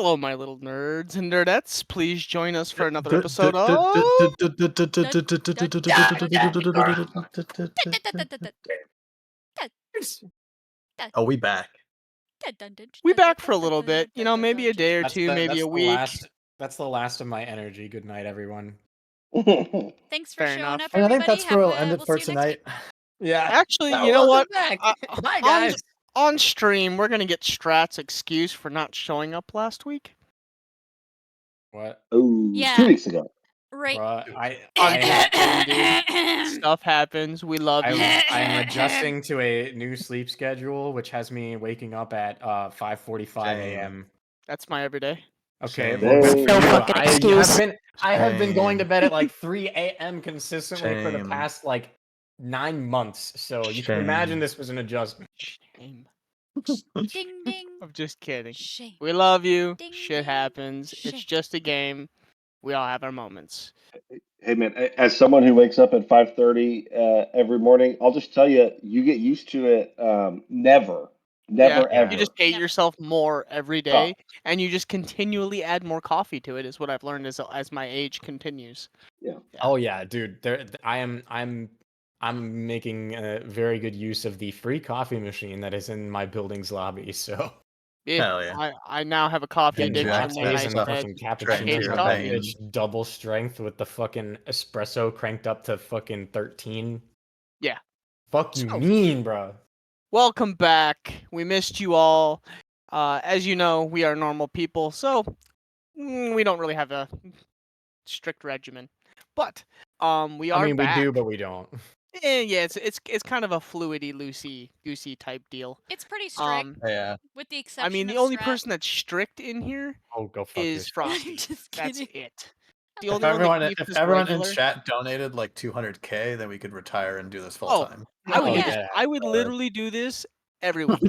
Hello, my little nerds and nerdettes. Please join us for another episode of. Oh, we back. We back for a little bit, maybe a day or That's two, the maybe that's a the week. last that's the last of my energy. Good night, everyone. Thanks for Fair showing enough. up, And I think everybody. that's where we'll end it We'll for see you next tonight. week. Yeah. Actually, you know Welcome what? back. Hi, On guys. on stream, we're gonna get Strat's excuse for not showing up last week. What? Oh, Yeah. 2 weeks ago. Right. I Understand, dude. Stuff happens. We love you. I'm adjusting to a new sleep schedule, which has me waking up at 5:45 a.m. That's my everyday. Okay, Shame. well, good for No you. fucking excuse. I have been going to Shame. bed at like 3 a.m. consistently for the Shame. past like 9 months. So you can imagine Shame. this was an adjustment. Shame. Ding ding. I'm just kidding. Shame. We love you. Ding, Shit ding. happens. It's Shame. just a game. We all have our moments. Hey man, as someone who wakes up at 5:30 every morning, I'll just tell you, you get used to it. Never Yeah, ever. you just hate Never. yourself more every Oh, day, and you just continually add more coffee to it. Is what I've learned as my age continues. yeah. Oh yeah, dude. I'm making very good use of the free coffee machine that is in my building's lobby. So Yeah, Hell yeah. I now have a coffee Inject addiction. When that I lattes and stuff said fucking I straight into hated cappuccinos your out that coffee. veins. bitch double strength with the fucking espresso cranked up to fucking 13. Yeah. Fuck you So- mean, bro? Welcome back. We missed you all. As you know, we are normal people, so we don't really have a strict regimen. But we are I mean, back. we do, but we don't. Yeah, it's kind of a fluidy, loosey goosey type deal. It's pretty strict, Yeah. with the exception I mean, the of only Strat. person that's strict in here Oh, go fuck is yourself. Frosty. I'm just That's kidding. it. The If only one that everyone, keeps if us everyone in regular. chat donated like 200K, then we could retire and do this full Oh, time. I would Oh, do yeah. this. I would literally do this every week.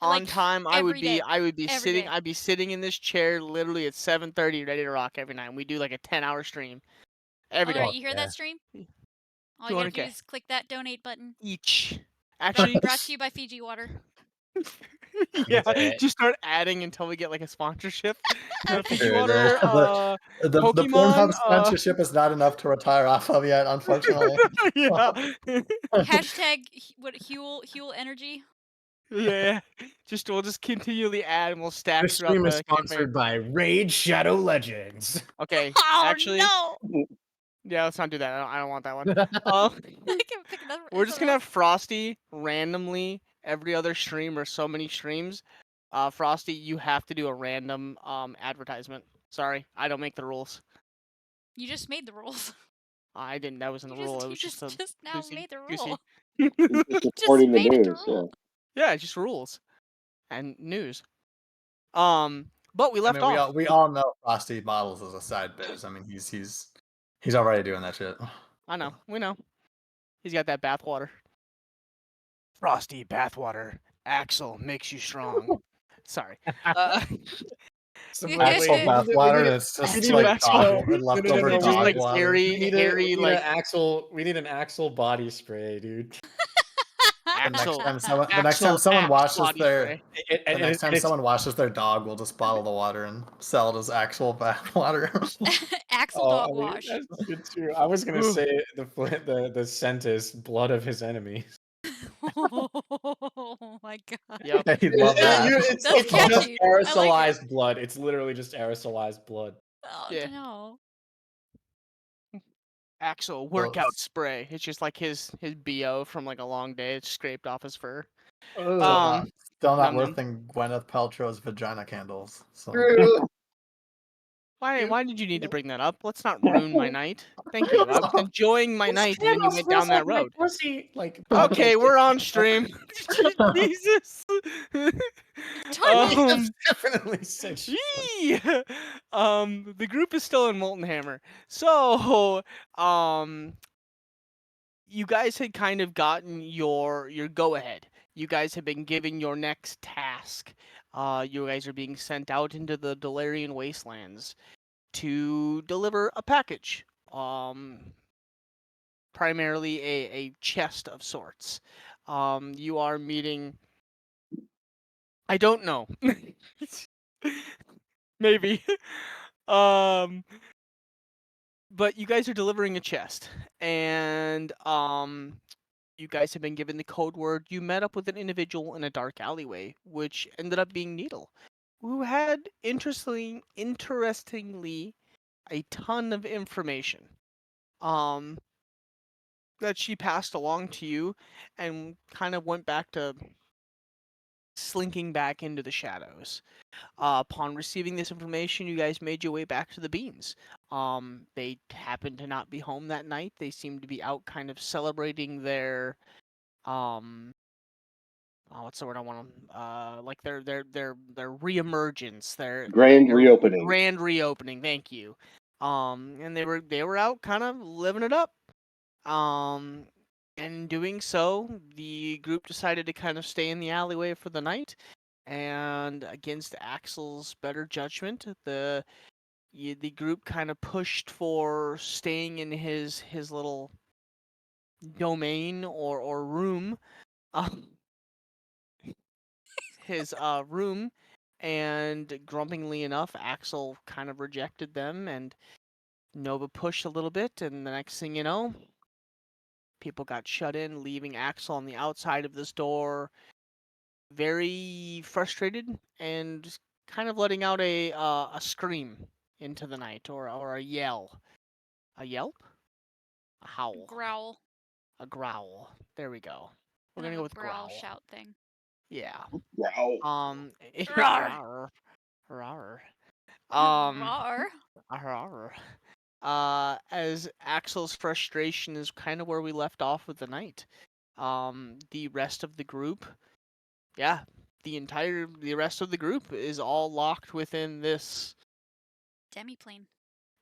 On Like, time, I would every be. day. I would be Every sitting. day. I'd be sitting in this chair literally at 7:30, ready to rock every night. We do like a 10-hour stream every day. Alright, you hear yeah. that stream? All you gotta do 200K is click that donate button. each. Brought Actually, to you by Fiji Water. yeah, it. just start adding until we get like a sponsorship. Fiji Dude, Water, the Pokemon, Pornhub sponsorship is not enough to retire off of yet, unfortunately. yeah, Hashtag Huel Energy. yeah. We'll just continually add and we'll stack This throughout stream is the campaign. sponsored by Raid Shadow Legends. Okay, Oh actually, no! yeah, let's not do that. I don't want that one. I can pick another. We're just something gonna have else. Frosty randomly every other stream or so many streams. Frosty, you have to do a random advertisement. Sorry, I don't make the rules. You just made the rules. I didn't. That wasn't a You rule. just, It you was just a just now goosey, made the goosey. rule. He's just Just reporting the made it a news. Yeah. rule. Yeah, just rules and news. But we I left mean, off. we all know Frosty models as a side biz. I mean, he's already doing that shit. I know. We know. He's got that bathwater. Frosty bathwater. Axel makes you strong. Sorry. Axel bathwater, and it's we just need like an dog, Axel- leftover It's no, just dog like water. hairy, like We need an Axel body spray, dude. The next Axel. time someone, Axel someone washes body their, spray. the next time someone washes their dog, we'll just bottle the water and sell it as actual bath water. Axel dog wash. That's good too. I was gonna say the scent is blood of his enemies. Oh my god. Yep. I love that. It's That's just catchy. I like it. aerosolized blood. It's literally just aerosolized blood. Oh Yeah. no. Axel workout spray. It's just like his BO from like a long day. It's scraped off his fur. Still not num-num. worth than Gwyneth Paltrow's vagina candles. So. Why did you need to bring that up? Let's not ruin my night. Thank you. I was enjoying my night, and then you went down that road. Okay, we're on stream. Jesus. Definitely said shit. Gee! The group is still in Molten Hammer. So, you guys had kind of gotten your go ahead. You guys have been given your next task. You guys are being sent out into the Delarian Wastelands to deliver a package. Primarily a chest of sorts. You are meeting. I don't know. Maybe. um, but you guys are delivering a chest, and you guys have been given the code word. You met up with an individual in a dark alleyway, which ended up being Needle, who had interestingly a ton of information. Um, that she passed along to you, and kind of went back to slinking back into the shadows. Upon receiving this information, you guys made your way back to the Beans. They happened to not be home that night. They seemed to be out kind of celebrating their what's the word I want to like their reemergence, Grand their reopening. grand reopening. Thank you. And they were out kind of living it up. Um, in doing so, the group decided to kind of stay in the alleyway for the night. And against Axel's better judgment, the group kind of pushed for staying in his little domain or room, um, his room. And grumpily enough, Axel kind of rejected them, and Nova pushed a little bit. And the next thing you know, people got shut in, leaving Axel on the outside of this door, very frustrated and kind of letting out a scream into the night, or a yell. A yelp? A howl. Growl. A growl. There we go. We're Kind gonna of go a with growl growl. shout thing. Yeah. Wow. Rawr. Rawr. Um, Rawr. rawr. As Axel's frustration is kind of where we left off with the night. The rest of the group, yeah, the rest of the group is all locked within this Demiplane.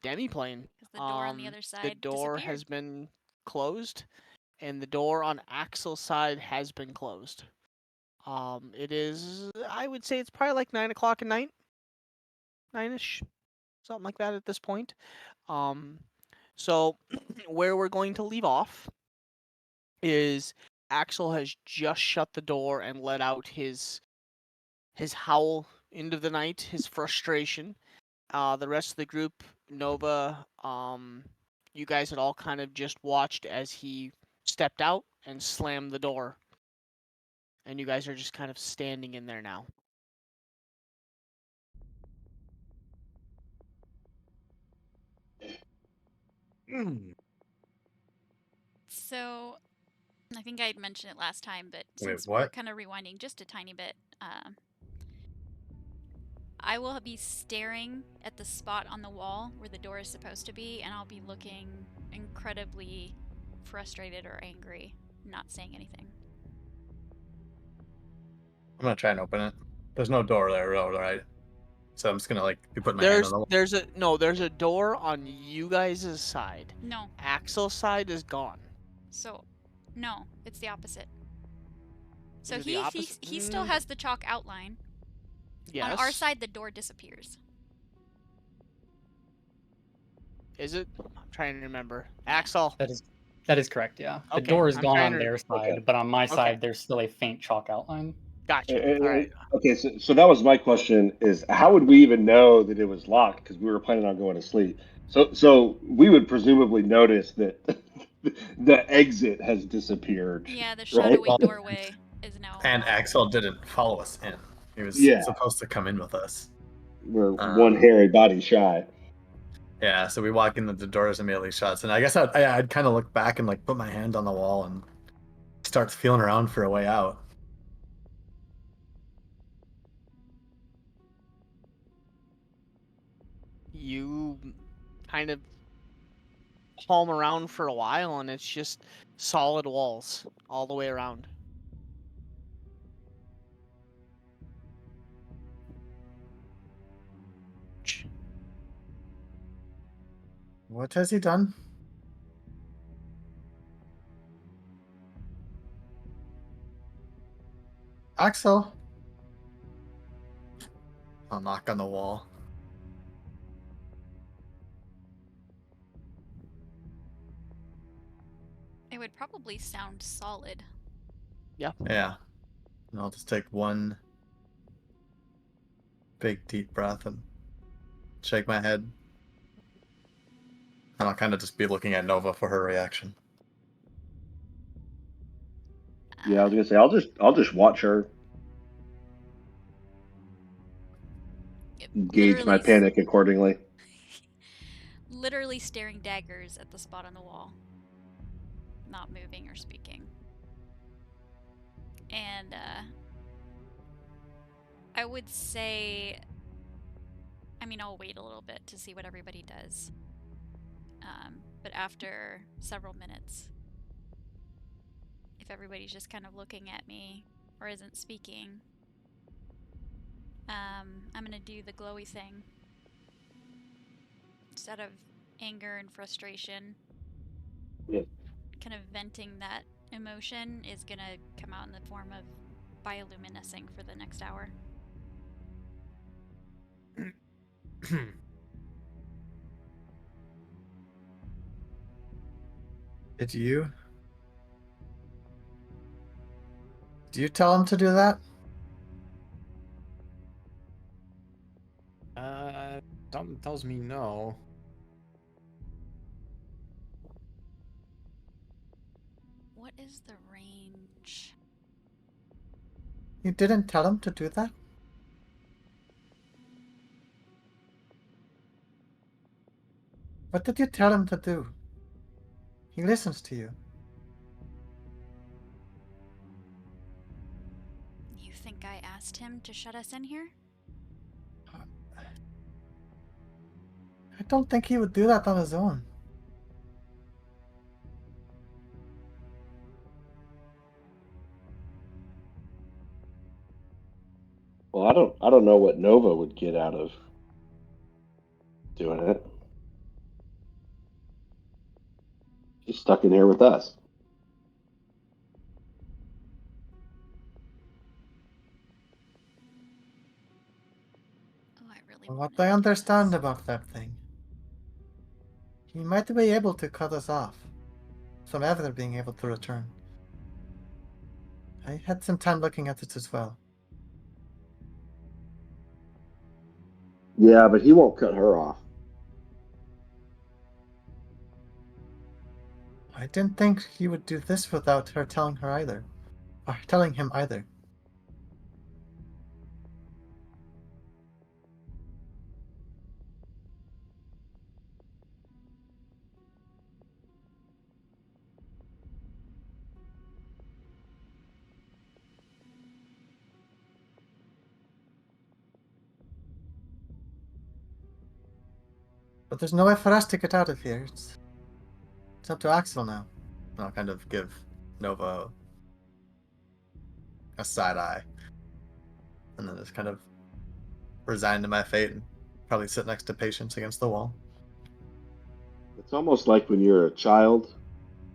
demiplane. Because the door on the other The side door disappeared. has been closed, and the door on Axel's side has been closed. It is, I would say it's probably like 9 o'clock at night, 9ish, something like that at this point. Um, so where we're going to leave off is Axel has just shut the door and let out his howl into the night, his frustration. The rest of the group, Nova, you guys had all kind of just watched as he stepped out and slammed the door. And you guys are just kind of standing in there now. So, I think I had mentioned it last time, but Wait, since we're what? kind of rewinding just a tiny bit, I will be staring at the spot on the wall where the door is supposed to be, and I'll be looking incredibly frustrated or angry, not saying anything. I'm gonna try and open it. There's no door there, right? So I'm just gonna like be putting my hand on the wall. There's a door on you guys' side. No. Axel's side is gone. So, no, it's the opposite. So Is it the he opposite? he still has the chalk outline. Yes. On our side, the door disappears. Is it? I'm trying to remember. Axel. That is correct, yeah. The Okay, door is I'm gone trying on to- their side, Okay. but on my Okay. side, there's still a faint chalk outline. Gotcha. All right. Okay, so that was my question: is how would we even know that it was locked? Because we were planning on going to sleep. So we would presumably notice that the exit has disappeared, Yeah, the right? shadowy Well, doorway is now And locked. Axel didn't follow us in. He was Yeah. supposed to come in with us. We're one hairy body shy. Yeah, so we walk in, the door is immediately shut. And I guess I'd kind of look back and like put my hand on the wall and start feeling around for a way out. You kind of palm around for a while, and it's just solid walls all the way around. What has he done? Axel? I'll knock on the wall. It would probably sound solid. Yeah. Yeah. And I'll just take one big deep breath and shake my head. And I'll kind of just be looking at Nova for her reaction. Yeah, I was gonna say I'll just watch her gauge my literally, panic accordingly. literally staring daggers at the spot on the wall, not moving or speaking. And I would say, I mean, I'll wait a little bit to see what everybody does. But after several minutes, if everybody's just kind of looking at me or isn't speaking, I'm gonna do the glowy thing. Instead of anger and frustration, Yeah. kind of venting that emotion is gonna come out in the form of bioluminescing for the next hour. Did you tell him to do that? Something tells me no. What is the range? You didn't tell him to do that? What did you tell him to do? He listens to you. You think I asked him to shut us in here? I don't think he would do that on his own. Well, I don't know what Nova would get out of doing it. She's stuck in here with us. Oh, I really From want what I to do understand this. about that thing, he might be able to cut us off from ever being able to return. I had some time looking at it as well. Yeah, but he won't cut her off. I didn't think he would do this without her telling her either. Or telling him either. But there's no way for us to get out of here. It's up to Axel now. I'll kind of give Nova a side eye. And then just kind of resign to my fate and probably sit next to Patience against the wall. It's almost like when you're a child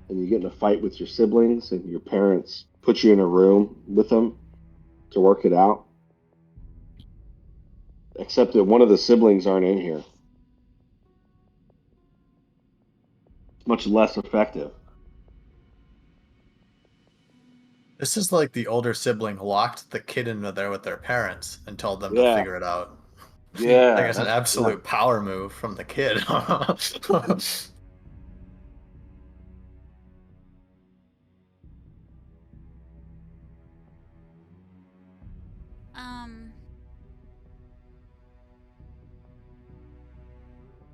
and you get in a fight with your siblings and your parents put you in a room with them to work it out. Except that one of the siblings aren't in here. It's much less effective. This is like the older sibling locked the kid into there with their parents and told them to Yeah, figure it out. Like yeah, it's an absolute power move from the kid. I'm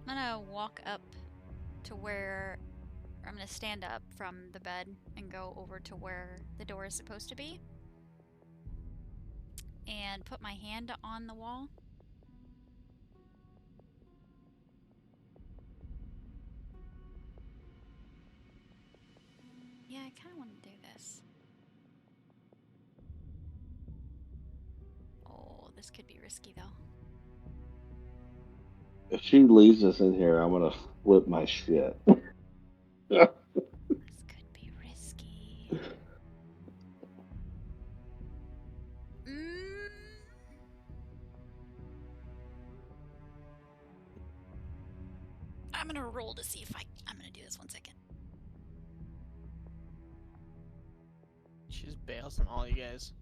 gonna walk up to where, or I'm gonna stand up from the bed and go over to where the door is supposed to be. And put my hand on the wall. Yeah, I kind of want to do this. Oh, this could be risky though. if she leaves us in here, I'm gonna flip my shit. This could be risky. I'm gonna roll to see if I'm gonna do this 1 second. She just bails on all you guys.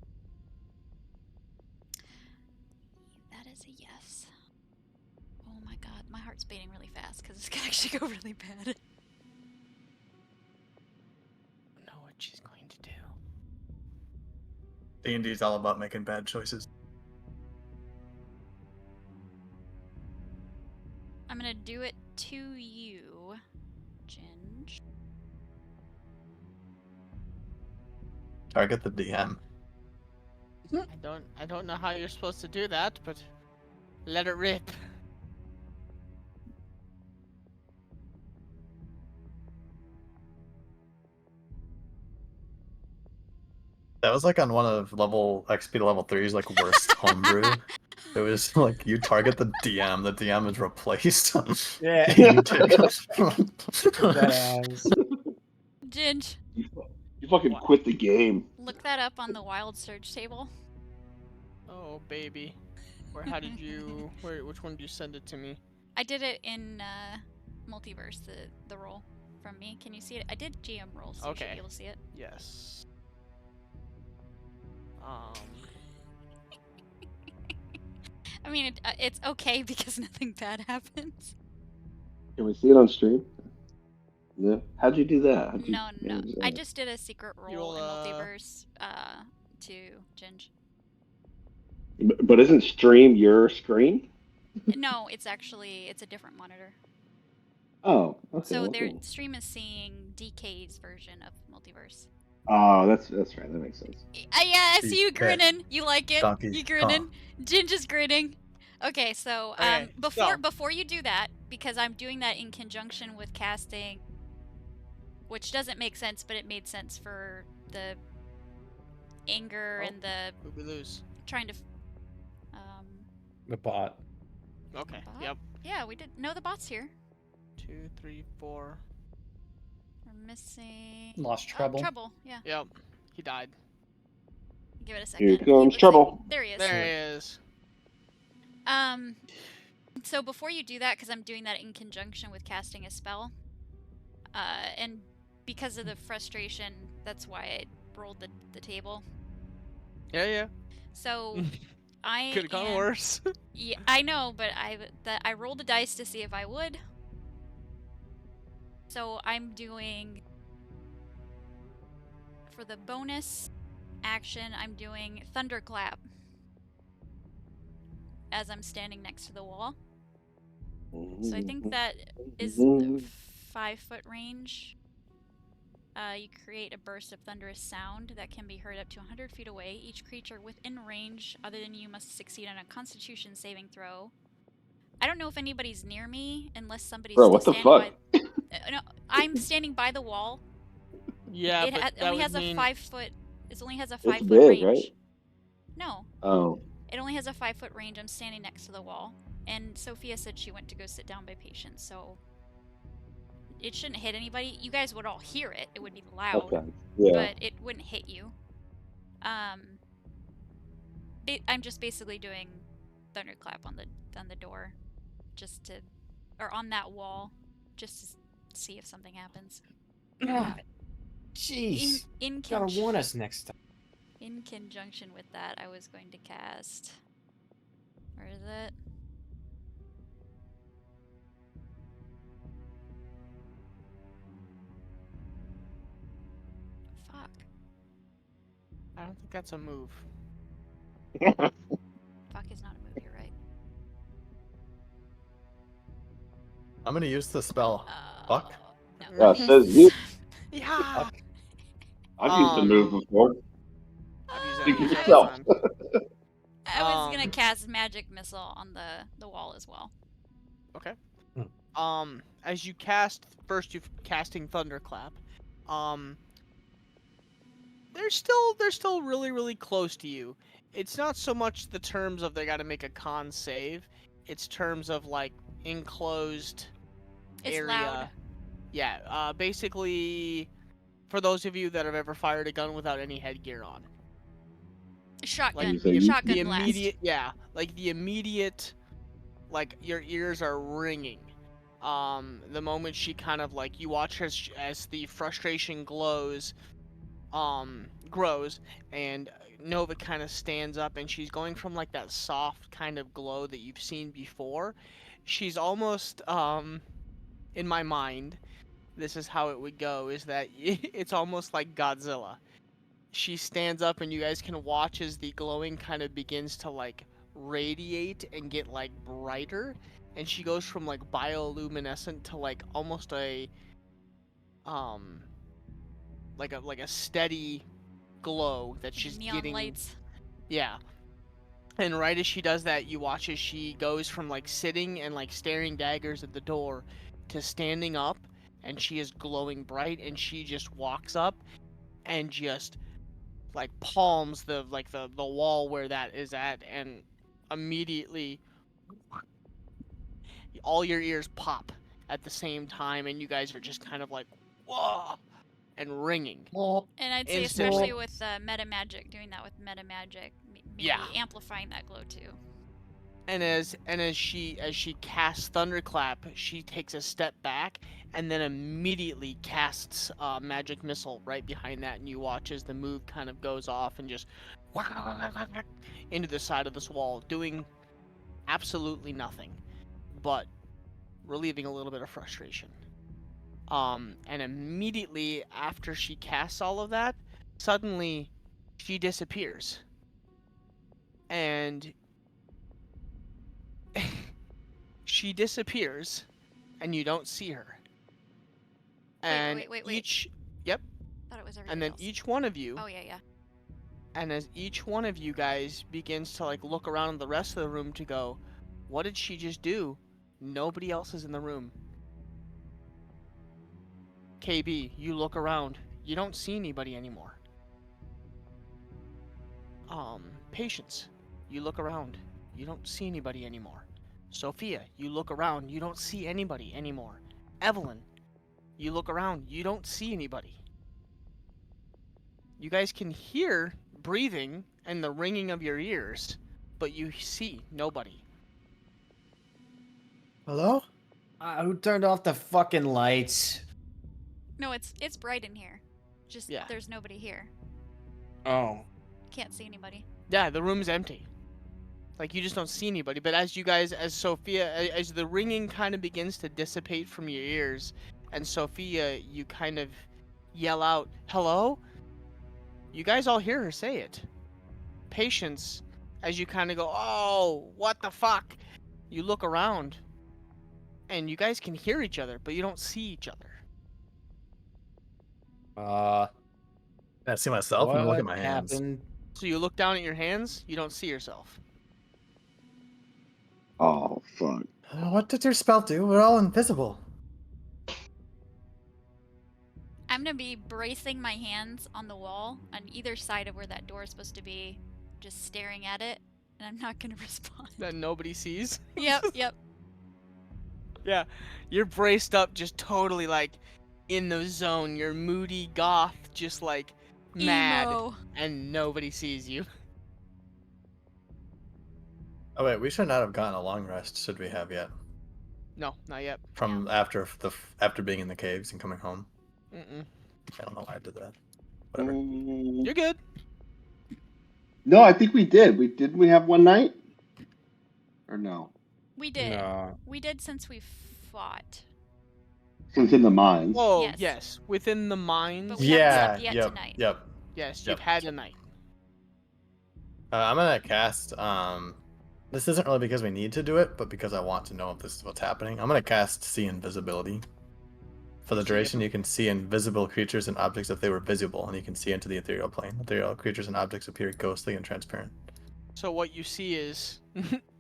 That is a yes. Oh my my god, my heart's beating really fast because this could actually go really bad. Know what she's going to do. D&D is all about making bad choices. I'm gonna do it to you, Ginge. Target the DM. I don't know how you're supposed to do that, but let it rip. That was like on one of level XP to level 3's like worst homebrew. It was like you target the DM is replaced. Yeah. You take That ass. Ginge, You fucking What? quit the game. look that up on the wild search table. Oh baby, how did you? Which one did you send it to me? I did it in multiverse, the roll from me. Can you see it? I did GM rolls, so you should Okay. be able to see it. Yes. I mean, it's okay because nothing bad happens. Can we see it on stream? No. How'd you do that? How'd you No. manage I that? just did a secret roll You'll, in multiverse to Ginge. But isn't stream your screen? No, it's a different monitor. Oh, okay. So well, their cool. stream is seeing DK's version of multiverse. Oh, that's right. That makes sense. Yeah, I see you DK. grinning. You like it? Donkey You grinning? Ginge is grinning. Okay, so Okay, before you do that, because I'm doing that in conjunction with casting, which doesn't make sense, but it made sense for the anger Oh. and the Who'd we lose? trying to. The bot. Okay. Bot? Yep. Yeah, we did. No, the bot's here. 2, 3, 4. We're missing. Lost Oh, Treble. Trouble. Yeah. Yep. He died. Give it a second. Here He comes looks Trouble. Like, there he is. There he is. So before you do that, because I'm doing that in conjunction with casting a spell, and because of the frustration, that's why I rolled the table. Yeah. So I Could have gone worse. Yeah, I know, but I rolled the dice to see if I would. So I'm doing for the bonus action. I'm doing thunderclap as I'm standing next to the wall. So I think that is 5-foot range. You create a burst of thunderous sound that can be heard up to 100 feet away. Each creature within range other than you must succeed on a constitution saving throw. I don't know if anybody's near me unless somebody's Bro, still what the standing fuck? by... no, I'm standing by the wall. Yeah, It but that only would has mean... a 5-foot... It only has a It's 5-foot big, range. right? No. Oh. It only has a 5-foot range. I'm standing next to the wall. And Sophia said she went to go sit down by Patience, so... It shouldn't hit anybody. You guys would all hear it. It would be loud. Okay. Yeah. But it wouldn't hit you. I'm just basically doing thunderclap on the door, just to, or on that wall, just to see if something happens. God. Jeez. Gotta warn us next time. In conjunction with that, I was going to cast. Where is it? Fuck. I don't think that's a move. Fuck is not a move, you're right. I'm gonna use the spell. Fuck. No. Yeah, it says you. Yeah. I've used the move before. I've used that Speak move for several yourself. times. I was gonna cast magic missile on the wall as well. Okay. As you cast first, you're casting thunderclap. They're still really close to you. It's not so much the terms of they got to make a con save. It's terms of like enclosed It's area. loud. Yeah. Basically, for those of you that have ever fired a gun without any headgear on. Shotgun. the Shotgun the blast. immediate, yeah, like the immediate, like your ears are ringing. The moment she kind of like you watch as the frustration grows, and Nova kind of stands up and she's going from like that soft kind of glow that you've seen before she's almost in my mind, this is how it would go, is that it's almost like Godzilla. She stands up and you guys can watch as the glowing kind of begins to like radiate and get like brighter, and she goes from like bioluminescent to like almost a um like a steady glow that Like she's neon getting. lights. Yeah. And right as she does that, you watch as she goes from like sitting and like staring daggers at the door to standing up, and she is glowing bright, and she just walks up and just like palms the the wall where that is at, and immediately all your ears pop at the same time, and you guys are just kind of like whoa and ringing And I'd say instantly. especially with meta magic, doing that with meta magic, maybe Yeah. amplifying that glow too. And as she casts thunderclap, she takes a step back and then immediately casts magic missile right behind that, and you watch as the move kind of goes off and just into the side of this wall, doing absolutely nothing, but relieving a little bit of frustration. And immediately after she casts all of that, suddenly she disappears, and she disappears, and you don't see her. And wait. each Thought it was everything and then else. each one of you, Oh yeah. and as each one of you guys begins to like look around the rest of the room to go, what did she just do? Nobody else is in the room. KB, you look around. You don't see anybody anymore. Patience, you look around. You don't see anybody anymore. Sophia, you look around. You don't see anybody anymore. Evelyn, you look around. You don't see anybody. You guys can hear breathing and the ringing of your ears, but you see nobody. Hello? Who turned off the fucking lights? No, it's bright in here. Just Yeah. there's nobody here. Oh. Can't see anybody. Yeah, the room's empty. Like, you just don't see anybody. But as you guys, as Sophia, as the ringing kind of begins to dissipate from your ears, and Sophia, you kind of yell out, hello? You guys all hear her say it. Patience, as you kind of go, oh, what the fuck? You look around, and you guys can hear each other, but you don't see each other. I see myself and I look at my what hands. happened? So you look down at your hands, you don't see yourself. Oh fuck. What did your spell do? We're all invisible. I'm gonna be bracing my hands on the wall on either side of where that door is supposed to be, just staring at it, and I'm not gonna respond. That nobody sees. Yep. Yeah, you're braced up, just totally like in the zone. You're moody goth, just like mad, Emo. and nobody sees you. Oh wait, we should not have gotten a long rest, should we have yet? No, not yet. From after being in the caves and coming home. Mm-mm. I don't know why I did that. Whatever. You're good. No, I think we did. Didn't we have one night? Or no? We did. No. We did since we fought. Since in the mines. Oh, Yes. yes. Within the mines. But we haven't Yeah. slept yet Yep. tonight. Yep. Yes, Yep. you've had a night. I'm gonna cast. This isn't really because we need to do it, but because I want to know if this is what's happening. I'm gonna cast See Invisibility. For the duration, you can see invisible creatures and objects if they were visible, and you can see into the ethereal plane. Ethereal creatures and objects appear ghostly and transparent. So what you see is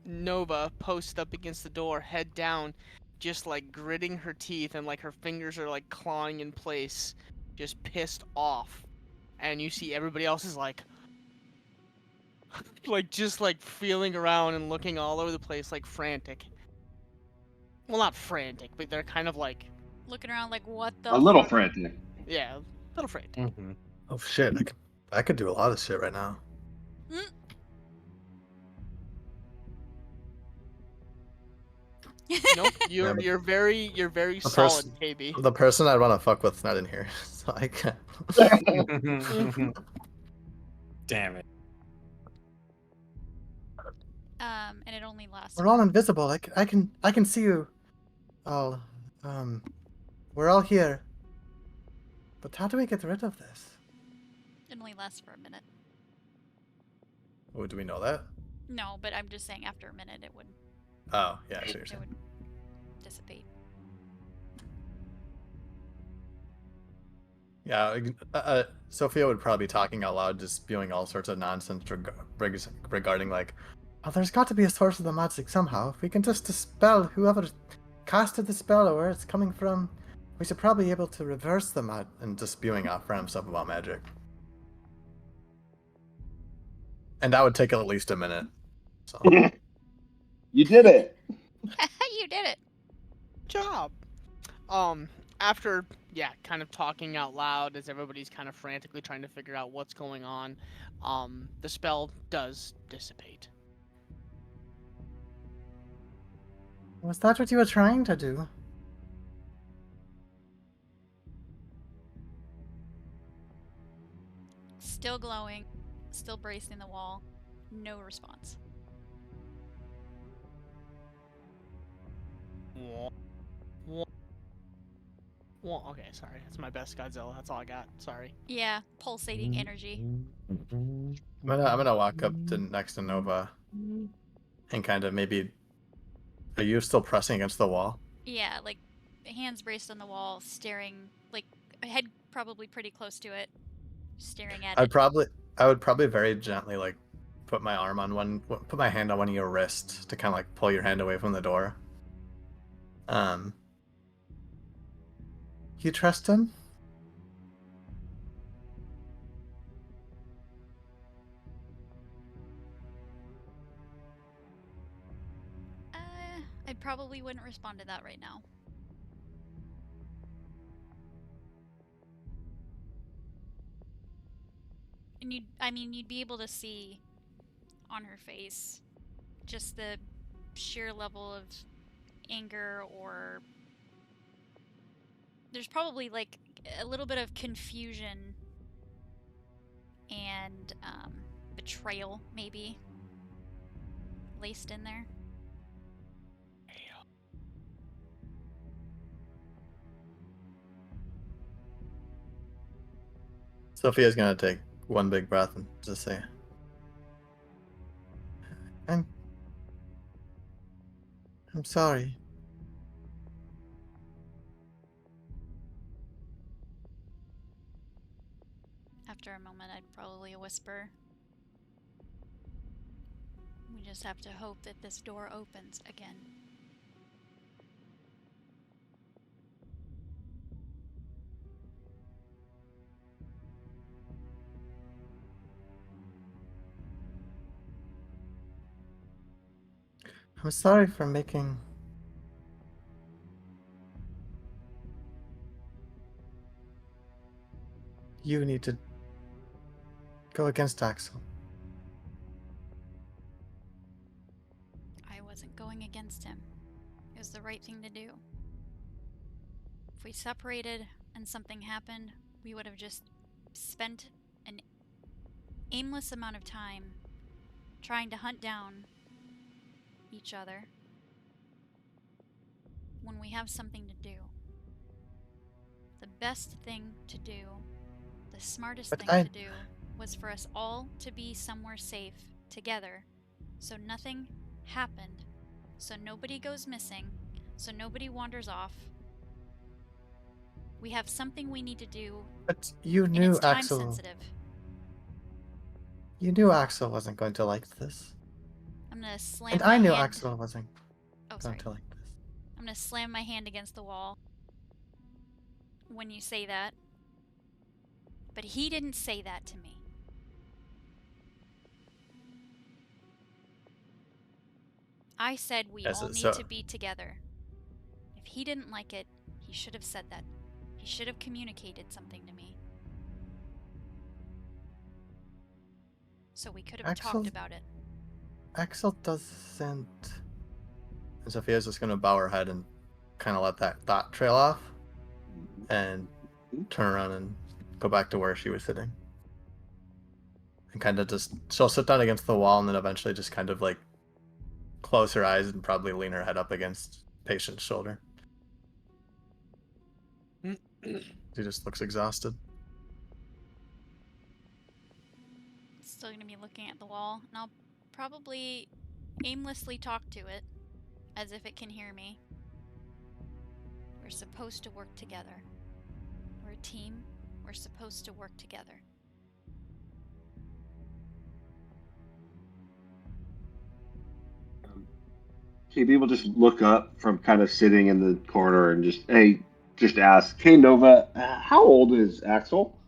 Nova posted up against the door, head down, just like gritting her teeth, and like her fingers are like clawing in place, just pissed off. And you see everybody else is like like just like feeling around and looking all over the place like frantic. Well, not frantic, but they're kind of like, Looking around like, what the A little fuck? frantic. yeah, a little frantic. Mm-hmm. Oh shit! I could do a lot of shit right now. Nope, you're but- very The solid, person- KB. The person I'd want to fuck with's not in here, so I can't. Damn it. And it only lasts. We're all invisible. I can see you. All. We're all here. But how do we get rid of this? It only lasts for a minute. Oh, do we know that? No, but I'm just saying after a minute it would Oh, yeah, I see what you're it would saying. dissipate. Yeah, Sophia would probably be talking out loud, just spewing all sorts of nonsense regarding like, oh, there's got to be a source of the magic somehow. If we can just dispel whoever casted the spell or where it's coming from, we should probably be able to reverse the and just spewing off random stuff about magic. And that would take at least a minute. So You did it. You did it. Job. After kind of talking out loud as everybody's kind of frantically trying to figure out what's going on, the spell does dissipate. was that what you were trying to do? Still glowing, still bracing the wall. No response. Well, okay, sorry. That's my best Godzilla. That's all I got. Sorry. Yeah, pulsating energy. I'm gonna walk up to next to Nova and kind of maybe. Are you still pressing against the wall? Yeah, like hands braced on the wall, staring, like head probably pretty close to it, staring at it. I would probably very gently like put my hand on one of your wrists to kind of like pull your hand away from the door. You trust him? I probably wouldn't respond to that right now. And you'd be able to see on her face just the sheer level of anger, or there's probably like a little bit of confusion and betrayal maybe laced in there. Sophia's gonna take one big breath and just say, I'm sorry. After a moment, I'd probably whisper, we just have to hope that this door opens again. I'm sorry for making you need to go against Axel. I wasn't going against him. It was the right thing to do. If we separated and something happened, we would have just spent an aimless amount of time trying to hunt down each other when we have something to do. The best thing to do, the smartest thing to do, was for us all to be somewhere safe together, so nothing happened, so nobody goes missing, so nobody wanders off. We have something we need to do. But you and knew it's time Axel. sensitive. You knew Axel wasn't going to like this. I'm gonna slam And my I knew hand. Axel wasn't Oh, going sorry. to like this. I'm gonna slam my hand against the wall when you say that. But he didn't say that to me. I said we all need to be together. If he didn't like it, he should have said that. He should have communicated something to me. So we could have talked about it. Axel doesn't... And Sophia's just going to bow her head and kind of let that thought trail off and turn around and go back to where she was sitting. And kind of just... She'll sit down against the wall and then eventually just kind of like close her eyes and probably lean her head up against patient's shoulder. She just looks exhausted. Still gonna be looking at the wall, and I'll probably aimlessly talk to it as if it can hear me. We're supposed to work together. We're a team. We're supposed to work together. KB will just look up from kind of sitting in the corner and just ask, "Hey Nova, how old is Axel?"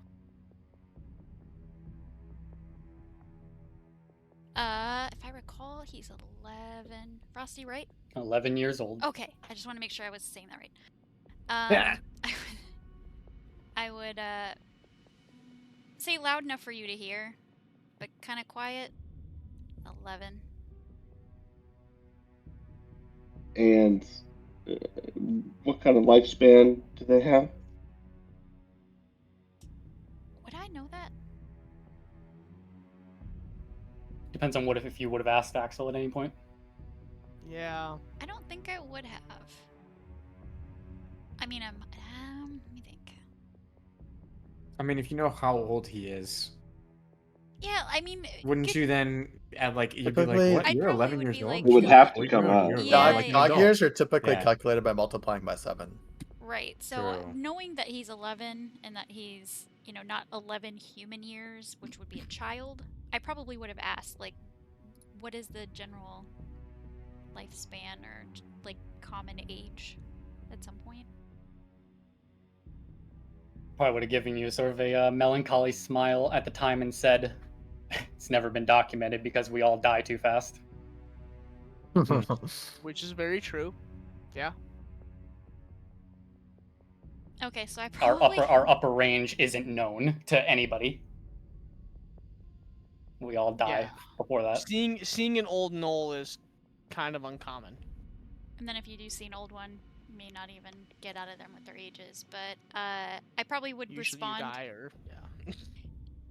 If I recall, he's 11. Frosty, right? 11 years old. Okay, I just want to make sure I was saying that right. Yeah. I would say loud enough for you to hear, but kind of quiet. 11. And what kind of lifespan do they have? Would I know that? Depends on if you would have asked Axel at any point. Yeah. I don't think I would have. I mean, let me think. I mean, if you know how old he is, Yeah, I mean, wouldn't you then you'd be Typically- like, what? I'd You're probably 11 would years be old? like- It would have to You're- come up. you're Yeah, like an Dog adult. years are typically Yeah. calculated by multiplying by 7. Right. So True. knowing that he's 11 and that he's, not 11 human years, which would be a child, I probably would have asked, like, what is the general lifespan or, like, common age at some point? Probably would have given you sort of a melancholy smile at the time and said, "It's never been documented because we all die too fast." Which is very true. Yeah. Okay, so I Our probably... upper range isn't known to anybody. We all die Yeah. before that. Seeing an old knoll is kind of uncommon. And then if you do see an old one, you may not even get out of them with their ages. But I probably would Usually respond you die or yeah.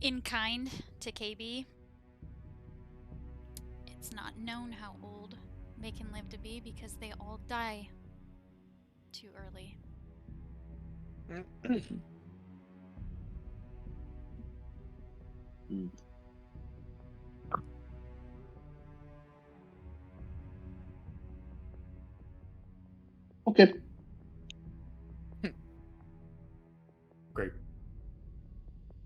in kind to KB. It's not known how old they can live to be because they all die too early. Okay. Great.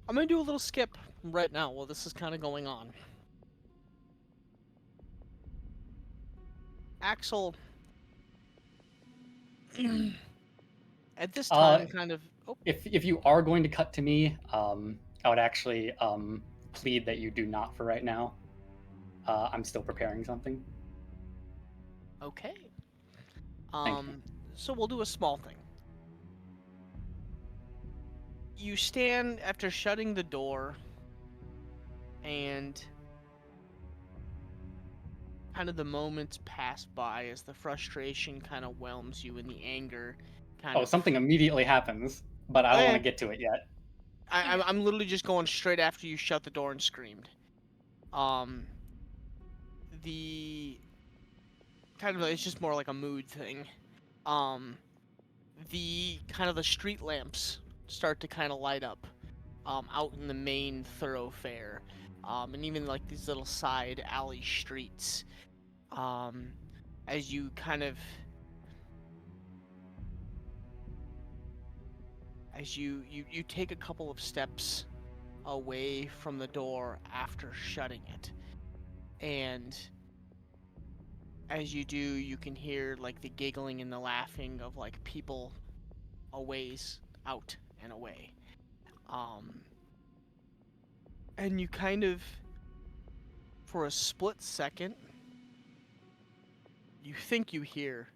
I'm gonna do a little skip right now while this is kind of going on. Axel, at this time, kind of. Oh, If you are going to cut to me, I would actually plead that you do not for right now. I'm still preparing something. okay. Thank you. So we'll do a small thing. You stand after shutting the door, and kind of the moments pass by as the frustration kind of whelms you, and the anger kind Oh, of. something immediately happens, but I don't want to Okay. get to it yet. I'm literally just going straight after you shut the door and screamed. The kind of it's just more like a mood thing. The kind of the street lamps start to kind of light up, out in the main thoroughfare, and even like these little side alley streets. As you kind of as you take a couple of steps away from the door after shutting it, and as you do, you can hear like the giggling and the laughing of like people a ways out and away. And you kind of, for a split second, you think you hear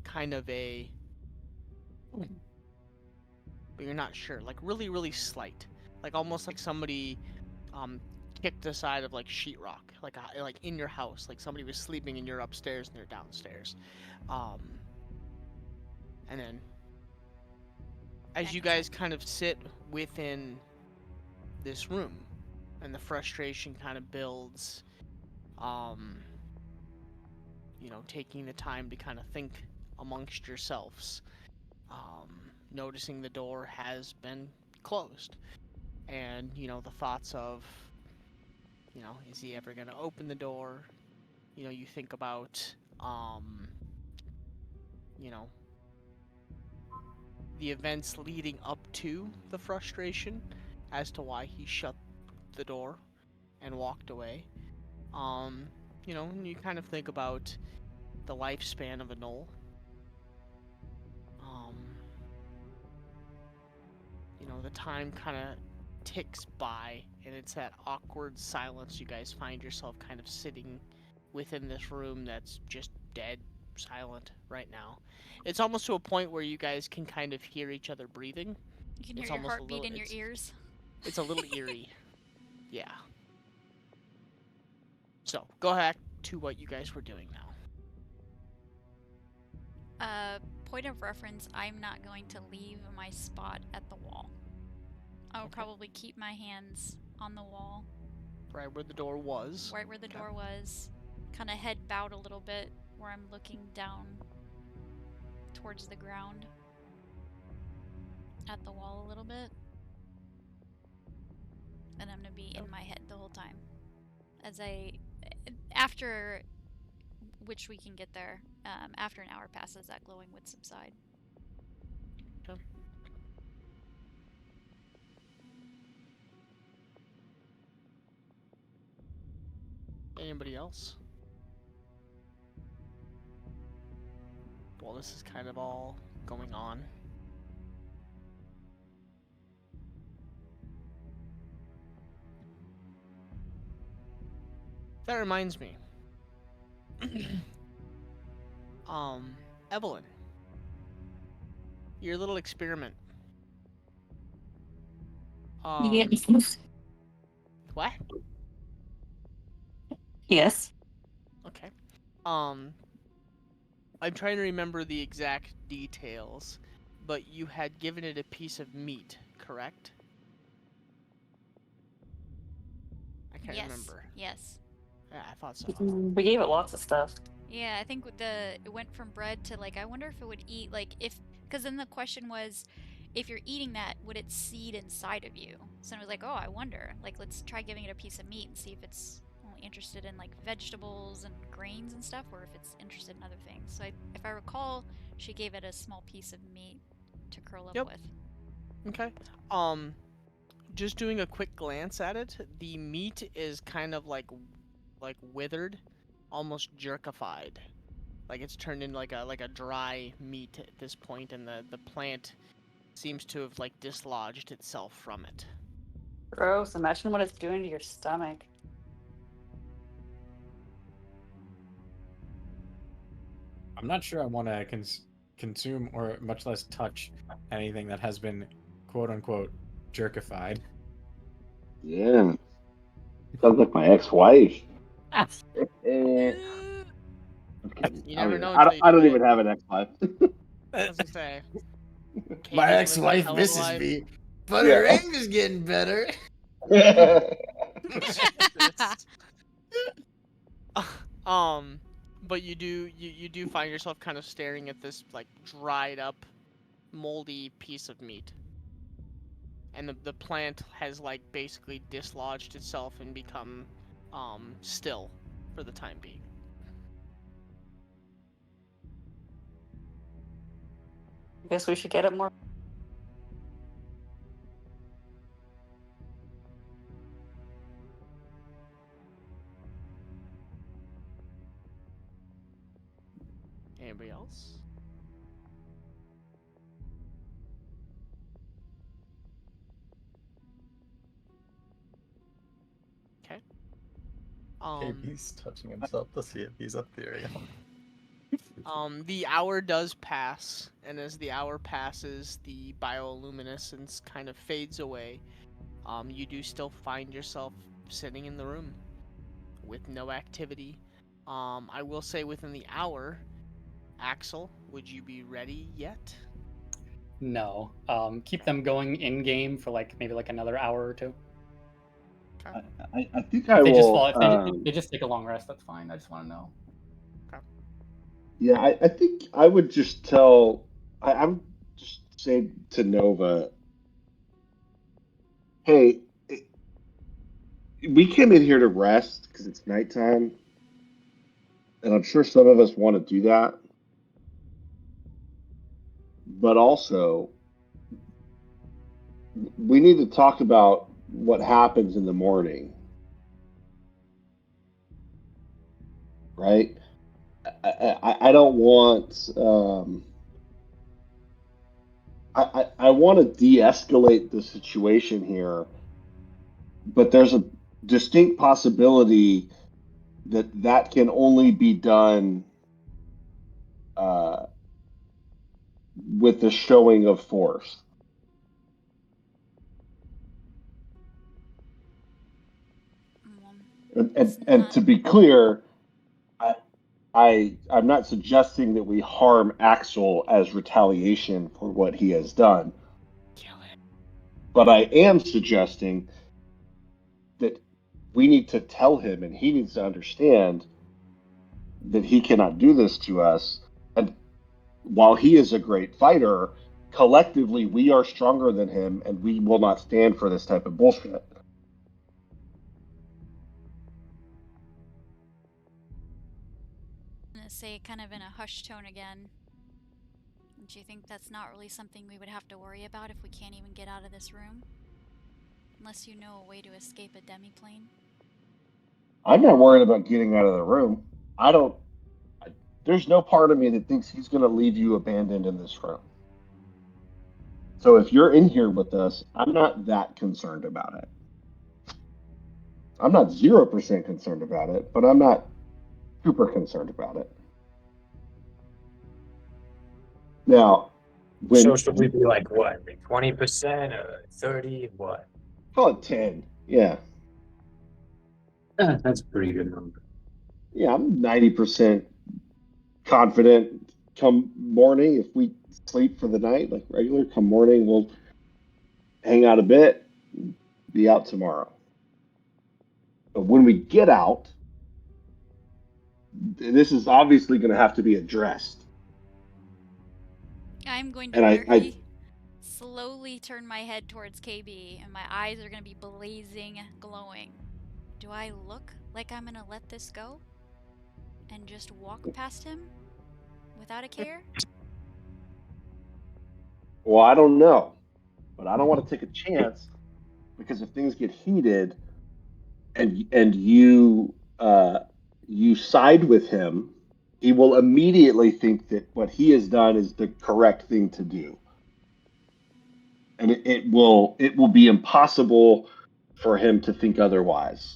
kind of a, but you're not sure, like really, really slight, like almost like somebody kicked the side of like sheetrock, like in your house, like somebody was sleeping and you're upstairs and they're downstairs. And then as you guys kind of sit within this room and the frustration kind of builds, taking the time to kind of think amongst yourselves, noticing the door has been closed, and the thoughts of, is he ever going to open the door? You think about, you know, the events leading up to the frustration as to why he shut the door and walked away. And you kind of think about the lifespan of a gnoll. The time kind of ticks by, and it's that awkward silence. You guys find yourself kind of sitting within this room that's just dead silent right now. It's almost to a point where you guys can kind of hear each other breathing. You can hear It's your almost a heartbeat little- in your it's- ears. It's a little eerie. Yeah. So, go back to what you guys were doing now. Point of reference, I'm not going to leave my spot at the wall. I will Okay. probably keep my hands on the wall, Right where the door was. right where the Okay. door was. Kind of head bowed a little bit, where I'm looking down towards the ground. At the wall a little bit. And I'm gonna be in my head the whole time. After which we can get there, after an hour passes, that glowing would subside. Okay. Anybody else? Well, this is kind of all going on. That reminds me. Evelyn. Your little experiment. Yes. What? Yes. Okay. I'm trying to remember the exact details, but you had given it a piece of meat, correct? I can't Yes. remember. Yes. Yeah, I thought so. We gave it lots of stuff. Yeah, I think it went from bread to I wonder if it would eat because then the question was, if you're eating that, would it seed inside of you? So I was like, oh, I wonder. Let's try giving it a piece of meat and see if it's only interested in vegetables and grains and stuff, or if it's interested in other things. So if I recall, she gave it a small piece of meat to curl up with. Okay. Just doing a quick glance at it, the meat is kind of like withered, almost jerkified. It's turned into like a dry meat at this point, and the plant seems to have dislodged itself from it. Gross. Imagine what it's doing to your stomach. I'm not sure I want to consume or much less touch anything that has been quote unquote jerkified. Yeah. Sounds like my ex-wife. I'm kidding. You never know I until you don't try even it. have an ex-wife. I was gonna say. My Katie ex-wife lives a misses hell of a me, but Yeah. her aim is getting better. But you do find yourself kind of staring at this dried up, moldy piece of meat, and the plant has basically dislodged itself and become still for the time being. Guess we should get it more. Anybody else? Okay. He's touching himself to see if he's ethereal. The hour does pass, and as the hour passes, the bioluminescence kind of fades away. You do still find yourself sitting in the room with no activity. I will say within the hour, Axel, would you be ready yet? No. Keep them going in game for maybe another hour or two. I think I If they just will. fall, if they just take a long rest, that's fine. I just want to know. Yeah, I think I would just tell. I'm just saying to Nova, hey, we came in here to rest because it's nighttime, and I'm sure some of us want to do that. But also, we need to talk about what happens in the morning, right? I don't want. I want to de-escalate the situation here, but there's a distinct possibility that that can only be done uh, with the showing of force. Well, And, it's and, and not. to be clear, I'm not suggesting that we harm Axel as retaliation for what he has done, Kill him. but I am suggesting that we need to tell him and he needs to understand that he cannot do this to us. And while he is a great fighter, collectively we are stronger than him and we will not stand for this type of bullshit. I'm gonna say kind of in a hushed tone again. Do you think that's not really something we would have to worry about if we can't even get out of this room? Unless you know a way to escape a demiplane? I'm not worried about getting out of the room. I don't. There's no part of me that thinks he's going to leave you abandoned in this room. So if you're in here with us, I'm not that concerned about it. I'm not 0% concerned about it, but I'm not super concerned about it. Now, So when should we be like what, like 20% or 30? What? call it 10, yeah, That's a pretty good number. yeah, I'm 90% confident. Come morning, if we sleep for the night like regular, come morning we'll hang out a bit, be out tomorrow. But when we get out, this is obviously going to have to be addressed. I'm going to And I very slowly turn my head towards KB, and my eyes are going to be blazing, glowing. Do I look like I'm going to let this go? And just walk past him? Without a care? well, I don't know, but I don't want to take a chance because if things get heated and you side with him, he will immediately think that what he has done is the correct thing to do, and it will be impossible for him to think otherwise.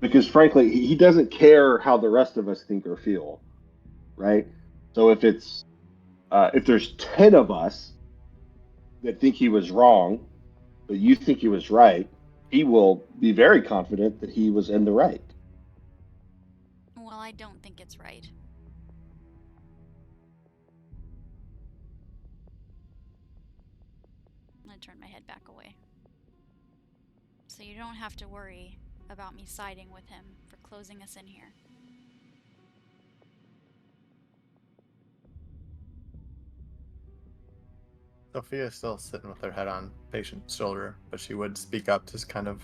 Because frankly, he doesn't care how the rest of us think or feel, right? So if there's 10 of us that think he was wrong, but you think he was right, he will be very confident that he was in the right. Well, I don't think it's right. I'm going to turn my head back away. So you don't have to worry about me siding with him for closing us in here. Sophia's still sitting with her head on patient's shoulder, but she would speak up just kind of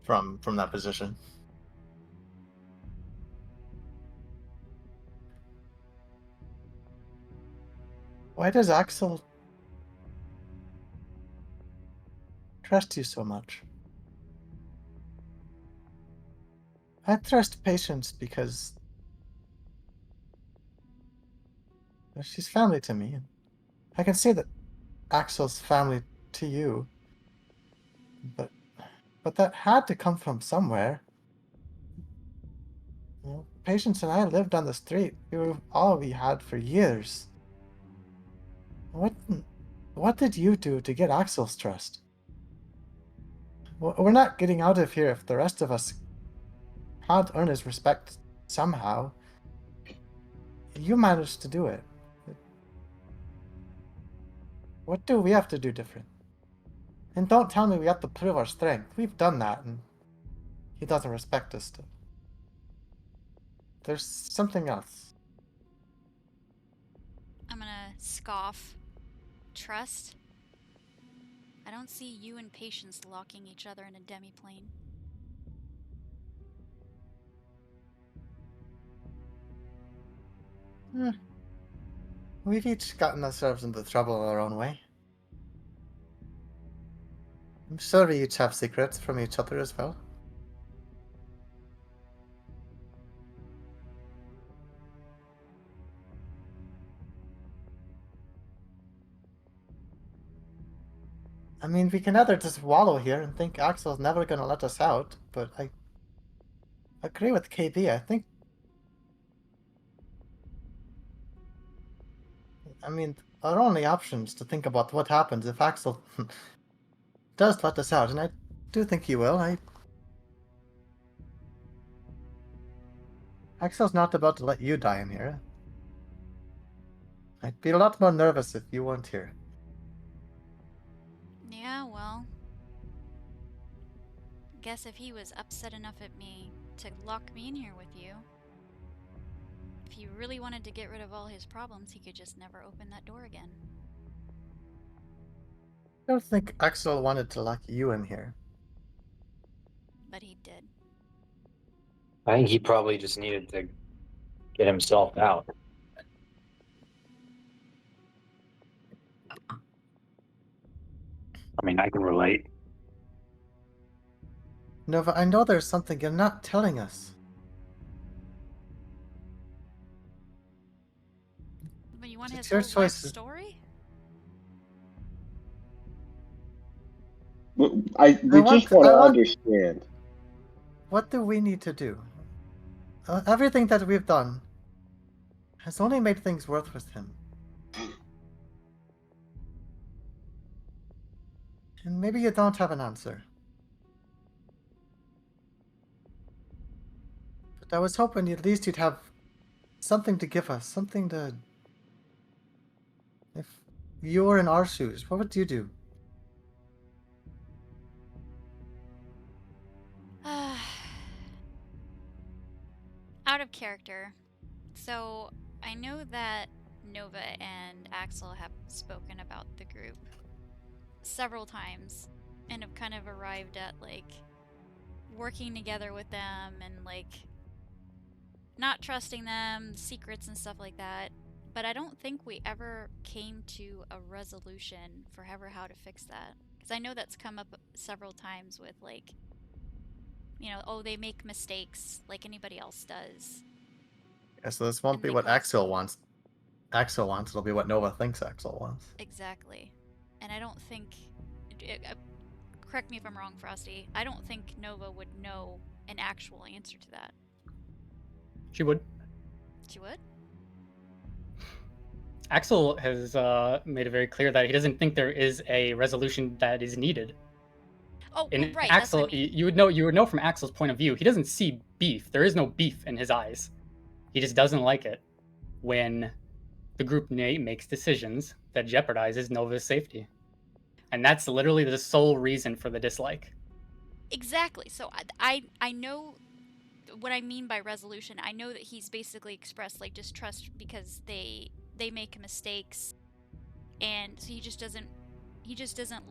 from that position. Why does Axel trust you so much? I trust Patience because she's family to me. I can see that Axel's family to you, but that had to come from somewhere. You know, Patience and I lived on the street. We were all we had for years. What did you do to get Axel's trust? We're not getting out of here if the rest of us can't earn his respect somehow. You managed to do it. What do we have to do different? And don't tell me we have to prove our strength. We've done that, and he doesn't respect us still. There's something else. I'm gonna scoff. Trust? I don't see you and Patience locking each other in a demi-plane. We've each gotten ourselves into trouble our own way. I'm sure we each have secrets from each other as well. I mean, we can either just wallow here and think Axel's never gonna let us out, but I agree with KB. I mean, our only option is to think about what happens if Axel does let us out, and I do think he will. Axel's not about to let you die in here. I'd be a lot more nervous if you weren't here. Yeah, well. Guess if he was upset enough at me to lock me in here with you, if he really wanted to get rid of all his problems, he could just never open that door again. I don't think Axel wanted to lock you in here. But he did. I think he probably just needed to get himself out. I mean, I can relate. Nova, I know there's something you're not telling us. But you want It's his your whole life choice. story? We want- just want I to want- understand. What do we need to do? Everything that we've done has only made things worse with him. And maybe you don't have an answer. But I was hoping at least you'd have something to give us, something to... If you were in our shoes, what would you do? Out of character. So, I know that Nova and Axel have spoken about the group several times and have kind of arrived at, like, working together with them and, like, not trusting them, secrets and stuff like that. But I don't think we ever came to a resolution for ever how to fix that. Because I know that's come up several times with, like, you know, oh, they make mistakes like anybody else does. Yeah, so this won't And be they what cause- Axel wants. Axel wants, it'll be what Nova thinks Axel wants. Exactly. And I don't think... correct me if I'm wrong, Frosty. I don't think Nova would know an actual answer to that. She would. She would? Axel has made it very clear that he doesn't think there is a resolution that is needed. Oh, And right, Axel, that's what I mean. you would know from Axel's point of view. He doesn't see beef. There is no beef in his eyes. He just doesn't like it when the group makes decisions that jeopardizes Nova's safety. And that's literally the sole reason for the dislike. Exactly. So I know what I mean by resolution. I know that he's basically expressed like distrust because they make mistakes, and so he just doesn't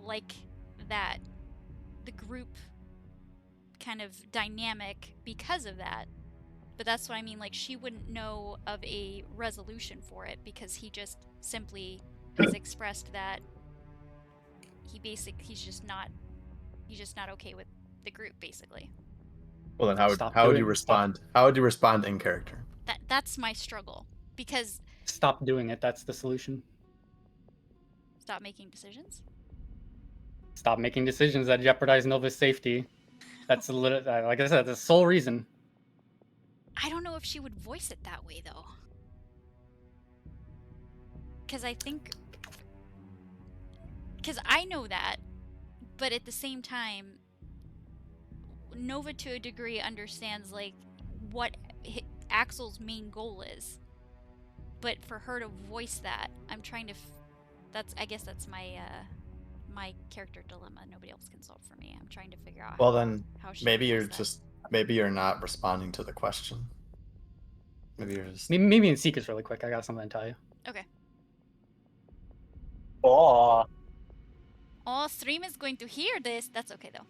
like that the group kind of dynamic because of that. But that's what I mean, like she wouldn't know of a resolution for it because he just simply has expressed that he's just not okay with the group, basically. Well, then Stop how would doing you it. respond? How would you respond in character? That's my struggle, because Stop doing it. That's the solution. stop making decisions. Stop making decisions that jeopardize Nova's safety. That's like I said, the sole reason. I don't know if she would voice it that way though, because I know that, but at the same time, Nova to a degree understands like what Axel's main goal is, but for her to voice that, I'm trying to I guess that's my my character dilemma. Nobody else can solve for me. I'm trying to figure out Well, then how she maybe would you're voice that. just maybe you're not responding to the question. Maybe you're just Maybe in Secrets really quick. I got something to tell you. Okay. Oh, Oh, stream is going to hear this. That's okay though.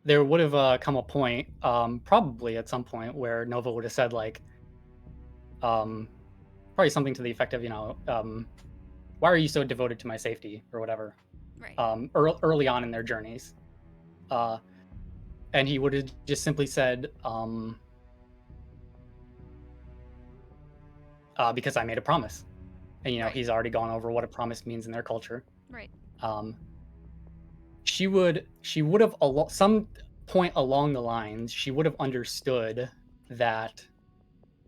There would have come a point, probably at some point, where Nova would have said like, probably something to the effect of, why are you so devoted to my safety or whatever, Right. early on in their journeys. And he would have just simply said, because I made a promise. And, Right. he's already gone over what a promise means in their culture. Right. She would have, some point along the lines, she would have understood that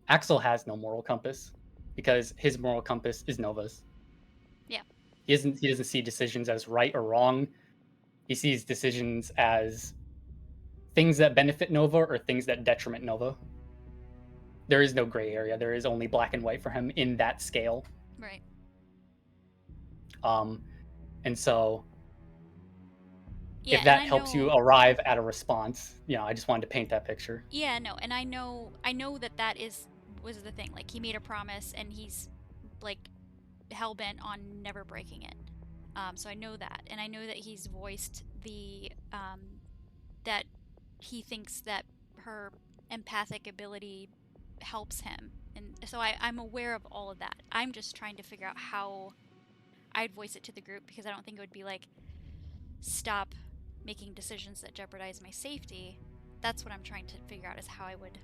Axel has no moral compass because his moral compass is Nova's. Yeah. He doesn't see decisions as right or wrong. He sees decisions as things that benefit Nova or things that detriment Nova. There is no gray area. There is only black and white for him in that scale. Right. And so Yeah, if that and I helps you know- arrive at a response, I just wanted to paint that picture. Yeah, no, and I know that was the thing. Like, he made a promise, and he's like hell bent on never breaking it. So I know that, and I know that he's voiced the that he thinks that her empathic ability helps him, and so I'm aware of all of that. I'm just trying to figure out how I'd voice it to the group, because I don't think it would be like, stop making decisions that jeopardize my safety. That's what I'm trying to figure out, is how I would.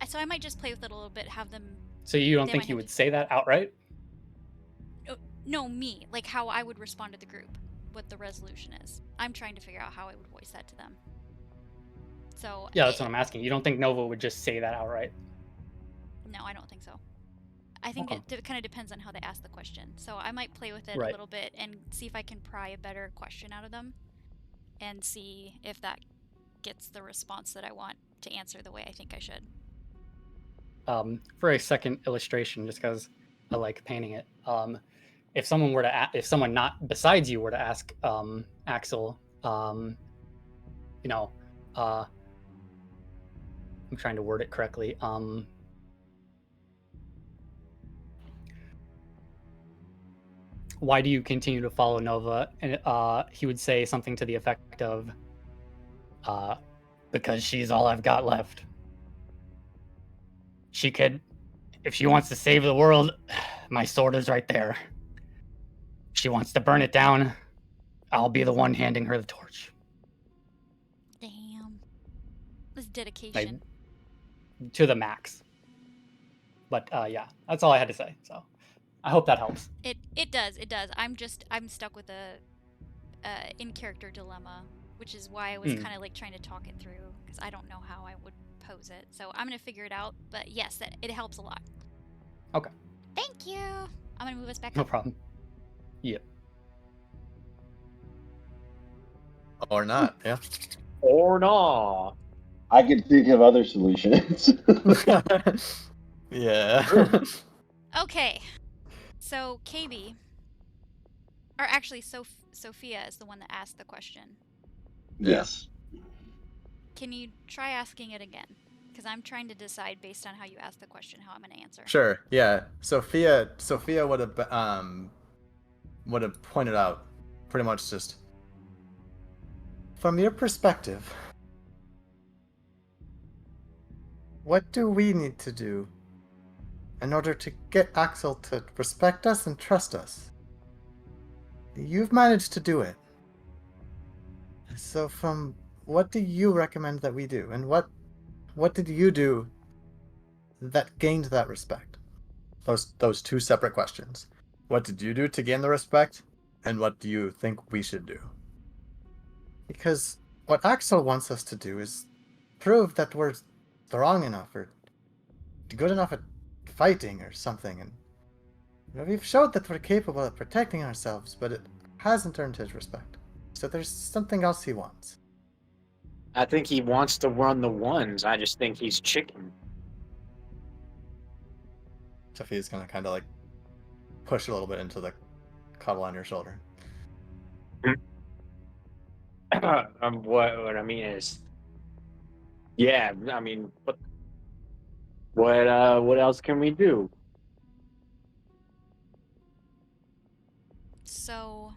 So I might just play with it a little bit, have them. So you don't they think might he have would to- say that outright? No, me. Like, how I would respond to the group, what the resolution is. I'm trying to figure out how I would voice that to them. So Yeah, that's what I'm asking. You don't think Nova would just say that outright? No, I don't think so. I think it kind of depends on how they ask the question. So I might play with it a little bit and see if I can pry a better question out of them, and see if that gets the response that I want to answer the way I think I should. For a second illustration, just because I like painting it, if someone were to, if someone not besides you were to ask Axel, I'm trying to word it correctly. Why do you continue to follow Nova? And he would say something to the effect of, because she's all I've got left. She could, if she wants to save the world, my sword is right there. If she wants to burn it down, I'll be the one handing her the torch. Damn. This dedication. To the max. But yeah, that's all I had to say. So I hope that helps. It does. I'm stuck with a in-character dilemma, which is why I was kind of like trying to talk it through, because I don't know how I would pose it. So I'm gonna figure it out. But yes, it helps a lot. Okay. Thank you. I'm gonna move us back No up. problem. Yep. or not. Yeah. or no. I can think of other solutions. Yeah. Okay. So KB, or actually, Sophia is the one that asked the question. Yes. Yeah. Can you try asking it again? Because I'm trying to decide based on how you asked the question how I'm going to answer. Sure. Yeah. Sophia would have pointed out pretty much just from your perspective, what do we need to do in order to get Axel to respect us and trust us? You've managed to do it. So from what do you recommend that we do? And what did you do that gained that respect? Those two separate questions. What did you do to gain the respect? And what do you think we should do? Because what Axel wants us to do is prove that we're strong enough or good enough at fighting or something. And we've showed that we're capable of protecting ourselves, but it hasn't earned his respect. So there's something else he wants. I think he wants to run the ones. I just think he's chicken. Sophia's gonna kind of like push a little bit into the cuddle on your shoulder. What I mean is, yeah. I mean, what else can we do? So,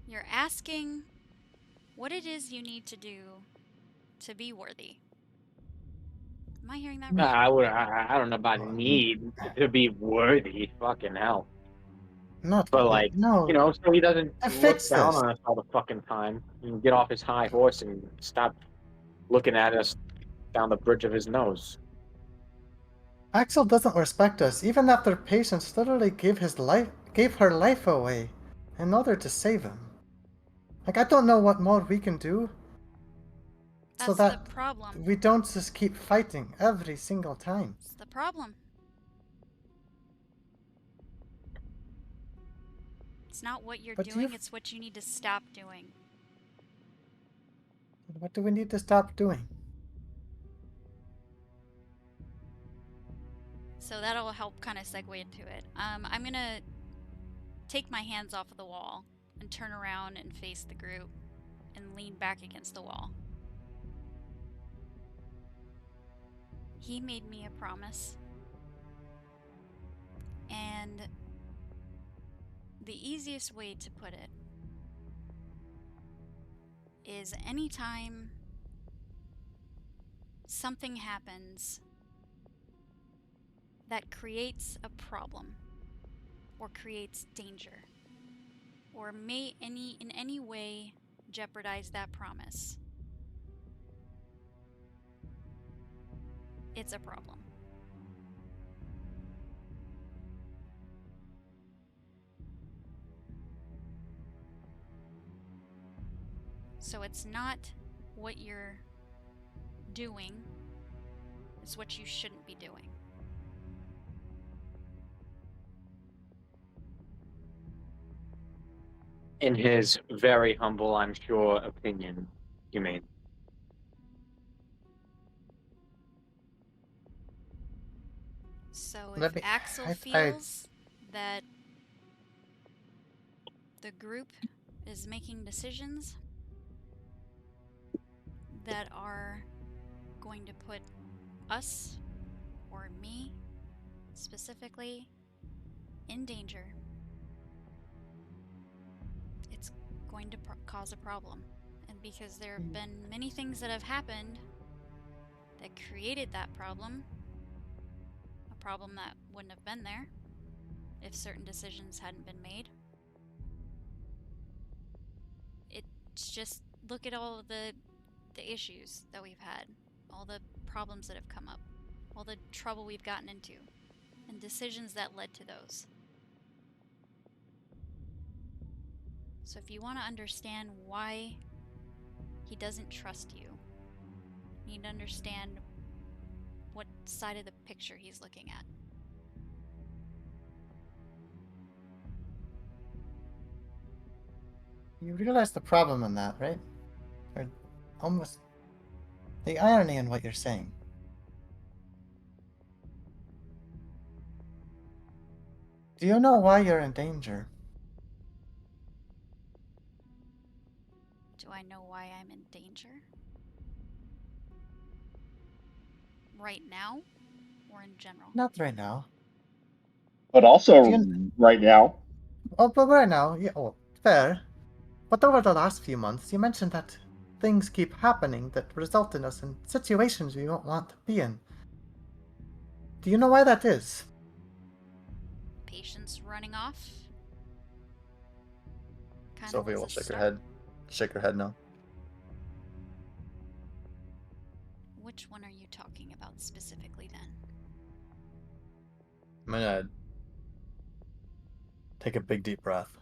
you're asking what it is you need to do to be worthy. Am I hearing that right? I don't know about need to be worthy. Fucking hell. Not But really. like, No. so he doesn't I look fixed down this. on us all the fucking time and get off his high horse and stop looking at us down the bridge of his nose. Axel doesn't respect us, even after Patience literally gave her life away in order to save him. Like, I don't know what more we can do so That's the that problem. we don't just keep fighting every single time. It's the problem. It's not what you're But doing, it's what you need to stop doing. what do we need to stop doing? So that'll help kind of segue into it. I'm gonna take my hands off of the wall and turn around and face the group and lean back against the wall. He made me a promise. And the easiest way to put it is anytime something happens that creates a problem or creates danger or may in any way jeopardize that promise, it's a problem. So it's not what you're doing, it's what you shouldn't be doing. In his very humble, I'm sure, opinion, you mean? So if Axel feels that the group is making decisions that are going to put us, or me specifically, in danger, it's going to cause a problem. And because there have been many things that have happened that created that problem, a problem that wouldn't have been there if certain decisions hadn't been made. It's just, look at all of the issues that we've had, all the problems that have come up, all the trouble we've gotten into, and decisions that led to those. So if you want to understand why he doesn't trust you, you need to understand what side of the picture he's looking at. You realize the problem in that, right? Or almost the irony in what you're saying. Do you know why you're in danger? Do I know why I'm in danger? Right now? Or in general? Not right now. But also You- right now. Oh, but right now, yeah, oh, fair. But over the last few months, you mentioned that things keep happening that result in us in situations we don't want to be in. Do you know why that is? Patience running off? Kind of Sophia was will a shake her start. head. Shake her head no. Which one are you talking about specifically then? I'm gonna take a big deep breath.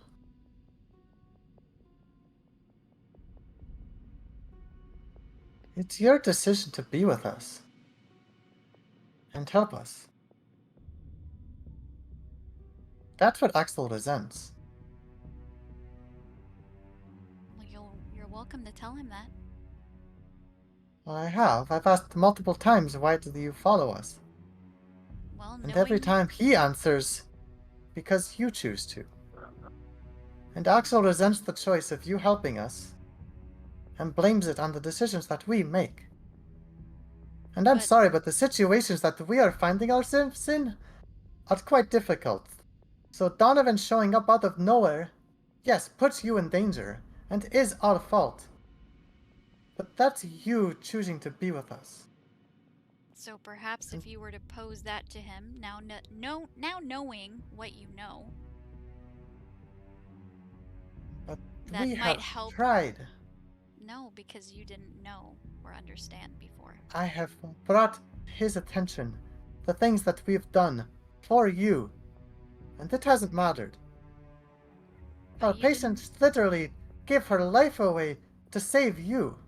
It's your decision to be with us and help us. That's what Axel resents. Well, you're welcome to tell him that. Well, I have. I've asked multiple times, why do you follow us? Well, And every time he answers, because you choose to. And Axel resents the choice of you helping us and blames it on the decisions that we make. And I'm But- sorry, but the situations that we are finding ourselves in are quite difficult. So Donovan showing up out of nowhere, yes, puts you in danger, and is our fault. But that's you choosing to be with us. So perhaps if you were to pose that to him, now knowing what you know, But that we might have help. tried. No, because you didn't know or understand before. I have brought his attention the things that we've done for you, and it hasn't mattered. But Our you didn't- patient literally gave her life away to save you,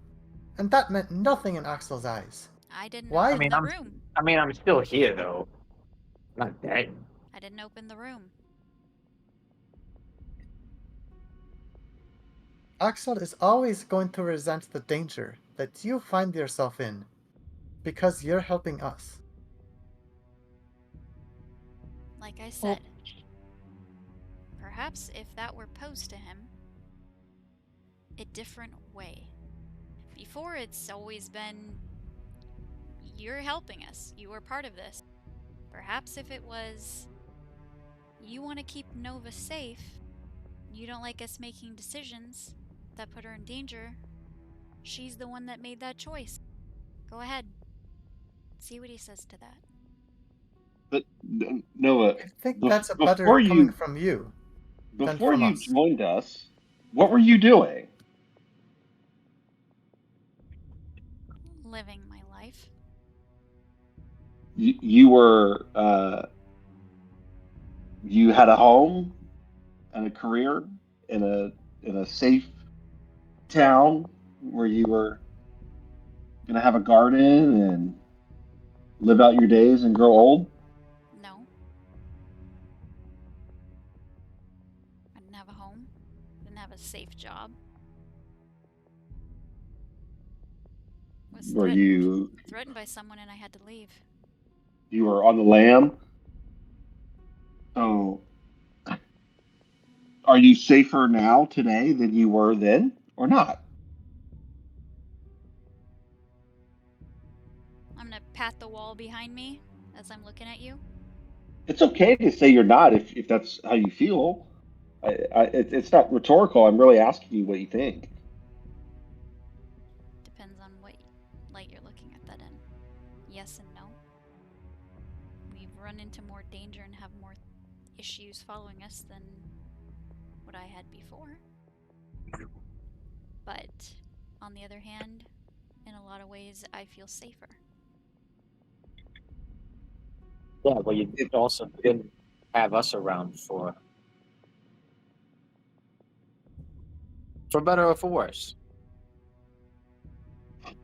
and that meant nothing in Axel's eyes. I didn't Why? open the room. I'm still here though. I'm not dead. I didn't open the room. Axel is always going to resent the danger that you find yourself in because you're helping us. Like I said, perhaps if that were posed to him a different way. Before, it's always been, you're helping us, you are part of this. Perhaps if it was, you want to keep Nova safe, you don't like us making decisions that put her in danger, she's the one that made that choice. Go ahead. See what he says to that. But Noah, I think bef- that's a better before coming you from you than before from you us. joined us, what were you doing? Living my life. You were you had a home and a career in a safe town where you were gonna have a garden and live out your days and grow old. No. I didn't have a home. Didn't have a safe job. Was Were threatened by someone and I had to leave. you were on the lam? So are you safer now today than you were then, or not? I'm gonna pat the wall behind me as I'm looking at you. It's okay to say you're not if that's how you feel. It's not rhetorical. I'm really asking you what you think. Depends on what light you're looking at that in. Yes and no. We've run into more danger and have more issues following us than what I had before. But on the other hand, in a lot of ways, I feel safer. Yeah, but you also didn't have us around for better or for worse.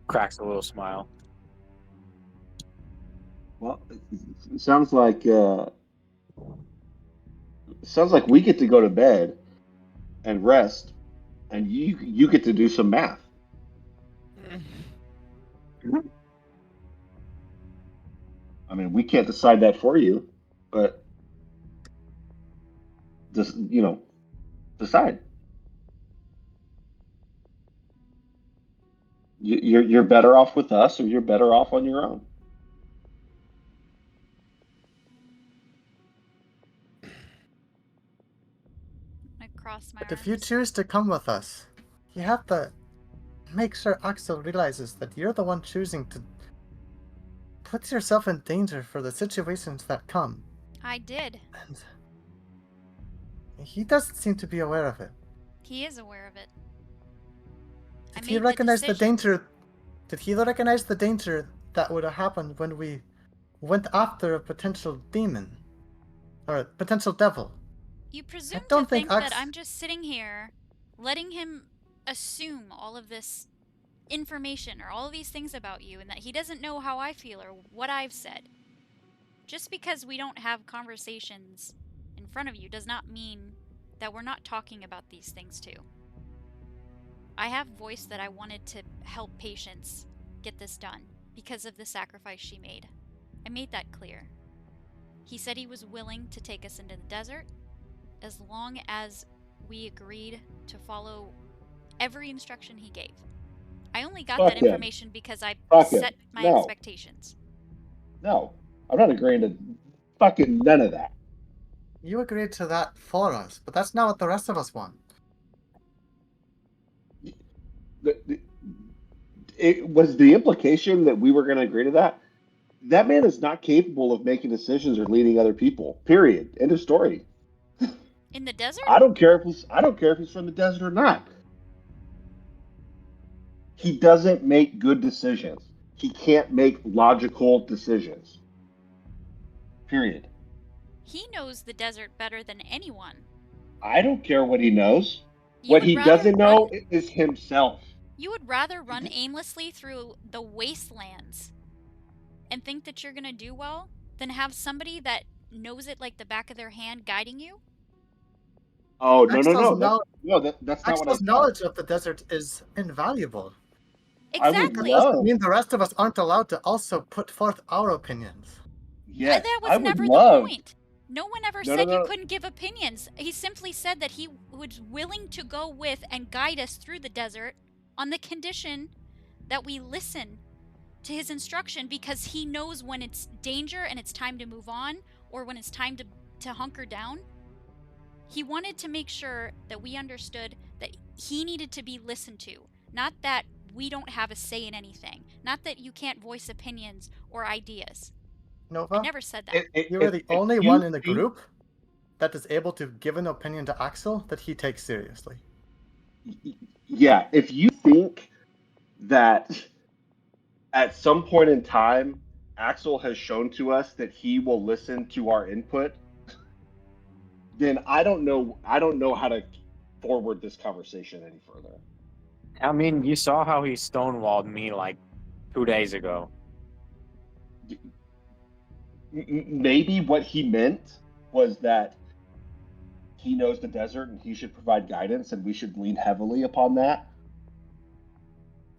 Cracks a little smile. Well, it sounds like we get to go to bed and rest, and you get to do some math. I mean, we can't decide that for you, but just decide. You're better off with us, or you're better off on your own. I cross my But arms. if you choose to come with us, you have to make sure Axel realizes that you're the one choosing to put yourself in danger for the situations that come. I did. And he doesn't seem to be aware of it. He is aware of it. Did he recognize the danger? Did he recognize the danger that would have happened when we went after a potential demon or a potential devil? You presume to don't think think that Ax- I'm just sitting here letting him assume all of this information or all of these things about you and that he doesn't know how I feel or what I've said. Just because we don't have conversations in front of you does not mean that we're not talking about these things too. I have voiced that I wanted to help patients get this done because of the sacrifice she made. I made that clear. He said he was willing to take us into the desert as long as we agreed to follow every instruction he gave. I only got Fuck that him. information because I Fuck him. set my No. expectations. No, I'm not agreeing to fucking none of that. You agreed to that for us, but that's not what the rest of us want. It was the implication that we were going to agree to that. That man is not capable of making decisions or leading other people. Period. End of story. In the desert? I don't care if he's from the desert or not. He doesn't make good decisions. He can't make logical decisions. Period. He knows the desert better than anyone. I don't care what he knows. You What would he rather doesn't know is himself. You would rather run aimlessly through the wastelands and think that you're going to do well than have somebody that knows it like the back of their hand guiding you? Oh, no. That's not what I Axel's said. knowledge of the desert is invaluable. Exactly. It doesn't mean the rest of us aren't allowed to also put forth our opinions. Yes, That was I would never love. the point. No one ever No, said no, you no. couldn't give opinions. He simply said that he was willing to go with and guide us through the desert on the condition that we listen to his instruction, because he knows when it's danger and it's time to move on, or when it's time to hunker down. He wanted to make sure that we understood that he needed to be listened to, not that we don't have a say in anything, not that you can't voice opinions or ideas. Nova, I never said that. you are the only one in the group that is able to give an opinion to Axel that he takes seriously. Yeah, if you think that at some point in time, Axel has shown to us that he will listen to our input, then I don't know how to forward this conversation any further. I mean, you saw how he stonewalled me like 2 days ago. Maybe what he meant was that he knows the desert and he should provide guidance and we should lean heavily upon that.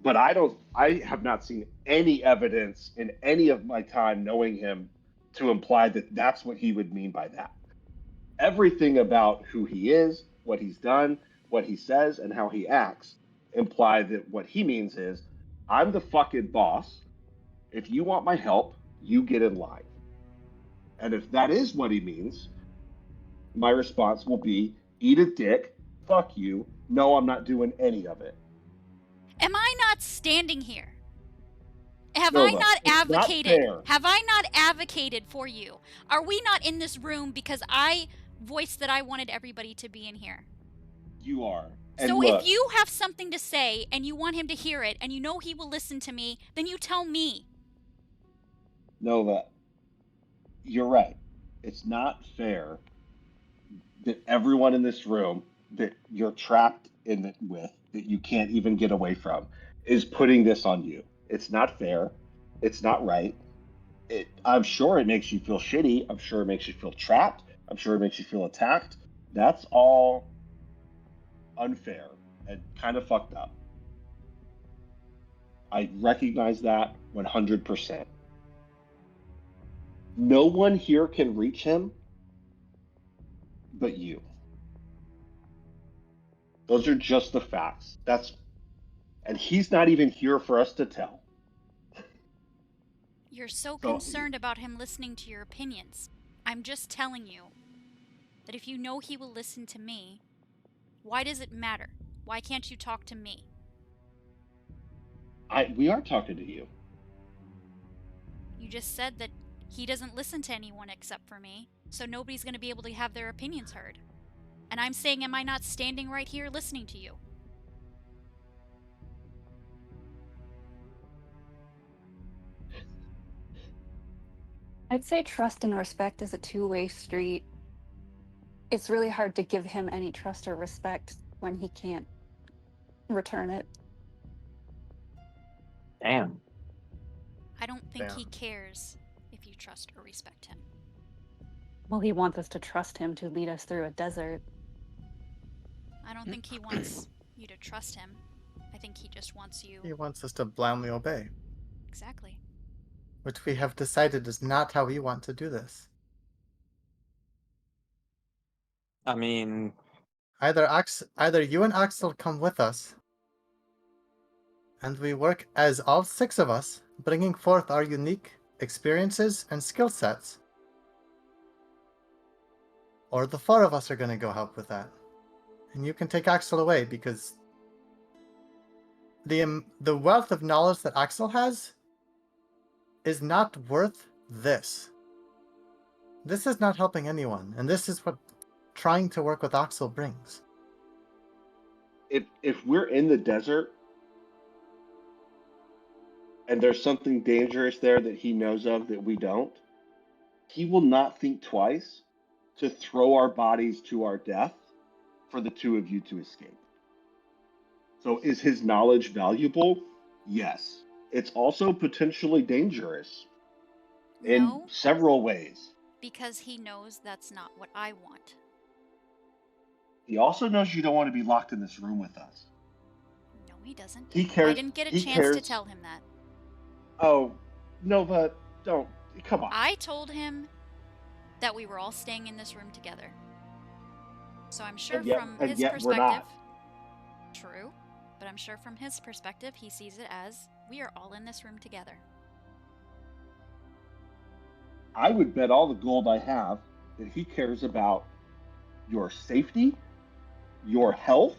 But I have not seen any evidence in any of my time knowing him to imply that that's what he would mean by that. Everything about who he is, what he's done, what he says, and how he acts imply that what he means is, I'm the fucking boss. If you want my help, you get in line. And if that is what he means, my response will be, eat a dick, fuck you, no, I'm not doing any of it. Am I not standing here? Have Nova, I not it's not advocated? fair. Have I not advocated for you? Are we not in this room because I voiced that I wanted everybody to be in here? You are. And So look, if you have something to say and you want him to hear it and you know he will listen to me, then you tell me. Nova, you're right. It's not fair that everyone in this room that you're trapped in it with, that you can't even get away from, is putting this on you. It's not fair. It's not right. I'm sure it makes you feel shitty. I'm sure it makes you feel trapped. I'm sure it makes you feel attacked. That's all unfair and kind of fucked up. I recognize that 100%. No one here can reach him but you. Those are just the facts. And he's not even here for us to tell. You're so concerned about him listening to your opinions. I'm just telling you that if you know he will listen to me, why does it matter? Why can't you talk to me? We are talking to you. You just said that he doesn't listen to anyone except for me, so nobody's going to be able to have their opinions heard. And I'm saying, am I not standing right here listening to you? I'd say trust and respect is a two-way street. It's really hard to give him any trust or respect when he can't return it. Damn. I don't think he cares if you trust or respect him. Well, he wants us to trust him to lead us through a desert. I don't think he wants you to trust him. I think he just wants you... He wants us to blindly obey. Exactly. Which we have decided is not how we want to do this. I mean, Either you and Axel come with us, and we work as all 6 of us, bringing forth our unique experiences and skill sets, or the 4 of us are going to go help with that. And you can take Axel away, because the wealth of knowledge that Axel has is not worth this. This is not helping anyone, and this is what trying to work with Axel brings. If we're in the desert and there's something dangerous there that he knows of that we don't, he will not think twice to throw our bodies to our death for the 2 of you to escape. So is his knowledge valuable? Yes. It's also potentially dangerous in No, several ways. because he knows that's not what I want. He also knows you don't want to be locked in this room with us. No, he doesn't. He cares. I didn't get a he chance to cares. tell him that. Oh, Nova, don't. Come on. I told him that we were all staying in this room together. So I'm sure from his we're perspective, not. true, but I'm sure from his perspective, he sees it as we are all in this room together. I would bet all the gold I have that he cares about your safety, your health,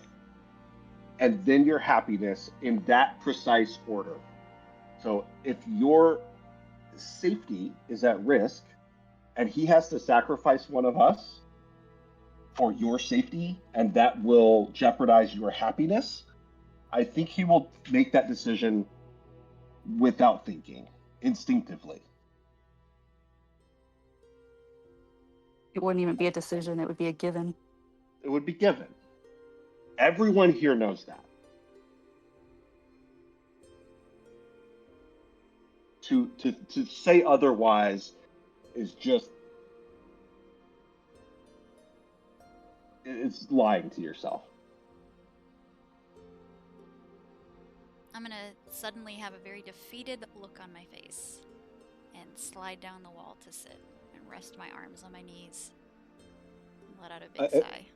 and then your happiness in that precise order. So if your safety is at risk and he has to sacrifice one of us for your safety and that will jeopardize your happiness, I think he will make that decision without thinking, instinctively. It wouldn't even be a decision, it would be a given. It would be given. Everyone here knows that. To say otherwise is just, it's lying to yourself. I'm gonna suddenly have a very defeated look on my face and slide down the wall to sit and rest my arms on my knees and let out a big sigh.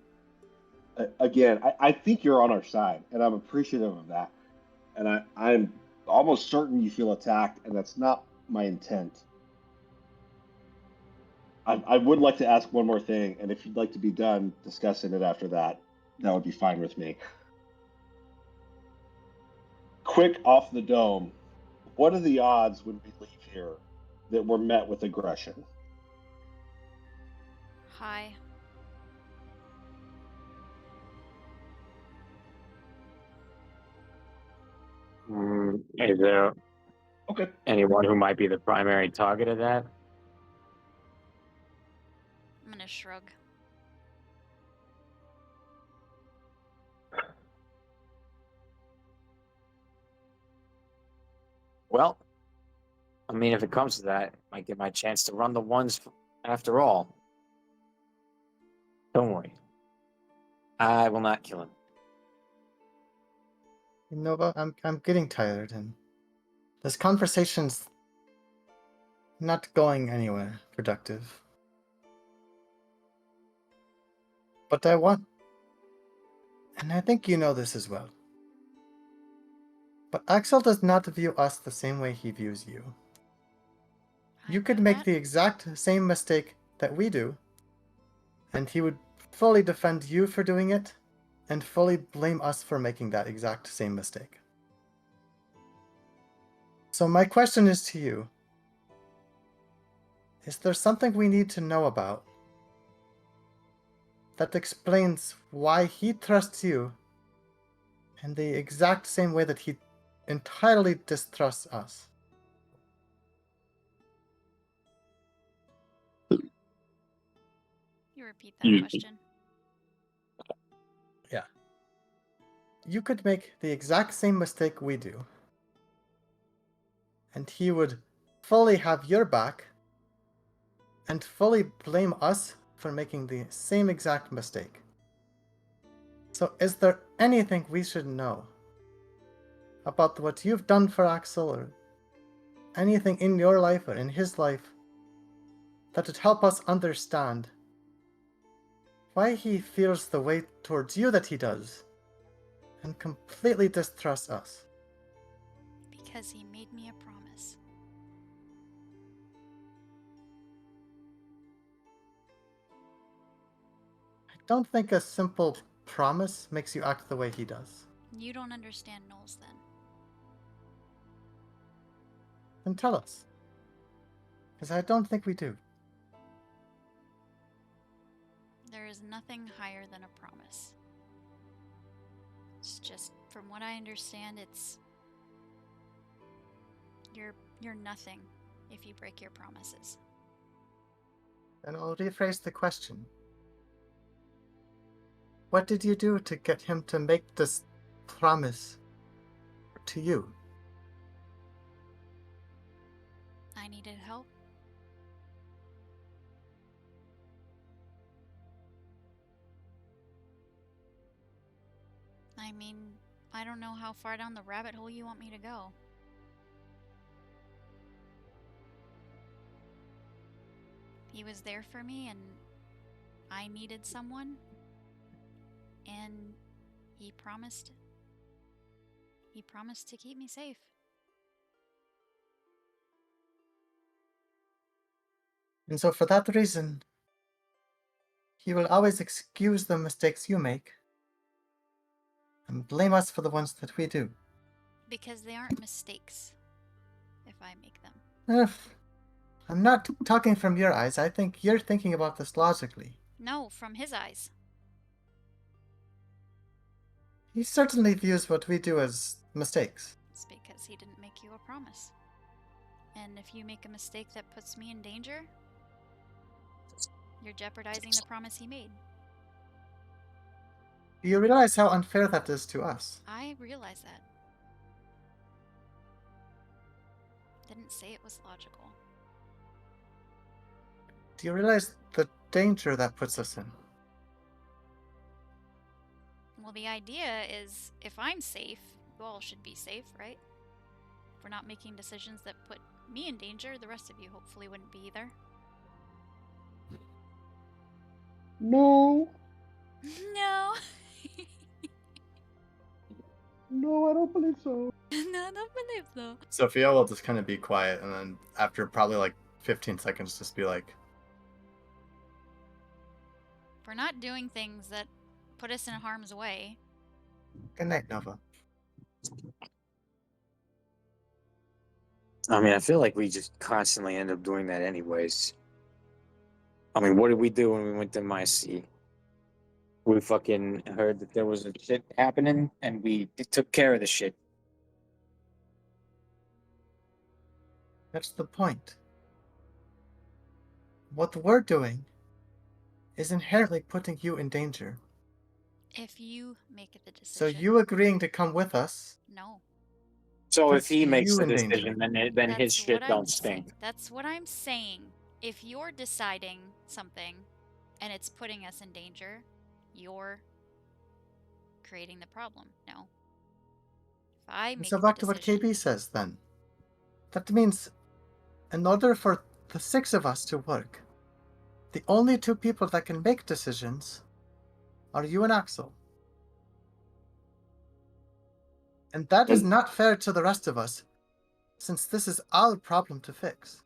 Again, I think you're on our side, and I'm appreciative of that. And I'm almost certain you feel attacked, and that's not my intent. I would like to ask one more thing, and if you'd like to be done discussing it after that, that would be fine with me. Quick off the dome, what are the odds when we leave here that we're met with aggression? Hi. Is there Okay. anyone who might be the primary target of that? I'm gonna shrug. Well, I mean, if it comes to that, I might get my chance to run the ones after all. Don't worry. I will not kill him. Nova, I'm getting tired, and this conversation's not going anywhere productive. But I want, and I think you know this as well, but Axel does not view us the same way he views you. You could make the exact same mistake that we do, and he would fully defend you for doing it, and fully blame us for making that exact same mistake. So my question is to you, is there something we need to know about that explains why he trusts you in the exact same way that he entirely distrusts us? You repeat that question. Yeah. You could make the exact same mistake we do, and he would fully have your back and fully blame us for making the same exact mistake. So is there anything we should know about what you've done for Axel, or anything in your life or in his life, that would help us understand why he feels the way towards you that he does, and completely distrusts us. Because he made me a promise. I don't think a simple promise makes you act the way he does. You don't understand Knowles then. Then tell us. Because I don't think we do. There is nothing higher than a promise. It's just, from what I understand, it's... You're nothing if you break your promises. Then I'll rephrase the question. What did you do to get him to make this promise to you? I needed help. I mean, I don't know how far down the rabbit hole you want me to go. He was there for me and I needed someone. And he promised to keep me safe. And so for that reason, he will always excuse the mistakes you make and blame us for the ones that we do. Because they aren't mistakes if I make them. I'm not talking from your eyes. I think you're thinking about this logically. No, from his eyes. He certainly views what we do as mistakes. It's because he didn't make you a promise. And if you make a mistake that puts me in danger, you're jeopardizing the promise he made. Do you realize how unfair that is to us? I realize that. Didn't say it was logical. Do you realize the danger that puts us in? Well, the idea is if I'm safe, you all should be safe, right? If we're not making decisions that put me in danger, the rest of you hopefully wouldn't be either. No, No. no, I don't believe so. No, I don't believe so. Sophia will just kind of be quiet, and then after probably like 15 seconds, just be like, If we're not doing things that put us in harm's way, Good night, Nova. I mean, I feel like we just constantly end up doing that anyways. I mean, what did we do when we went to my sea? We fucking heard that there was a shit happening, and we took care of the shit. That's the point. What we're doing is inherently putting you in danger. if you make the So decision. you agreeing to come with us, No. So if puts he makes you the in danger. decision, then his That's shit what don't I'm stink. saying. That's what I'm saying. If you're deciding something and it's putting us in danger, you're creating the problem. No. If I And make so the back to what decision, KB says then. That means, in order for the 6 of us to work, the only 2 people that can make decisions are you and Axel. And that is not fair to the rest of us, since this is our problem to fix.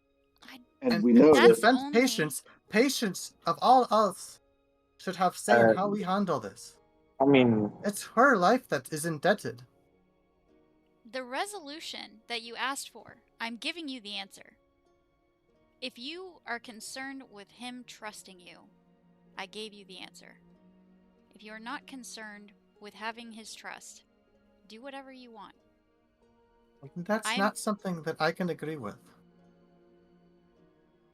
And And we in know That's that defense, only- patience of all else should have say in how we handle this. I mean, It's her life that is indebted. the resolution that you asked for, I'm giving you the answer. If you are concerned with him trusting you, I gave you the answer. If you're not concerned with having his trust, do whatever you want. That's I'm- not something that I can agree with.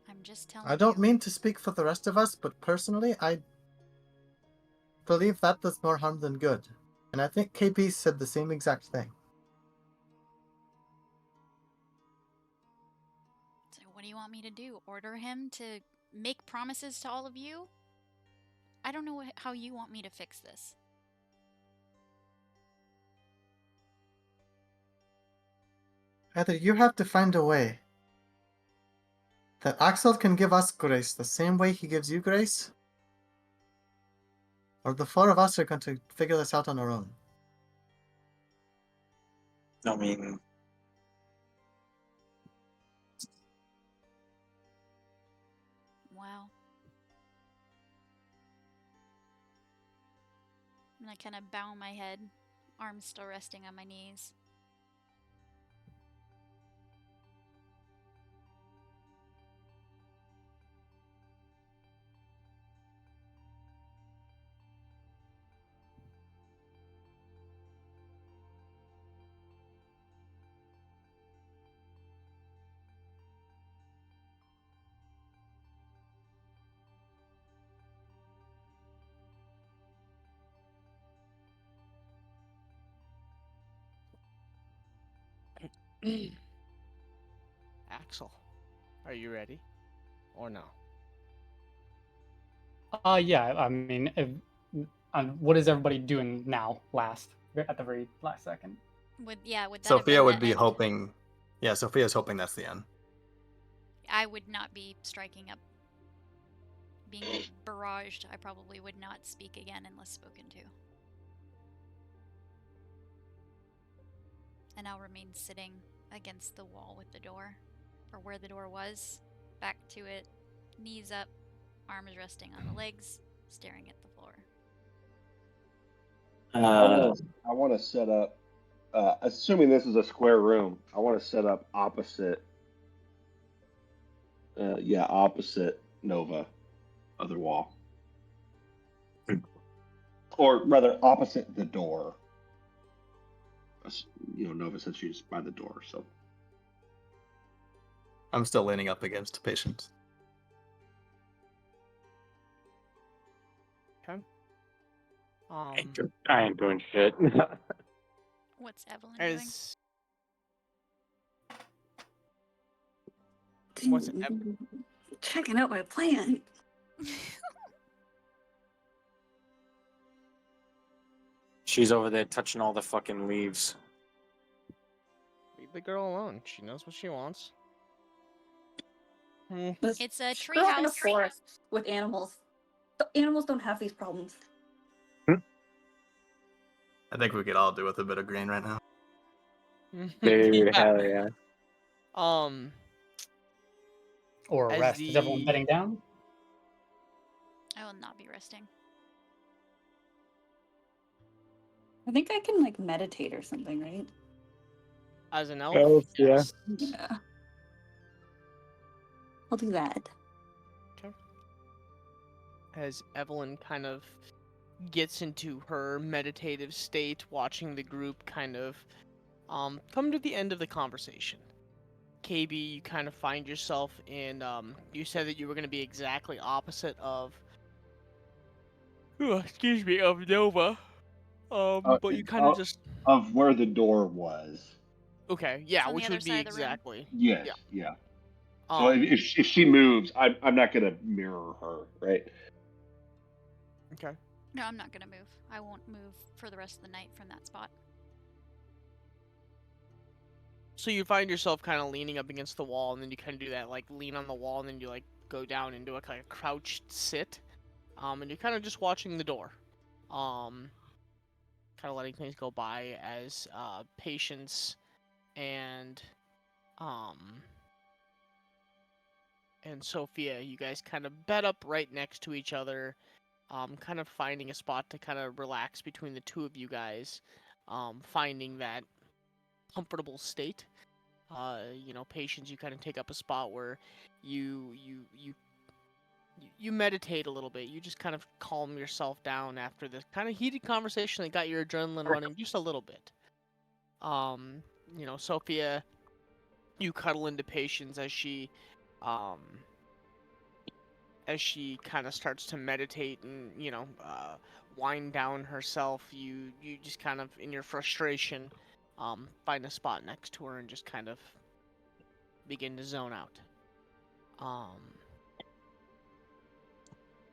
I'm just telling I don't you. mean to speak for the rest of us, but personally, I believe that does more harm than good. And I think KP said the same exact thing. So what do you want me to do? Order him to make promises to all of you? I don't know how you want me to fix this. Either you have to find a way that Axel can give us grace the same way he gives you grace, Or the four of us are going to figure this out on our own. I mean, Wow. And I kind of bow my head, arms still resting on my knees. Axel, are you ready? Or no? Yeah. I mean, what is everybody doing now? At the very last second. Would that have Sophia been would the be end? hoping. Yeah, Sophia's hoping that's the end. I would not be striking up. Being barraged, I probably would not speak again unless spoken to. And I'll remain sitting against the wall with the door, or where the door was, back to it, knees up, arms resting on the legs, staring at the floor. I want to set up, assuming this is a square room, I want to set up opposite, opposite Nova, other wall. Or rather, opposite the door. Nova said she's by the door, so. I'm still leaning up against Patience. Okay. I ain't doing shit. What's Evelyn doing? What's Checking out my plan. She's over there touching all the fucking leaves. Leave the girl alone. She knows what she wants. It's a Grew up in a treehouse. forest with animals. The animals don't have these problems. I think we could all do with a bit of green right now. Dude, Yeah. hell yeah. Or As rest. Is everyone the- bedding down? I will not be resting. I think I can like meditate or something, right? As an elf, Elf, yeah. yes. Yeah. I'll do that. As Evelyn kind of gets into her meditative state, watching the group kind of come to the end of the conversation. KB, you kind of find yourself in, you said that you were going to be exactly opposite of, of Nova. But you kind of just... Of where the door was. Okay, yeah, on the which other would be side of the room. exactly. Yes, Yeah. yeah. So if she moves, I'm not going to mirror her, right? Okay. No, I'm not gonna move. I won't move for the rest of the night from that spot. So you find yourself kind of leaning up against the wall, and then you kind of do that, like, lean on the wall, and then you, like, go down into a kind of crouched sit. And you're kind of just watching the door. Kind of letting things go by as Patience and Sophia, you guys kind of bed up right next to each other, kind of finding a spot to kind of relax between the two of you guys, finding that comfortable state. Patience, you kind of take up a spot where you meditate a little bit. You just kind of calm yourself down after this kind of heated conversation that got your adrenaline running just a little bit. Sophia, you cuddle into Patience as she kind of starts to meditate and, wind down herself. You just kind of, in your frustration, find a spot next to her and just kind of begin to zone out.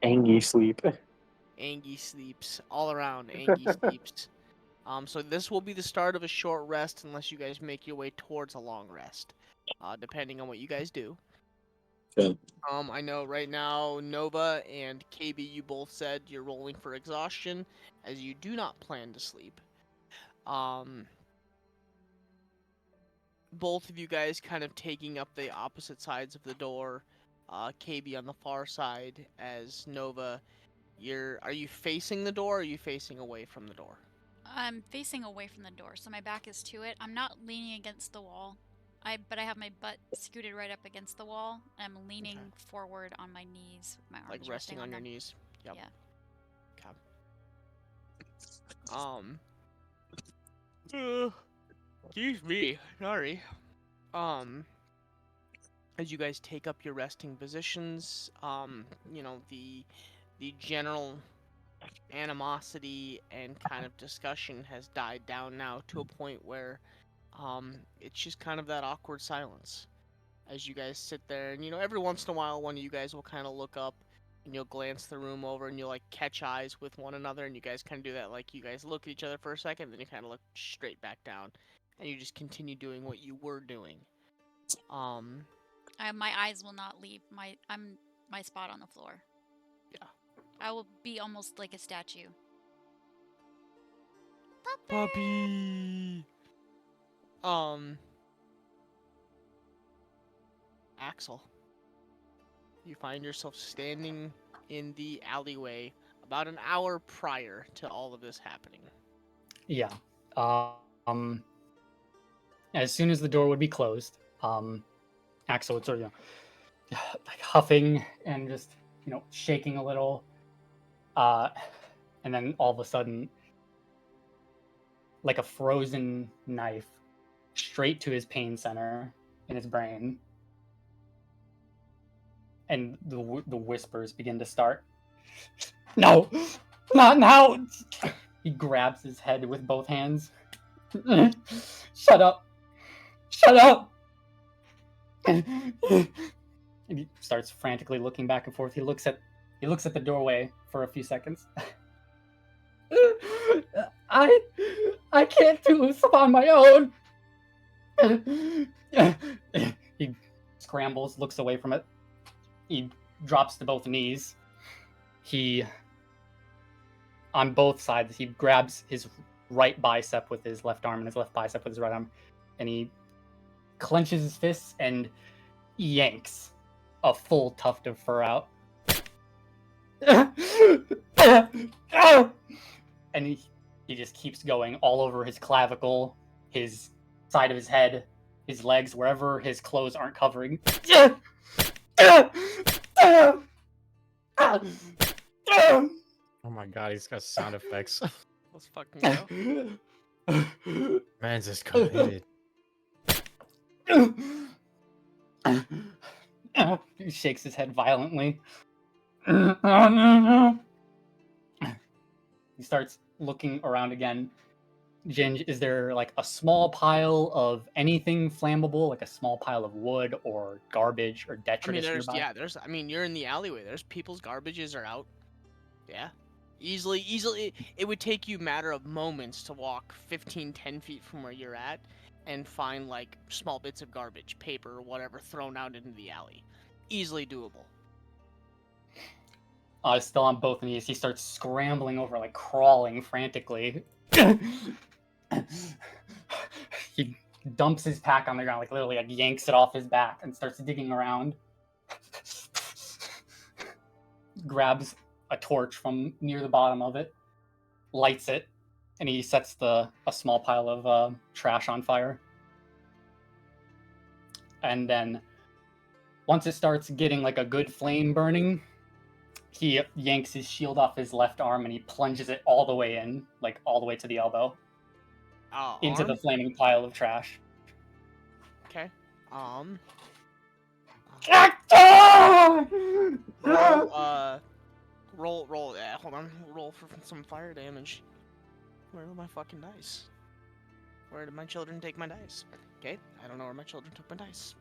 Angie sleep. Angie sleeps. All around, Angie sleeps. So this will be the start of a short rest unless you guys make your way towards a long rest, depending on what you guys do. Okay. I know right now Nova and KB, you both said you're rolling for exhaustion, as you do not plan to sleep. Both of you guys kind of taking up the opposite sides of the door. KB on the far side, as Nova, are you facing the door, or are you facing away from the door? I'm facing away from the door, so my back is to it. I'm not leaning against the wall. But I have my butt scooted right up against the wall. And I'm leaning forward on my knees with my arms Like resting on your them. knees. Yep. Yeah. Excuse me. Sorry. As you guys take up your resting positions, the general animosity and kind of discussion has died down now to a point where it's just kind of that awkward silence as you guys sit there. And every once in a while one of you guys will kind of look up and you'll glance the room over and you'll like catch eyes with one another, and you guys kind of do that, like you guys look at each other for a second, then you kind of look straight back down and you just continue doing what you were doing. My eyes will not leave my spot on the floor. Yeah. I will be almost like a statue. Puppy. Axel, you find yourself standing in the alleyway about an hour prior to all of this happening. Yeah. As soon as the door would be closed, Axel would sort of, like huffing and just, shaking a little. And then all of a sudden, like a frozen knife straight to his pain center in his brain. And the whispers begin to start. No, not now. He grabs his head with both hands. Shut up. Shut up. And he starts frantically looking back and forth. He looks at the doorway for a few seconds. I can't do this on my own. He scrambles, looks away from it. He drops to both knees. On both sides, he grabs his right bicep with his left arm and his left bicep with his right arm, and he clenches his fists and yanks a full tuft of fur out. And he just keeps going all over his clavicle, his side of his head, his legs, wherever his clothes aren't covering. Oh my god, he's got sound effects. Let's fucking go. Man's just committed. He shakes his head violently. He starts looking around again. Ginge, is there like a small pile of anything flammable, like a small pile of wood or garbage or detritus nearby? You're in the alleyway. There's people's garbages are out. Yeah. Easily, it would take you a matter of moments to walk 10 feet from where you're at and find like small bits of garbage, paper, or whatever thrown out into the alley. Easily doable. Still on both knees, he starts scrambling over, like crawling frantically. He dumps his pack on the ground, like literally like yanks it off his back and starts digging around. Grabs a torch from near the bottom of it, lights it, and he sets a small pile of trash on fire. And then once it starts getting like a good flame burning, he yanks his shield off his left arm and he plunges it all the way in, like all the way to the elbow, into the flaming pile of trash. Okay. Roll. Hold on. Roll for some fire damage. Where are my fucking dice? Where did my children take my dice? Okay, I don't know where my children took my dice.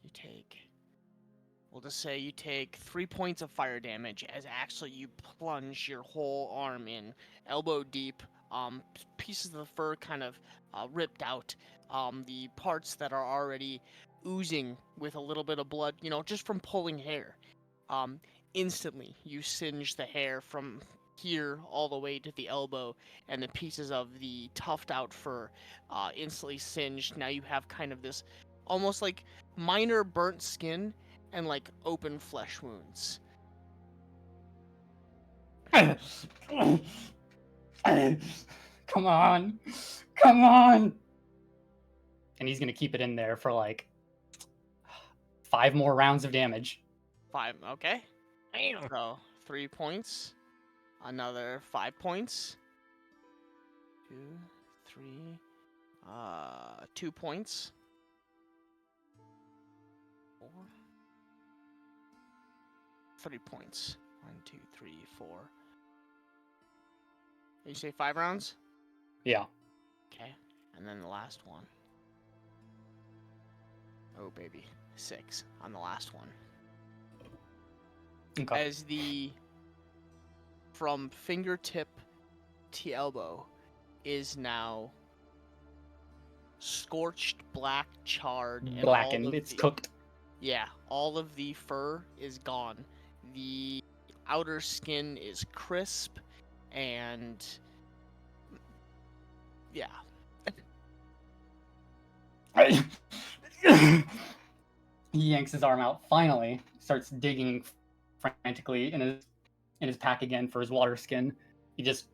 You take... We'll just say you take 3 points of fire damage as actually you plunge your whole arm in, elbow deep, pieces of the fur kind of ripped out. The parts that are already oozing with a little bit of blood, just from pulling hair. Instantly, you singe the hair from here all the way to the elbow, and the pieces of the tuft out fur instantly singed. Now you have kind of this almost like minor burnt skin and like open flesh wounds. Come on. Come on. And he's going to keep it in there for like 5 more rounds of damage. 5, okay. So 3 points. Another 5 points. 2, 3, 2 points. 4. 3 points. 1, 2, 3, 4. You say 5 rounds? Yeah. Okay. And then the last one. Oh, baby. 6 on the last one. Okay. As from fingertip to elbow is now scorched, black, charred, and Blackened. It's cooked. Yeah, all of the fur is gone. The outer skin is crisp, and yeah. He yanks his arm out. Finally, starts digging frantically in his pack again for his water skin. He just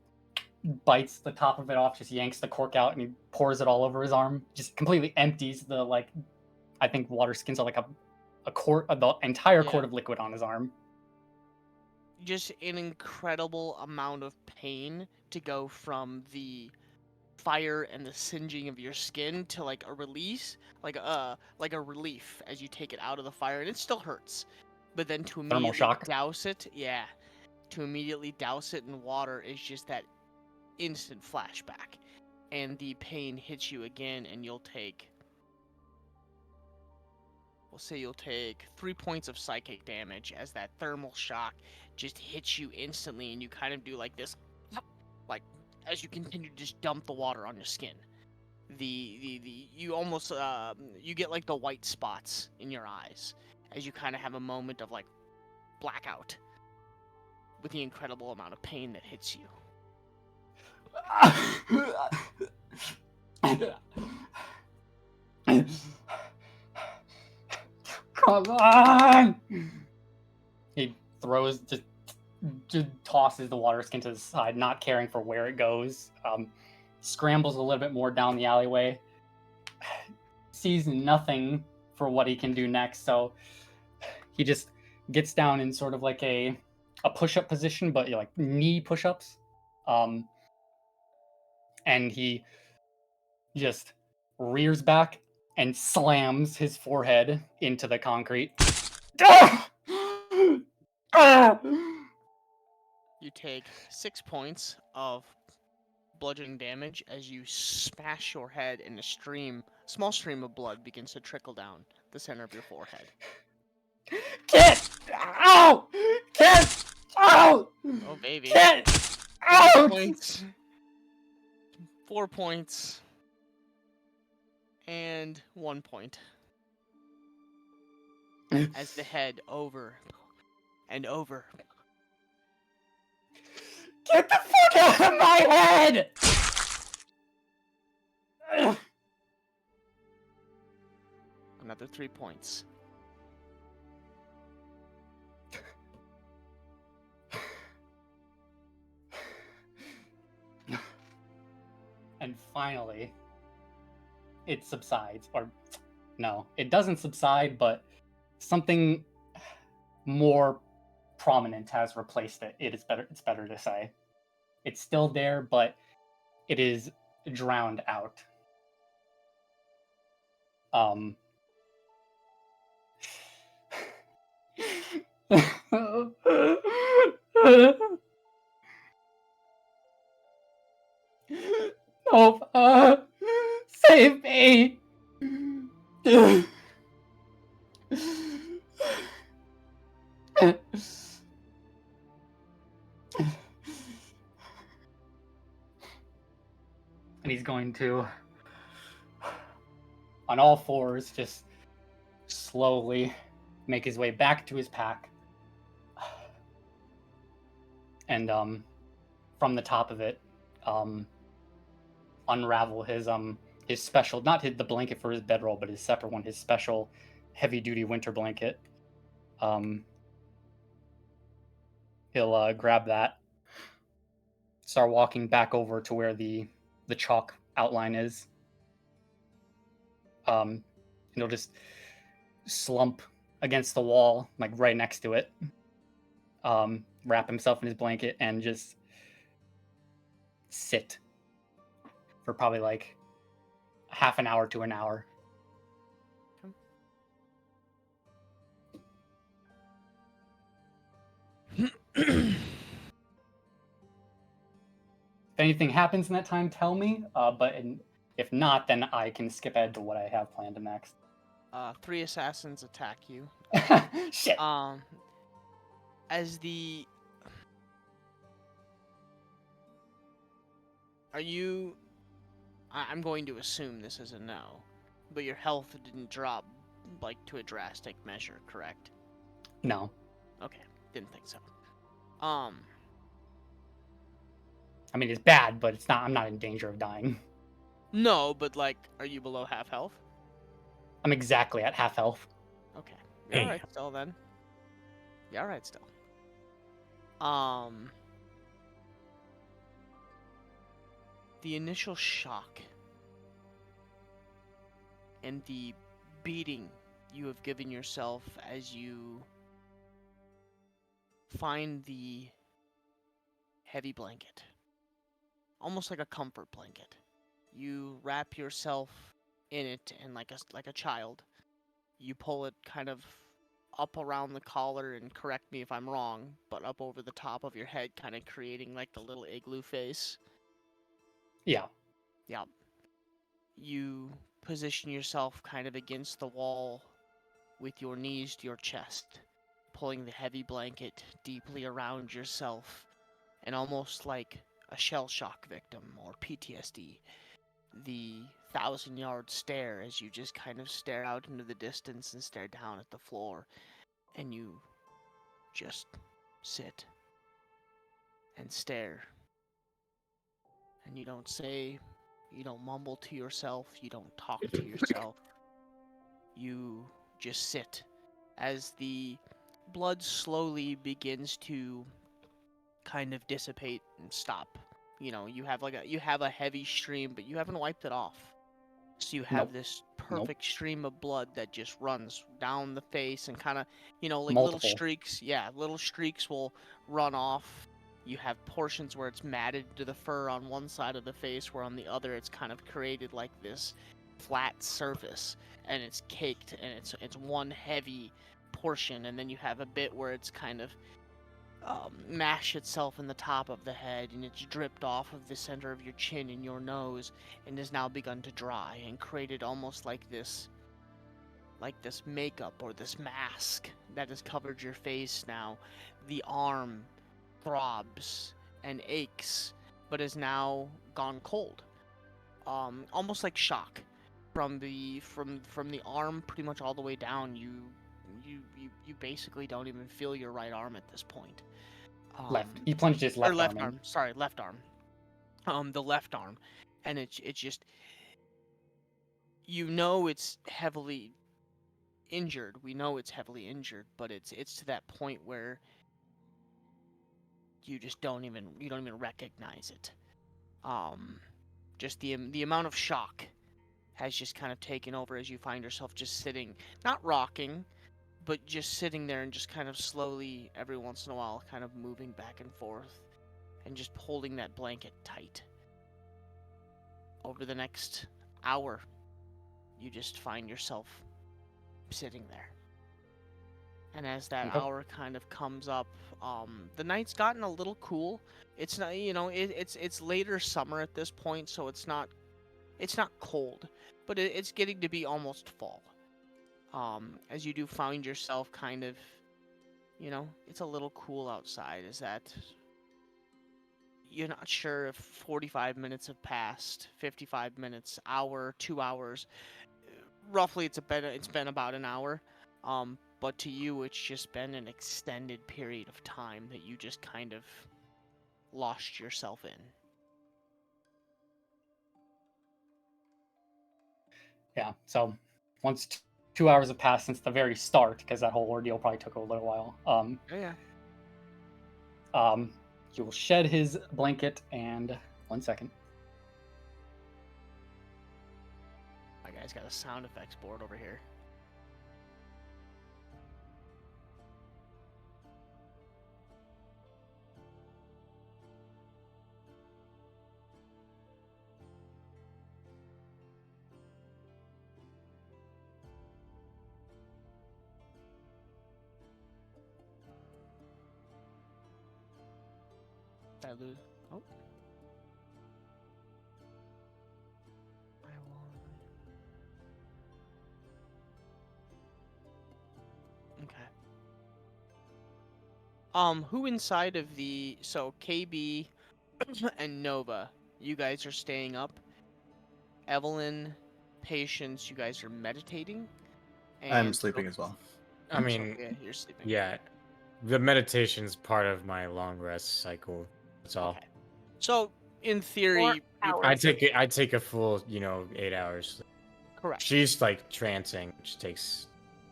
bites the top of it off, just yanks the cork out, and he pours it all over his arm. Just completely empties the I think water skins are like a quart, the entire quart of liquid on his arm. Just an incredible amount of pain to go from the fire and the singeing of your skin to like a release, like a relief as you take it out of the fire, and it still hurts. But then to Thermal immediately shock. douse it, to immediately douse it in water is just that instant flashback, and the pain hits you again, and we'll say you'll take 3 points of psychic damage as that thermal shock just hits you instantly, and you kind of do like this, like as you continue to just dump the water on your skin. You almost you get like the white spots in your eyes as you kind of have a moment of like blackout with the incredible amount of pain that hits you. Come on! He throws, just tosses the water skin to the side, not caring for where it goes. Scrambles a little bit more down the alleyway. Sees nothing for what he can do next, so he just gets down in sort of like a push-up position, but like knee push-ups. And he just rears back and slams his forehead into the concrete. You take 6 points of bludgeoning damage as you smash your head, and a small stream of blood begins to trickle down the center of your forehead. Get out! Get out! Oh, baby. Get 4 out! points. 4 points. And 1 point. As the head over and over. Get the fuck out of my head! Another 3 points. And finally, it subsides. Or, no, it doesn't subside, but something more prominent has replaced it. It's better to say. It's still there, but it is drowned out. No, save me. And he's going to, on all fours, just slowly make his way back to his pack. And from the top of it, unravel his special, not the blanket for his bedroll, but his separate one, his special heavy duty winter blanket. He'll grab that, start walking back over to where the chalk outline is. And he'll just slump against the wall, like right next to it. Wrap himself in his blanket and just sit for probably like half an hour to an hour. If anything happens in that time, tell me. If not, then I can skip ahead to what I have planned next. 3 assassins attack you. Shit. As the... Are you... I'm going to assume this is a no, but your health didn't drop, like, to a drastic measure, correct? No. Okay, didn't think so. I mean, it's bad, but it's not. I'm not in danger of dying. No, but, like, are you below half health? I'm exactly at half health. Okay. You're alright still, then. You're alright still. The initial shock and the beating you have given yourself as you find the heavy blanket, almost like a comfort blanket. You wrap yourself in it, and like a child, you pull it kind of up around the collar, and correct me if I'm wrong, but up over the top of your head, kind of creating like the little igloo face. Yeah. Yeah. You position yourself kind of against the wall with your knees to your chest, pulling the heavy blanket deeply around yourself, and almost like a shell shock victim or PTSD. The 1,000-yard stare as you just kind of stare out into the distance and stare down at the floor, and you just sit and stare. And you don't say, you don't mumble to yourself, you don't talk to yourself. You just sit as the blood slowly begins to kind of dissipate and stop. You know, you have a heavy stream, but you haven't wiped it off. So you have this perfect stream of blood that just runs down the face and kind of, like Multiple. little streaks. Yeah, little streaks will run off. You have portions where it's matted to the fur on one side of the face, where on the other it's kind of created like this flat surface, and it's caked, and it's one heavy portion, and then you have a bit where it's kind of mash itself in the top of the head, and it's dripped off of the center of your chin and your nose, and has now begun to dry and created almost like this makeup or this mask that has covered your face now. The arm throbs and aches, but is now gone cold, almost like shock from the arm pretty much all the way down. You basically don't even feel your right arm at this point. Left. He plunged his left arm. Arm. Sorry, left arm. The left arm, and it's just, it's heavily injured. We know it's heavily injured, but it's to that point where you just don't even recognize it. Just the amount of shock has just kind of taken over as you find yourself just sitting, not rocking, but just sitting there and just kind of slowly, every once in a while, kind of moving back and forth and just holding that blanket tight. Over the next hour, you just find yourself sitting there. And as that hour kind of comes up, the night's gotten a little cool. It's not, it's later summer at this point, so it's not cold, but it's getting to be almost fall. As you do find yourself kind of, it's a little cool outside. Is that you're not sure if 45 minutes have passed, 55 minutes, hour, 2 hours. Roughly, it's been about an hour. But to you, it's just been an extended period of time that you just kind of lost yourself in. Yeah. So once 2 hours have passed since the very start, because that whole ordeal probably took a little while. Yeah. He will shed his blanket and 1 second. My guy's got a sound effects board over here. Did I lose? Oh. I won. Okay. Who inside of the KB and Nova, you guys are staying up. Evelyn, Patience, you guys are meditating. I'm And sleeping as well. I mean, yeah, you're sleeping. yeah, the meditation's part of my long rest cycle. That's all. Okay. So in theory, I take a full, 8 hours. correct. She's like trancing, which takes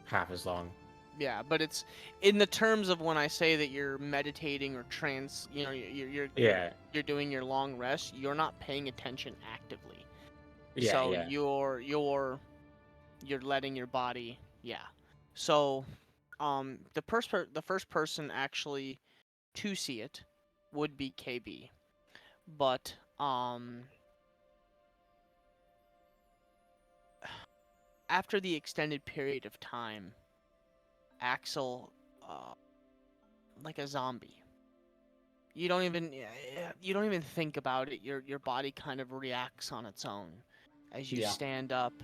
half as long. Yeah, but it's in the terms of when I say that you're meditating or trance, you're Yeah. you're doing your long rest, you're not paying attention actively. Yeah, So yeah. you're letting your body, yeah. So the first person actually to see it would be KB. But after the extended period of time, Axel like a zombie. You don't even think about it. Your body kind of reacts on its own as you Yeah. stand up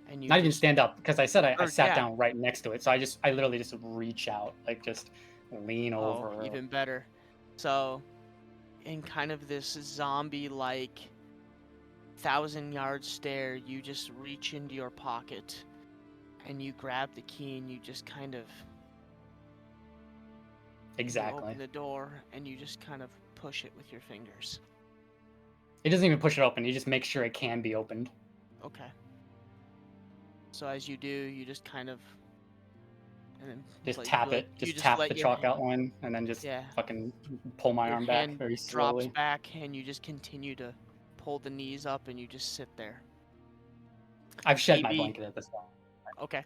and you Not even just stand up, because I said I or, sat yeah. down right next to it. So I literally just reach out, like just lean over. Oh, even better. So, in kind of this zombie-like 1,000-yard stare, you just reach into your pocket and you grab the key and you just kind of you Exactly. open the door and you just kind of push it with your fingers. He doesn't even push it open. He just makes sure it can be opened. Okay. So as you do, you just kind of and then Just like, tap you, it. you Just just tap let the your chalk outline, and then just yeah. fucking pull my Your arm back hand very drops slowly. back and you just continue to pull the knees up and you just sit there. I've shed my KB. blanket at this point. Okay.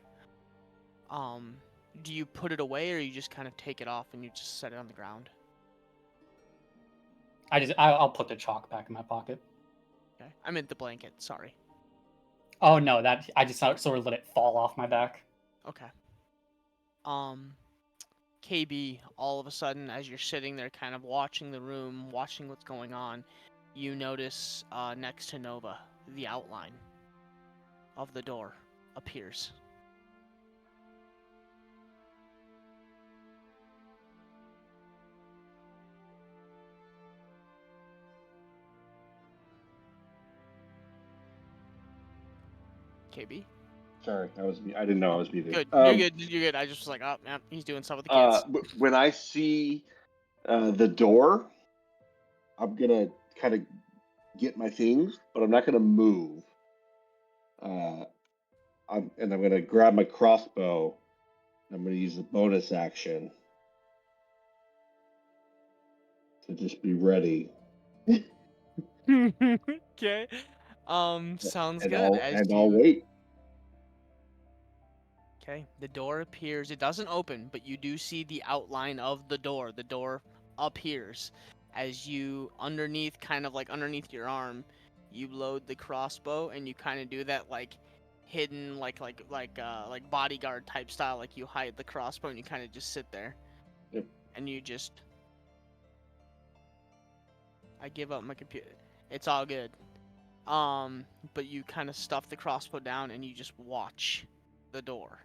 Do you put it away or you just kind of take it off and you just set it on the ground? I'll put the chalk back in my pocket. Okay. I meant the blanket, sorry. Oh no, that I just sort of let it fall off my back. Okay. KB, all of a sudden, as you're sitting there kind of watching the room, watching what's going on, you notice next to Nova, the outline of the door appears. KB? Sorry, I was. I didn't know I was muted. Good. You're good. You're good. I just was like, oh, man, he's doing stuff with the kids. When I see the door, I'm gonna kind of get my things, but I'm not gonna move. I'm gonna grab my crossbow. I'm gonna use the bonus action to just be ready. Okay. Sounds good. I'll wait. Okay, the door appears. It doesn't open, but you do see the outline of the door. The door appears as you kind of like underneath your arm, you load the crossbow and you kind of do that like hidden like bodyguard type style, like you hide the crossbow and you kind of just sit there. Yep. And you just I give up my computer. It's all good. But you kind of stuff the crossbow down and you just watch the door.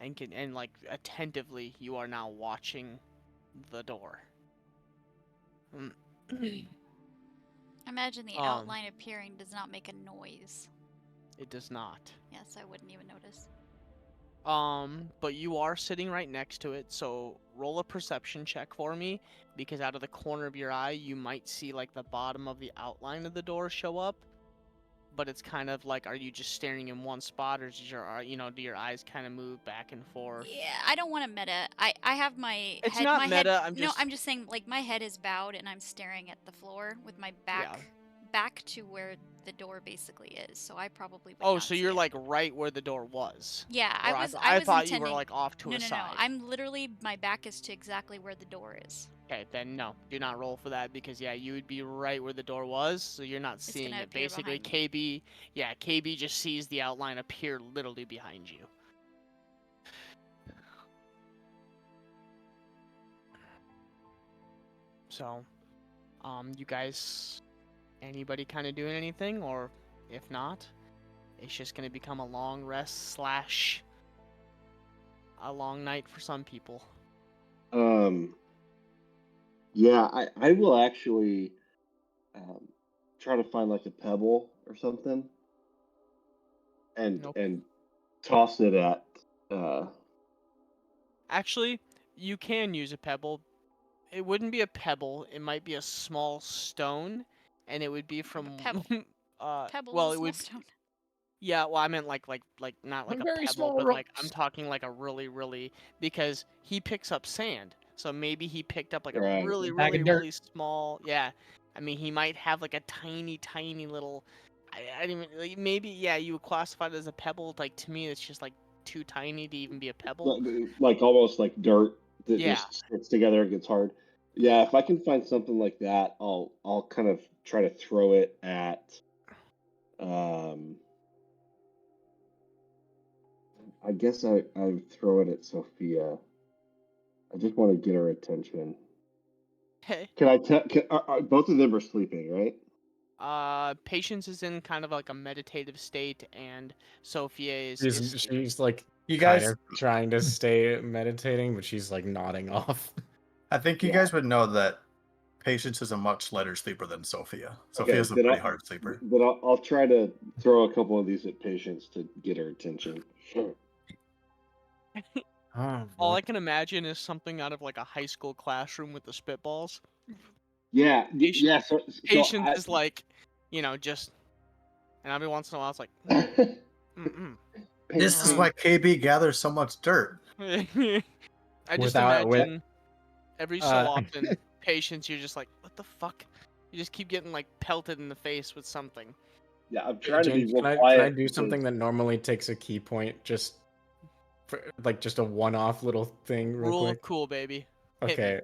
And like attentively, you are now watching the door. Imagine the outline appearing does not make a noise. It does not. Yes, I wouldn't even notice. But you are sitting right next to it, so roll a perception check for me, because out of the corner of your eye, you might see like the bottom of the outline of the door show up. But it's kind of like, are you just staring in one spot, or does your, do your eyes kind of move back and forth? Yeah, I don't want to meta. I have my It's head. not my meta. Head, I'm just saying, like, my head is bowed and I'm staring at the floor with my back to where the door basically is. So I probably would Oh, not so see you're it. like right where the door was. Yeah, Or I was thought intending... you were like off to a side. No. I'm literally, my back is to exactly where the door is. Okay, then no, do not roll for that, because yeah, you would be right where the door was, so you're not seeing it. Basically, KB just sees the outline appear literally behind you. So, you guys, anybody kind of doing anything, or if not, it's just gonna become a long rest / a long night for some people. Yeah, I will actually try to find like a pebble or something and toss it at Actually, you can use a pebble. It wouldn't be a pebble, it might be a small stone, and it would be from Pebble. Pebble well, is a it would small stone. Yeah, well, I meant like not like a very pebble, small but like I'm rocks. talking like a really, because he picks up sand. So maybe he picked up like a Right. really small. Yeah, I mean he might have like a tiny little. I didn't even, like, maybe you would classify it as a pebble. Like to me, it's just like too tiny to even be a pebble. like almost like dirt that Yeah. just sticks together and gets hard. Yeah, if I can find something like that, I'll kind of try to throw it at I guess I would throw it at Sophia. I just want to get her attention. Hey. Can I tell? Both of them are sleeping, right? Patience is in kind of like a meditative state, and Sophia is. She's like You kind guys, of trying to stay meditating, but she's like nodding off. I think you guys would know that Patience is a much lighter sleeper than Sophia. Sophia's a pretty hard sleeper. But I'll try to throw a couple of these at Patience to get her attention. All I can imagine is something out of like a high school classroom with the spitballs. Yeah, yeah. So Patience is like, just, and every once in a while it's like, This is why KB gathers so much dirt. I just imagine every so often, Patience, you're just like, what the fuck? You just keep getting like pelted in the face with something. Yeah, I'm trying to be real quiet. Can I do something that normally takes a key point, just for, like just a one-off little thing, real Rule quick? of cool, baby. Okay.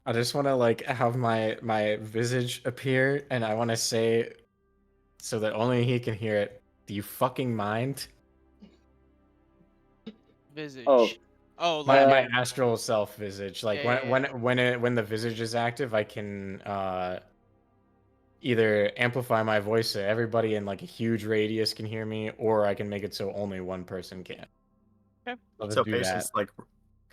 I just want to like have my visage appear, and I want to say, so that only he can hear it. Do you fucking mind? Visage. Oh, my astral self visage. Like when the visage is active, I can either amplify my voice so everybody in like a huge radius can hear me, or I can make it so only one person can. Okay. So Patience like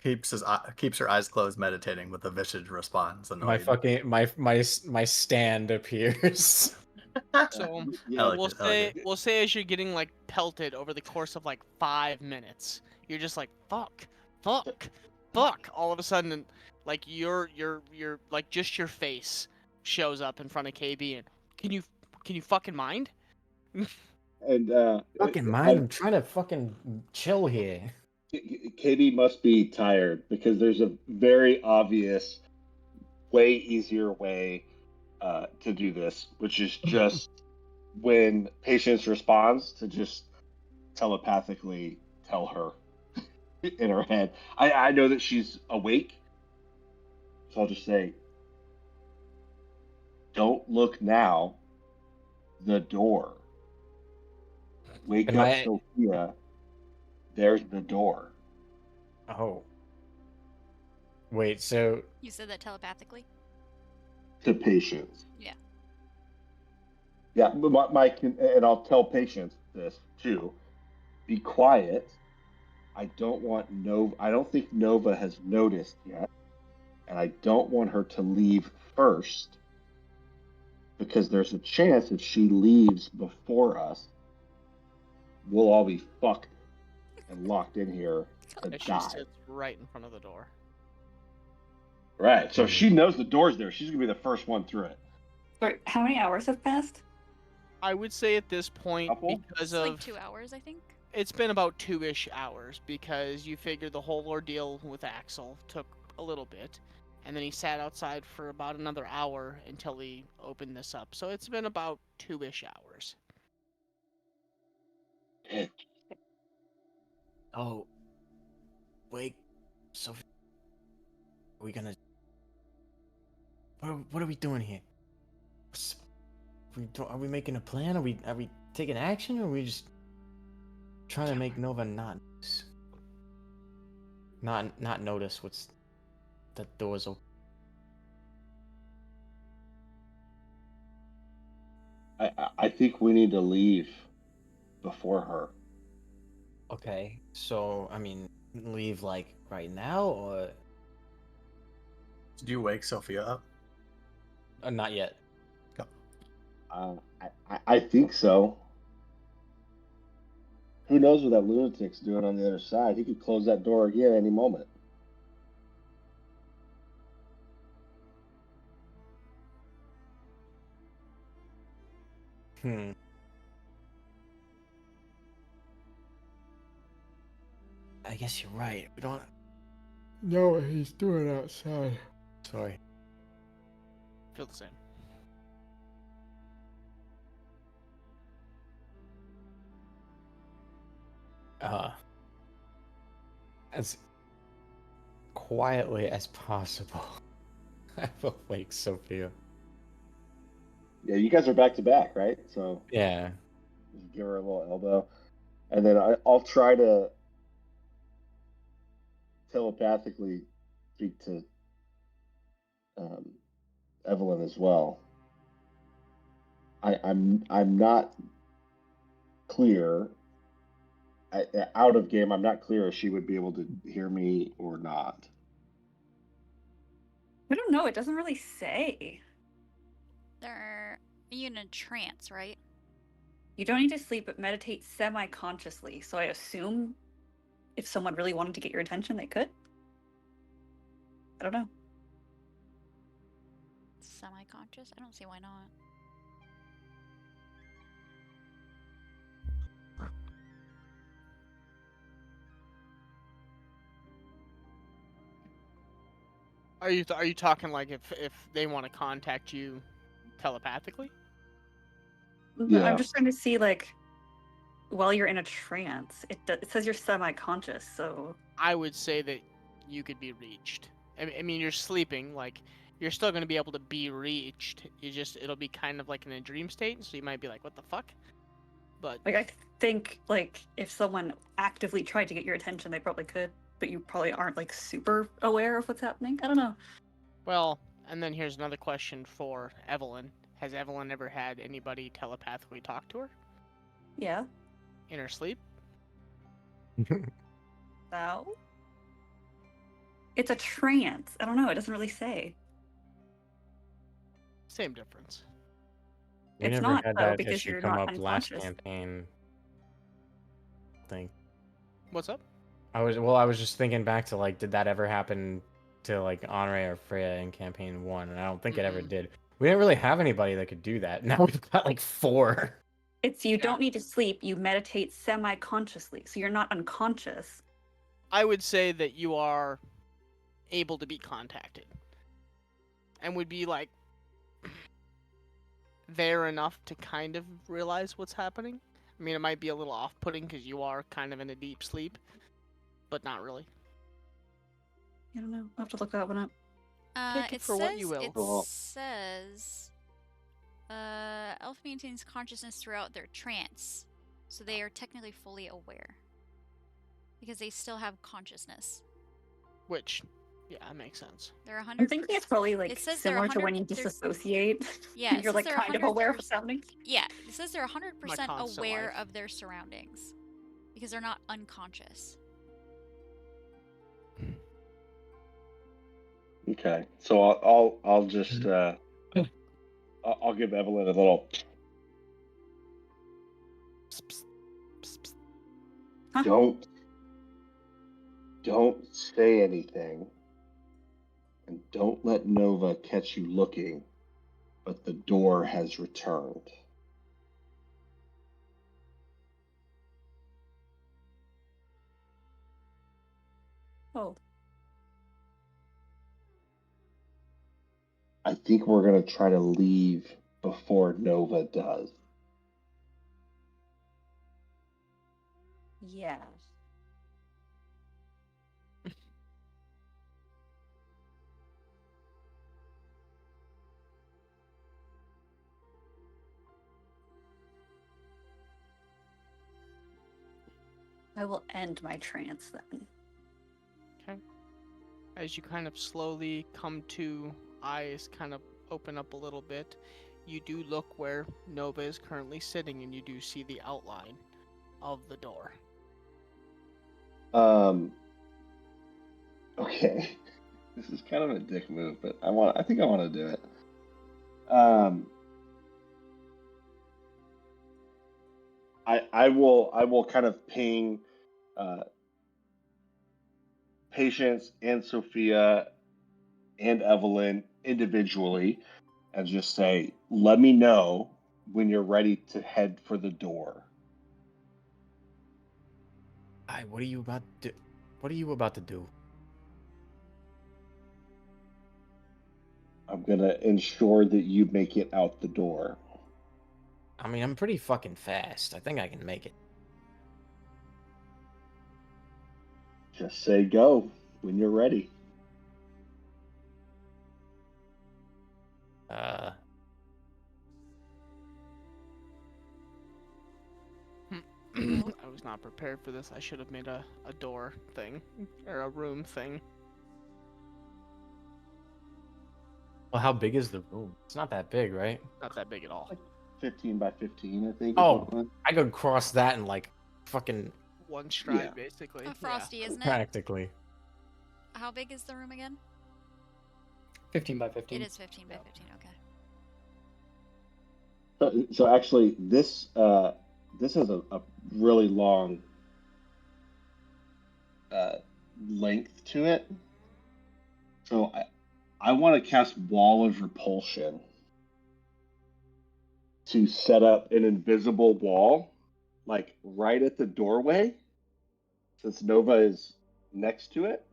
keeps her eyes closed, meditating, but the visage responds. Annoyed. My stand appears. So yeah, we'll say as you're getting like pelted over the course of like 5 minutes, you're just like fuck. All of a sudden, like your like just your face shows up in front of KB, and can you fucking mind? And fucking mind. I'm trying to fucking chill here. KB must be tired because there's a very obvious, way easier way to do this, which is just when Patience responds to just telepathically tell her in her head. I know that she's awake, so I'll just say, "Don't look now. The door. Wake up, Sophia. There's the door." Oh. Wait, so... You said that telepathically? To Patience. Yeah. Yeah, but and I'll tell Patience this too. Be quiet. I don't think Nova has noticed yet, and I don't want her to leave first because there's a chance if she leaves before us, we'll all be fucked and locked in here to And she die. sits right in front of the door. Right. So she knows the door's there. She's gonna be the first one through it. Sorry, how many hours have passed? I would say at this point, Couple? because It's of like 2 hours, I think. it's been about 2-ish hours, because you figure the whole ordeal with Axel took a little bit, and then he sat outside for about another hour until he opened this up. So it's been about 2-ish hours. Oh, wait. So, are we gonna? What are we doing here? Are we making a plan? Are we taking action, or are we just trying to make Nova not notice what's the doors open? I think we need to leave before her. Okay, so I mean, leave like right now, or Did you wake Sophia up? not yet? I think so. Who knows what that lunatic's doing on the other side? He could close that door again any moment. I guess you're right. We don't know what he's doing outside. Sorry. Feel the same. As quietly as possible, I will wake Sophia. Yeah, you guys are back to back, right? So Yeah. just give her a little elbow, and then I'll try to telepathically speak to Evelyn as well. I'm not clear. Out of game, I'm not clear if she would be able to hear me or not. I don't know. It doesn't really say. Are you in a trance, right? You don't need to sleep, but meditate semi-consciously. So I assume if someone really wanted to get your attention, they could. I don't know. Semi-conscious? I don't see why not. Are you talking like if they want to contact you telepathically? No, I'm Yeah. just trying to see, like, while you're in a trance, it says you're semi-conscious, so... I would say that you could be reached. I mean, you're sleeping, like, you're still going to be able to be reached. It'll be kind of like in a dream state, so you might be like, what the fuck? But, Like, I think, like, if someone actively tried to get your attention, they probably could, but you probably aren't, like, super aware of what's happening. I don't know. well, and then here's another question for Evelyn. Has Evelyn ever had anybody telepathically talk to her Yeah. in her sleep? No. It's a trance. I don't know. It doesn't really say. Same difference. We It's never not, had though, that because issue you're come not up last unconscious. campaign. Thing. What's up? I was just thinking back to like, did that ever happen to like Honore or Freya in campaign 1? And I don't think it ever Mm-mm. did. We didn't really have anybody that could do that. Now we've got like 4. It's you don't need to sleep. You meditate semi-consciously, so you're not unconscious. I would say that you are able to be contacted. And would be like there enough to kind of realize what's happening. I mean, it might be a little off-putting because you are kind of in a deep sleep, but not really. I don't know. I'll have to look that one up. Take it for what you will. It Cool. says, elf maintains consciousness throughout their trance, so they are technically fully aware because they still have consciousness. Which, yeah, that makes sense. They're 100%. I'm thinking it's probably like It says they're similar to when you 100 they're- disassociate. Yeah, it You're says like they're kind of aware of 100%. what's happening. Yeah, it says they're 100% constant aware life. of their surroundings because they're not unconscious. Okay. So I'll just I'll give Evelyn a little. Psst, psst, psst, psst. Huh? Don't say anything, and don't let Nova catch you looking. But the door has returned. Oh, I think we're gonna try to leave before Nova does. yeah. I will end my trance then. Okay. As you kind of slowly come to, eyes kind of open up a little bit, you do look where Nova is currently sitting, and you do see the outline of the door. Okay. This is kind of a dick move, but I think I want to do it. I will kind of ping Patience and Sophia and Evelyn individually and just say, let me know when you're ready to head for the door. What are you about to? What are you about to do? I'm gonna ensure that you make it out the door. I mean, I'm pretty fucking fast. I think I can make it. Just say go when you're ready. I was not prepared for this. I should have made a door thing, or a room thing. Well, how big is the room? It's not that big, right? Not that big at all. 15 by 15, I think. Oh, I could cross that in like fucking One stride, Yeah. basically. Oh, Frosty, isn't it? practically. How big is the room again? 15 by 15. It is 15 by 15. Okay. So actually, this has a really long length to it. So I want to cast Wall of Repulsion to set up an invisible wall, like right at the doorway, since Nova is next to it,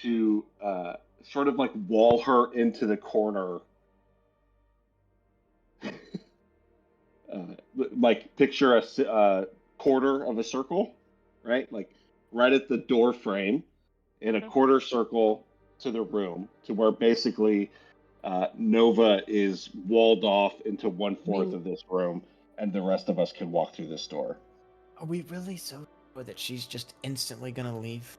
to sort of like wall her into the corner. Like picture a quarter of a circle, right? Like right at the door frame in a quarter circle to the room, to where basically Nova is walled off into 1/4 of this room, and the rest of us can walk through this door. Are we really so sure that she's just instantly gonna leave?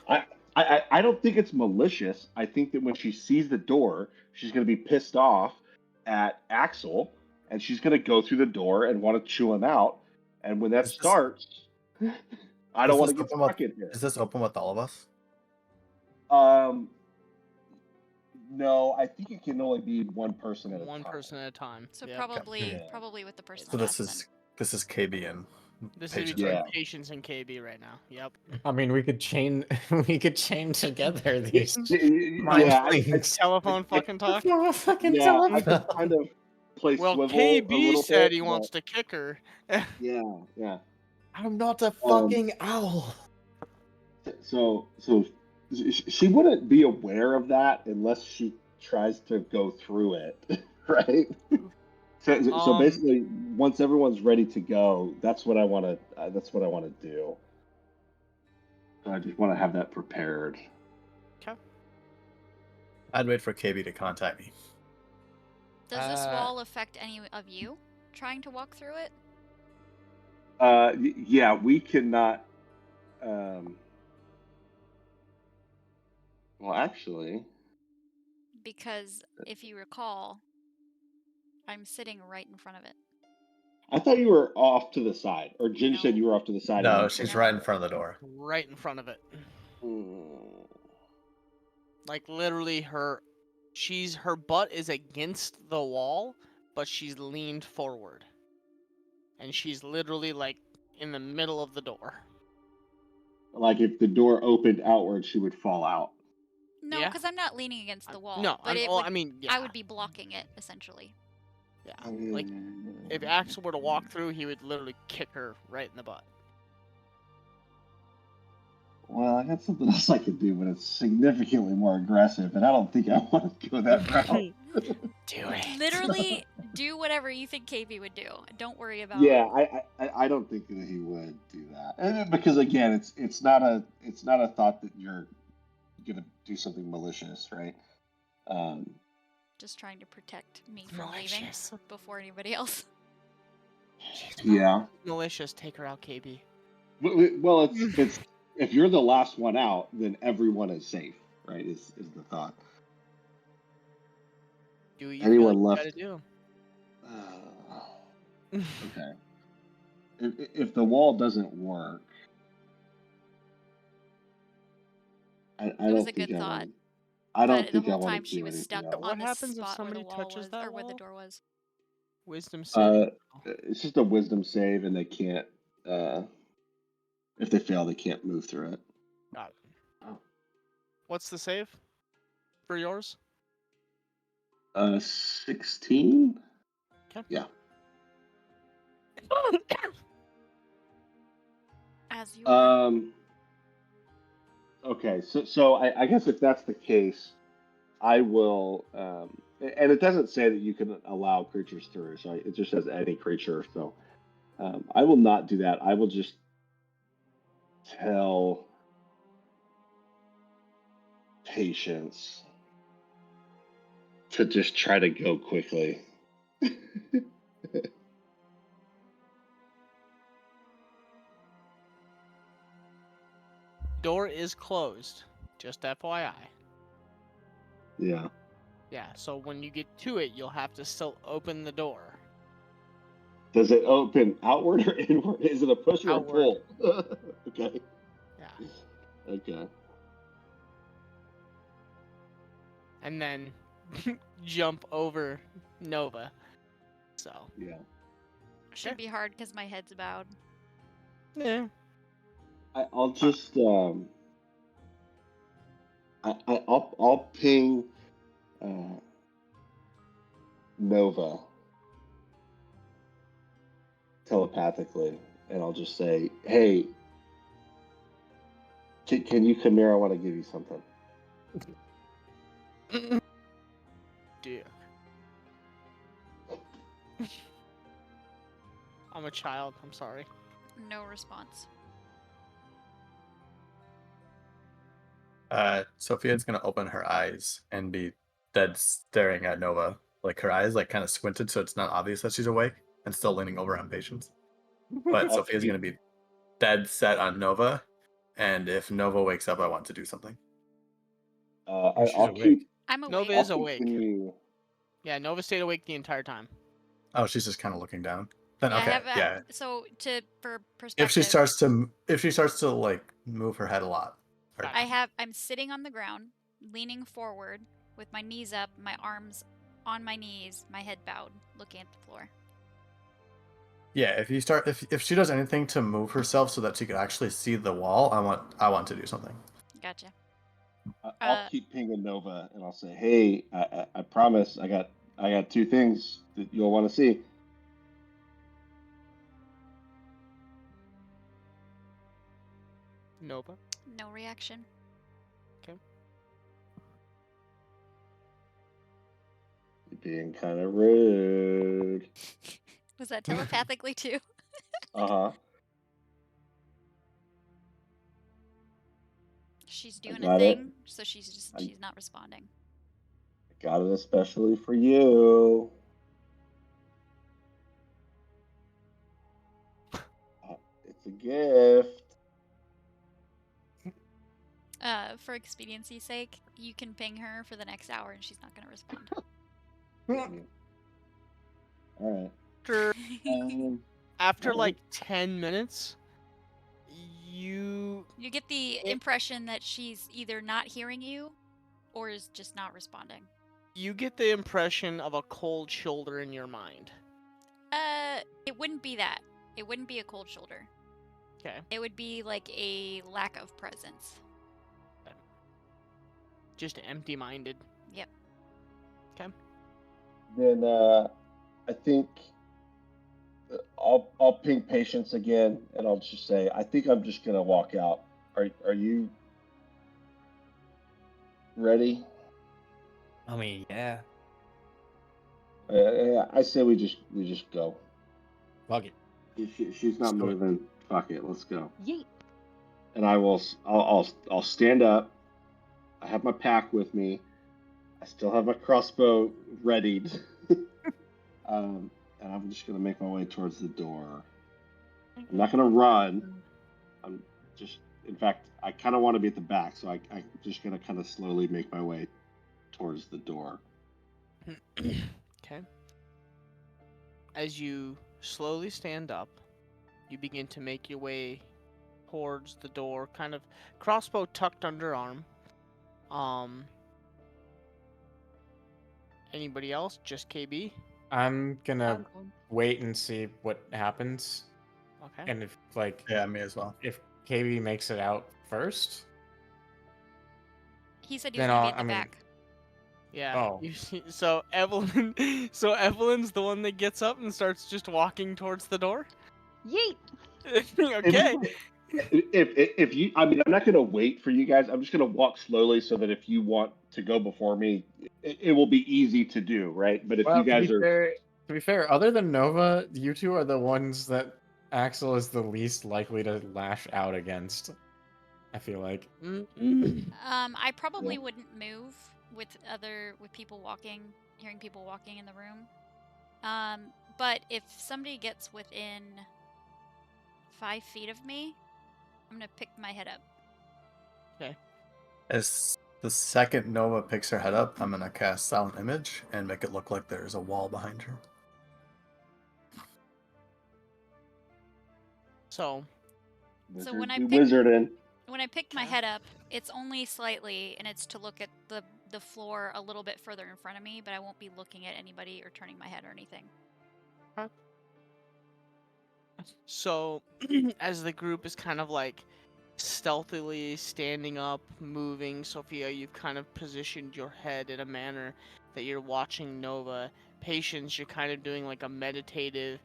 I don't think it's malicious. I think that when she sees the door, she's going to be pissed off at Axel, and she's going to go through the door and want to chew him out. And when that starts, I don't want to get stuck in here. Is this open with all of us? No, I think it can only be one person at a time. One person at a time. So Yep. probably with the person. So that this left is KB and This Patience, is between right? Patience and KB right now. Yep. I mean, we could chain together these Yeah, Telephone fucking talk. fucking yeah, I can kind of play Well, swivel a KB little said bit, he but wants to kick her. yeah. I'm not a fucking owl. So she wouldn't be aware of that unless she tries to go through it, right? So basically, once everyone's ready to go, that's what I want to. That's what I want to do. So I just want to have that prepared. Okay. I'd wait for KB to contact me. Does this wall affect any of you trying to walk through it? Yeah, we cannot. Well, actually, Because if you recall, I'm sitting right in front of it. I thought you were off to the side, or Jin said you were off to the side. No, she's right in front of the door. Right in front of it. Hmm. Like literally her her butt is against the wall, but she's leaned forward. And she's literally like in the middle of the door. Like if the door opened outward, she would fall out. No, Yeah. because I'm not leaning against the wall. No, but I mean, yeah. I would be blocking it essentially. Yeah. Like if Axel were to walk through, he would literally kick her right in the butt. Well, I got something else I could do, but it's significantly more aggressive, and I don't think I want to go that route. Do it. Literally, do whatever you think KB would do. Don't worry about. Yeah, I don't think that he would do that, and because again, it's not a thought that you're gonna do something malicious, right? Just trying to protect me from Malicious. leaving before anybody else. Yeah. Malicious. Take her out, KB. Well, it's if you're the last one out, then everyone is safe, right? Is the thought. Do what you Anyone feel like left? you gotta do. Okay. If the wall doesn't work, I It don't was a think good I thought. want to. I don't But think the I whole want time to she do was anything stuck else. What on the happens if spot where the somebody wall touches was, that or where the wall? door was. Wisdom saving. It's just a wisdom save, and they can't. If they fail, they can't move through it. Got it. What's the save for yours? 16. Okay. Yeah. As you are. Okay, so I guess if that's the case, I will. And it doesn't say that you can allow creatures through, so it just says any creature. So I will not do that. I will just tell Patience to just try to go quickly. Door is closed. Just FYI. Yeah. Yeah, so when you get to it, you'll have to still open the door. Does it open outward or inward? Is it a push or Outward. a pull? Okay. Yeah. Okay. And then jump over Nova. So. Yeah. Should be hard because my head's bowed. Yeah. I'll just I'll ping Nova telepathically, and I'll just say, "Hey, can you come here? I want to give you something." Dude. I'm a child. I'm sorry. No response. Sophia's gonna open her eyes and be dead staring at Nova. Like her eyes like kind of squinted so it's not obvious that she's awake and still leaning over on Patience. But Sophia's gonna be dead set on Nova, and if Nova wakes up, I want to do something. She's I'll awake. keep. I'm awake. Nova I'll is awake. continue. Yeah, Nova stayed awake the entire time. Oh, she's just kind of looking down. Then Yeah, I okay, have, yeah. So for perspective, If she starts to like move her head a lot. or- I'm sitting on the ground, leaning forward, with my knees up, my arms on my knees, my head bowed, looking at the floor. Yeah, if she does anything to move herself so that she could actually see the wall, I want to do something. Gotcha. I'll keep pinging Nova, and I'll say, "Hey, I promise, I got two things that you'll want to see." Nova. No reaction. Okay. You're being kind of rude. Was that telepathically too? Uh-huh. She's doing a got it. thing, so she's not responding. I got it especially for you. It's a gift. For expediency's sake, you can ping her for the next hour and she's not going to respond. All right. After alright. like 10 minutes, you get the impression that she's either not hearing you or is just not responding. You get the impression of a cold shoulder in your mind. It wouldn't be that. It wouldn't be a cold shoulder. Okay. It would be like a lack of presence. Just empty-minded. Yep. Okay. Then I think I'll ping patience again, and I'll just say I think I'm just gonna walk out. Are you ready? I mean, yeah. I say we just go. Fuck it. She's not Let's do it. moving. Fuck it, let's go. Yeet. And I'll stand up. I have my pack with me. I still have my crossbow readied. And I'm just gonna make my way towards the door. I'm not gonna run. I'm just, in fact, I kind of want to be at the back, so I'm just gonna kind of slowly make my way towards the door. Okay. As you slowly stand up, you begin to make your way towards the door, kind of crossbow tucked under arm. Anybody else? Just KB? I'm gonna I'll go. wait and see what happens, Okay. and if like Yeah, me as well. if KB makes it out first, He said he was then gonna be I'll. at the I mean, back. Yeah. Oh. You see, so Evelyn, so Evelyn's the one that gets up and starts just walking towards the door. Yeet. Okay. If you, I mean, I'm not gonna wait for you guys. I'm just gonna walk slowly so that if you want to go before me, it will be easy to do, right? But if you well, guys are, to be fair, other than Nova, you two are the ones that Axel is the least likely to lash out against. I feel like. I probably Yeah. wouldn't move with people walking, hearing people walking in the room. But if somebody gets within 5 feet of me, I'm gonna pick my head up. Okay. As the second Nova picks her head up, I'm gonna cast Silent Image and make it look like there's a wall behind her. So wizard, when I do pick wizarding. when I pick my head up, it's only slightly, and it's to look at the floor a little bit further in front of me, but I won't be looking at anybody or turning my head or anything. So, as the group is kind of like stealthily standing up, moving, Sophia, you've kind of positioned your head in a manner that you're watching Nova. Patience, you're kind of doing like a meditative.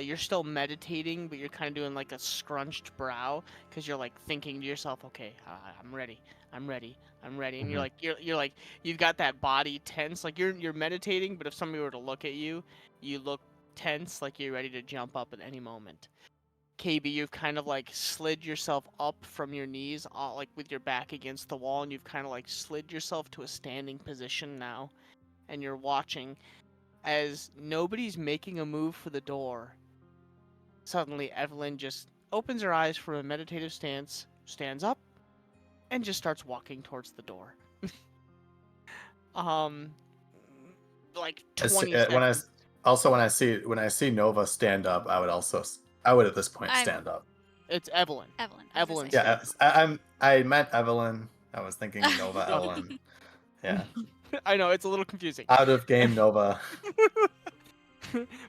You're still meditating, but you're kind of doing like a scrunched brow because you're like thinking to yourself, "Okay, I'm ready. I'm ready. I'm ready." And Mhm. you're like you've got that body tense, like you're meditating, but if somebody were to look at you, you look tense, like you're ready to jump up at any moment. KB, you've kind of like slid yourself up from your knees, like with your back against the wall, and you've kind of like slid yourself to a standing position now, and you're watching as nobody's making a move for the door. Suddenly, Evelyn just opens her eyes from a meditative stance, stands up, and just starts walking towards the door. Like 20 When seconds. when I see Nova stand up, I would at this point I'm- stand up. It's Evelyn. Evelyn. Evelyn. Yeah, I meant Evelyn. I was thinking Nova Evelyn. Yeah, I know, it's a little confusing. out of game Nova.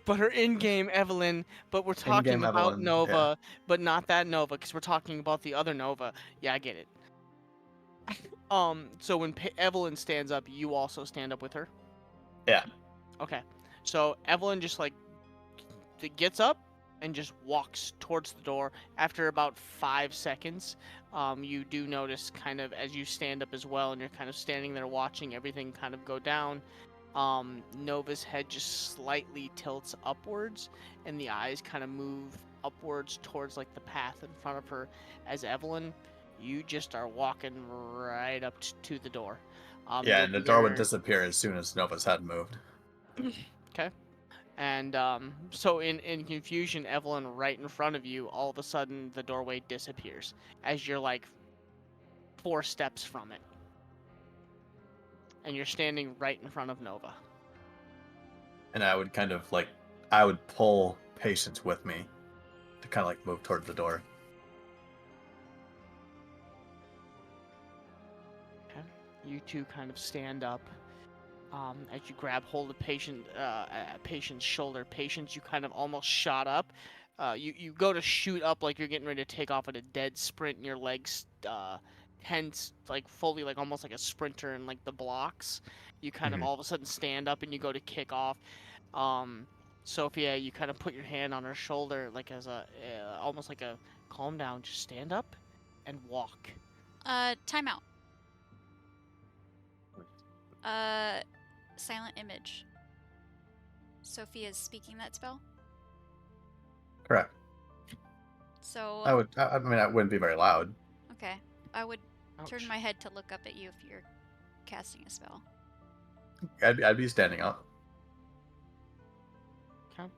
But her in-game Evelyn, but we're talking In-game about Evelyn, Nova, but not that Nova, because we're talking about the other Nova. Yeah, I get it. So when Evelyn stands up, you also stand up with her? Yeah. Okay. So Evelyn just like gets up and just walks towards the door. After about 5 seconds, you do notice kind of as you stand up as well, and you're kind of standing there watching everything kind of go down. Nova's head just slightly tilts upwards, and the eyes kind of move upwards towards like the path in front of her. As Evelyn, you just are walking right up to the door. Yeah, you'll and the be door would there- disappear as soon as Nova's head moved. Okay. And so in confusion, Evelyn, right in front of you, all of a sudden the doorway disappears as you're like 4 steps from it. And you're standing right in front of Nova. And I would I would pull Patience with me to kind of like move toward the door. Okay. You two kind of stand up. As you grab hold of Patient's shoulder, Patience, you kind of almost shot up. You go to shoot up like you're getting ready to take off at a dead sprint, and your legs tense, like fully, like almost like a sprinter in like the blocks. You kind of all of a sudden stand up and you go to kick off. Sophia, you kind of put your hand on her shoulder, like as a almost like a calm down, just stand up and walk. Timeout. Silent image. Sophia's speaking that spell. Correct. So I mean, I wouldn't be very loud. okay, I would turn Ouch. my head to look up at you if you're casting a spell. I'd be standing up. Okay.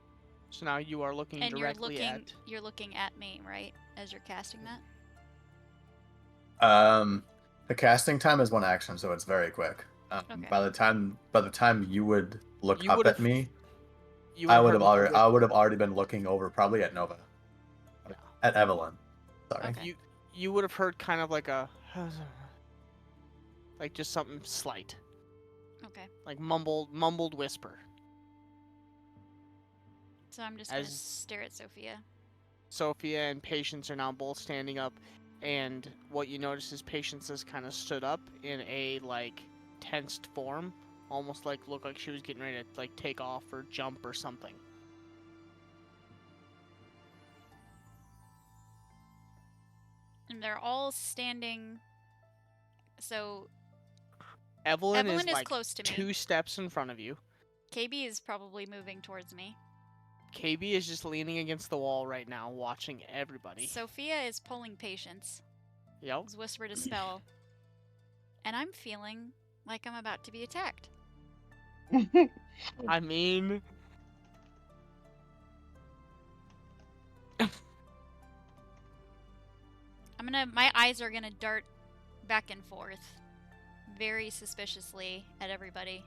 So now you are looking And directly at. you're looking at me, right? As you're casting that? The casting time is 1 action, so it's very quick. Okay. By the time you would look You up would've- at me, You I would've heard I would have already been looking over, probably at Nova, at Evelyn. Sorry. Okay. You would have heard kind of like a, like just something slight, Okay. like mumbled whisper. So I'm just gonna As- stare at Sophia. Sophia and Patience are now both standing up, and what you notice is Patience has kind of stood up in a like tensed form, almost like looked like she was getting ready to like take off or jump or something. And they're all standing. So Evelyn Evelyn is like close to me. 2 steps in front of you. KB is probably moving towards me. KB is just leaning against the wall right now, watching everybody. Sophia is pulling Patience. Yep. Has whispered a spell. And I'm feeling like I'm about to be attacked. I mean, My eyes are gonna dart back and forth very suspiciously at everybody.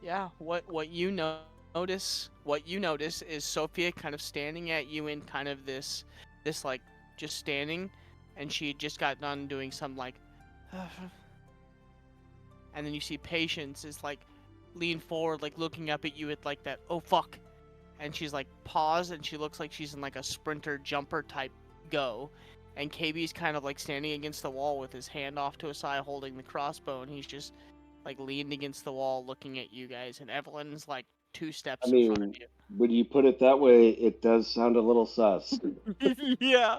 yeah. What you notice is Sophia kind of standing at you in kind of this like just standing, and she had just got done doing some like, and then you see Patience is like lean forward, like looking up at you with like that oh fuck, and she's like pause, and she looks like she's in like a sprinter jumper type go. And KB's kind of like standing against the wall with his hand off to his side holding the crossbow, and he's just like leaned against the wall looking at you guys, and Evelyn's like 2 steps I in front mean, of when you put it that way, it does sound a little sus. you. Yeah.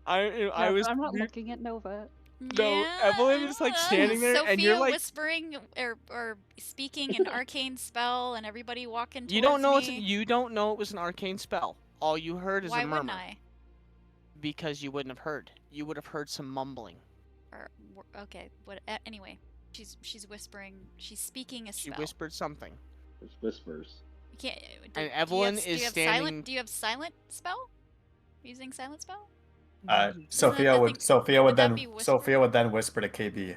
I Yeah, was but I'm not looking at Nova. No, Evelyn is, like, standing there, Sophia and you're, like- whispering or speaking an arcane spell, and everybody walking towards you don't know me. you don't know it was an arcane spell. All you heard is Why a murmur. wouldn't I? Because you wouldn't have heard. You would have heard some mumbling. Okay, anyway, she's whispering. She's speaking a She spell. whispered something. There's whispers. You can't. And Evelyn is do you have standing- Silent, do you have silent spell? Using silent spell? Sophia that would thing- Sophia would would that then be whisper? Sophia would then whisper to KB.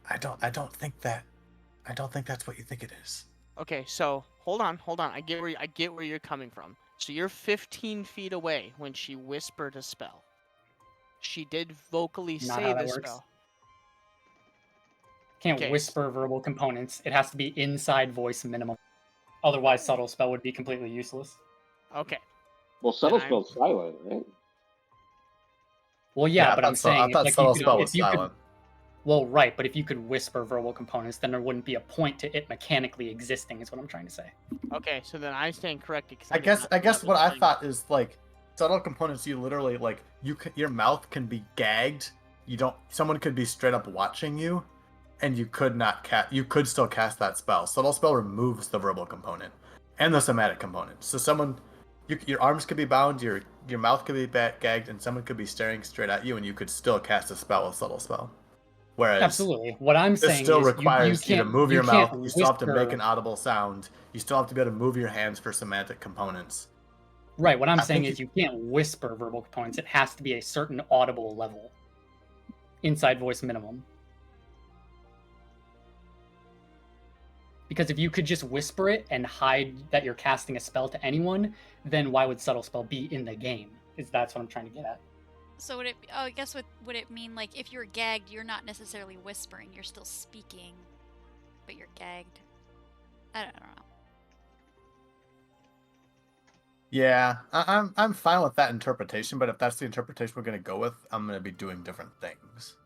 I don't think that's what you think it is. Okay, so hold on. I get where you're coming from. So you're 15 feet away when she whispered a spell. She did vocally Not say how that the works. spell. Can't Okay. whisper verbal components. It has to be inside voice minimum. Otherwise, subtle spell would be completely useless. Okay. Well, subtle Then I'm- spell's silent, right? Well, yeah, I but I'm thought saying I thought if subtle you could, spell if was you silent. could, well, right, but if you could whisper verbal components, then there wouldn't be a point to it mechanically existing. Is what I'm trying to say. Okay, so then I stand corrected. I guess what I thought is like subtle components. You literally like your mouth can be gagged. Someone could be straight up watching you, and you could not cast. You could still cast that spell. Subtle spell removes the verbal component and the somatic component. So your arms could be bound, your mouth could be gagged, and someone could be staring straight at you, and you could still cast a spell with subtle spell. Whereas Absolutely. What I'm this saying still is requires you to can't- move your can't mouth. You still have to make whisper- an audible sound. You still have to be able to move your hands for semantic components. Right. What I'm I saying think is you can't whisper verbal components. It has to be a certain audible level. Inside voice minimum. Because if you could just whisper it and hide that you're casting a spell to anyone, then why would subtle spell be in the game? That's what I'm trying to get at. So would it? Oh, I guess would it mean like if you're gagged, you're not necessarily whispering, you're still speaking, but you're gagged. I don't know. Yeah, I'm fine with that interpretation, but if that's the interpretation we're gonna go with, I'm gonna be doing different things.